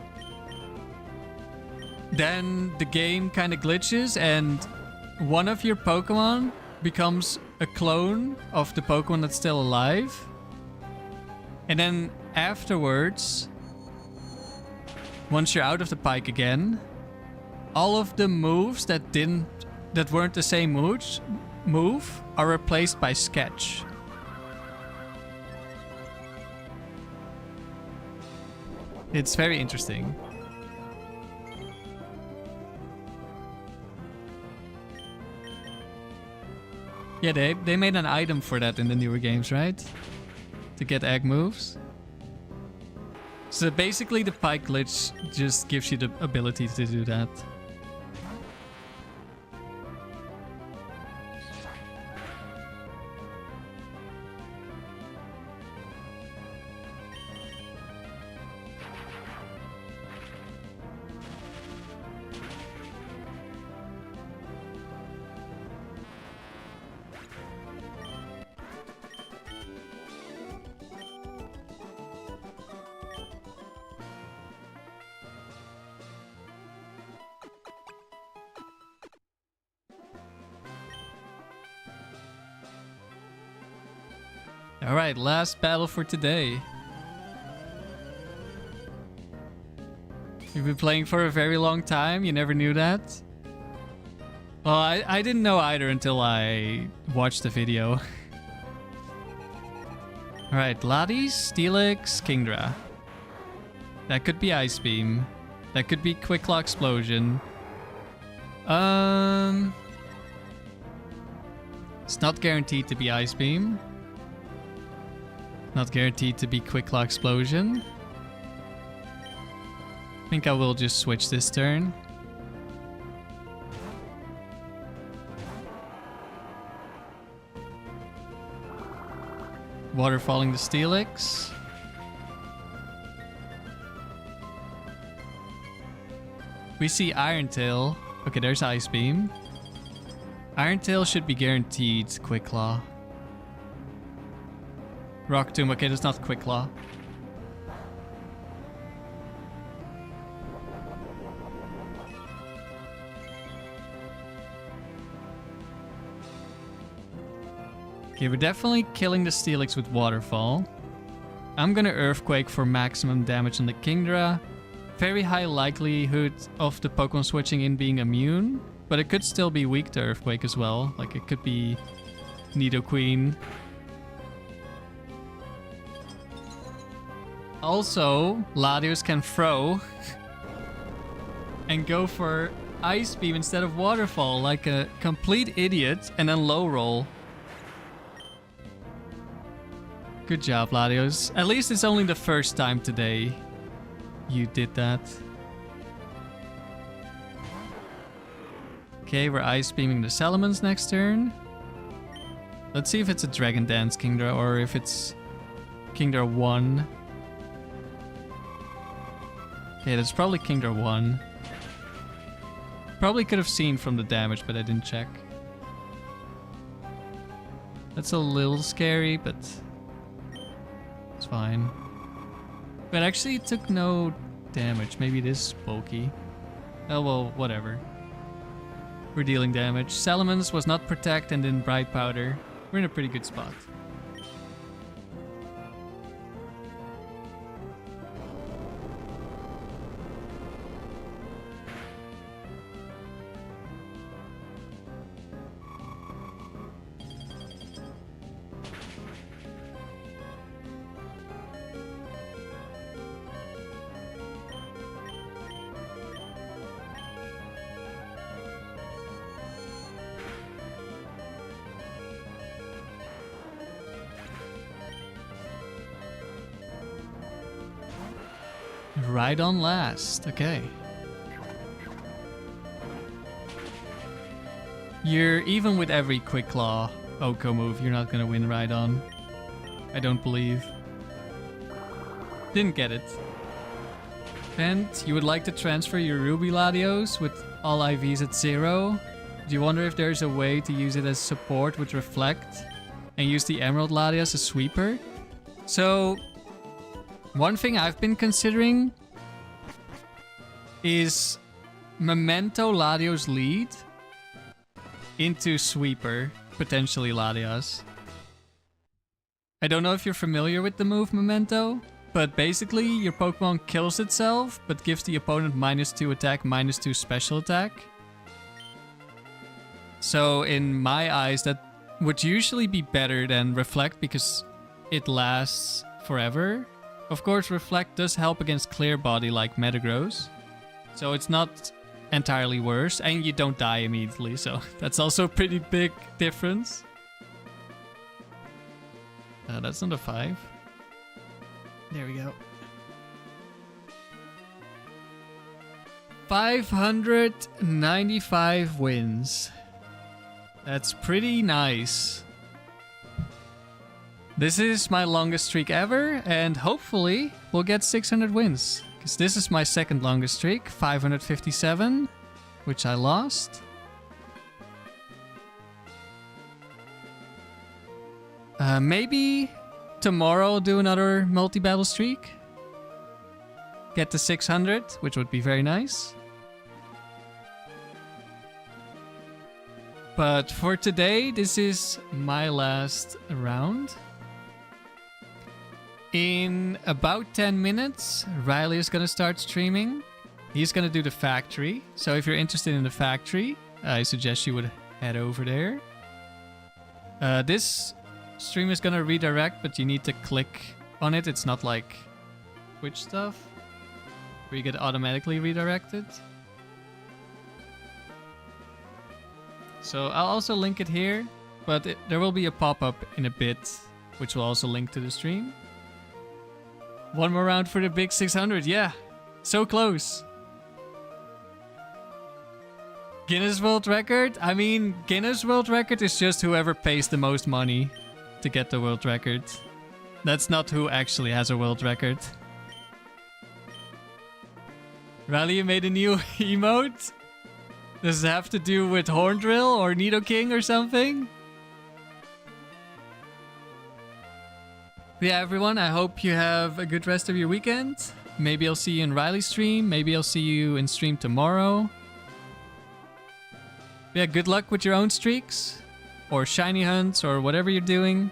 Then the game kind of glitches and one of your Pokemon becomes a clone of the Pokemon that's still alive. And then afterwards, once you're out of the pike again, all of the moves that weren't the same move are replaced by Sketch. It's very interesting. Yeah, they made an item for that in the newer games, right? To get egg moves. So basically the pike glitch just gives you the ability to do that. Alright, last battle for today. You've been playing for a very long time? You never knew that? Well, I didn't know either until I watched the video. Alright, Lati, Steelix, Kingdra. That could be Ice Beam. That could be Quick Claw Explosion. It's not guaranteed to be Ice Beam. Not guaranteed to be Quick Claw Explosion. I think I will just switch this turn. Waterfalling the Steelix. We see Iron Tail. Okay, there's Ice Beam. Iron Tail should be guaranteed Quick Claw. Rock Tomb, okay, that's not Quick Claw. Okay, we're definitely killing the Steelix with Waterfall. I'm gonna Earthquake for maximum damage on the Kingdra. Very high likelihood of the Pokemon switching in being immune, but it could still be weak to Earthquake as well. Like, it could be Nidoqueen. Also, Latios can throw and go for Ice Beam instead of Waterfall like a complete idiot and then low roll. Good job, Latios. At least it's only the first time today you did that. Okay, we're Ice Beaming the Salamence next turn. Let's see if it's a Dragon Dance Kingdra or if it's Kingdra 1. Okay, that's probably Kingdra 1. Probably could have seen from the damage, but I didn't check. That's a little scary, but it's fine. But actually it took no damage. Maybe it is bulky. Oh well, whatever. We're dealing damage. Salamence was not Protect and then Bright Powder. We're in a pretty good spot. Right on last. Okay. You're even with every Quick Claw Oko move, you're not gonna win right on. I don't believe. Didn't get it. And you would like to transfer your Ruby Latios with all IVs at 0? Do you wonder if there's a way to use it as support with Reflect and use the Emerald Latias as sweeper? So One thing I've been considering is Memento Latios lead into Sweeper, potentially Latias. I don't know if you're familiar with the move Memento, but basically your Pokemon kills itself, but gives the opponent -2 attack, -2 special attack. So in my eyes, that would usually be better than Reflect because it lasts forever. Of course, Reflect does help against Clear Body like Metagross, so it's not entirely worse, and you don't die immediately, so that's also a pretty big difference. That's not a 5. There we go. 595 wins. That's pretty nice. This is my longest streak ever, and hopefully we'll get 600 wins. Because this is my second longest streak, 557, which I lost. Maybe tomorrow I'll do another multi-battle streak. Get to 600, which would be very nice. But for today, this is my last round. In about 10 minutes, Riley is going to start streaming. He's going to do the factory. So if you're interested in the factory, I suggest you would head over there. This stream is going to redirect, but you need to click on it. It's not like Twitch stuff, where you get automatically redirected. So I'll also link it here, but there will be a pop-up in a bit, which will also link to the stream. One more round for the big 600. Yeah, so close. Guinness World Record? I mean, Guinness World Record is just whoever pays the most money to get the world record. That's not who actually has a world record. Riley, you made a new emote? Does it have to do with Horndrill or Nidoking or something? Yeah, everyone, I hope you have a good rest of your weekend. Maybe I'll see you in Riley's stream. Maybe I'll see you in stream tomorrow. Yeah, good luck with your own streaks. Or shiny hunts or whatever you're doing.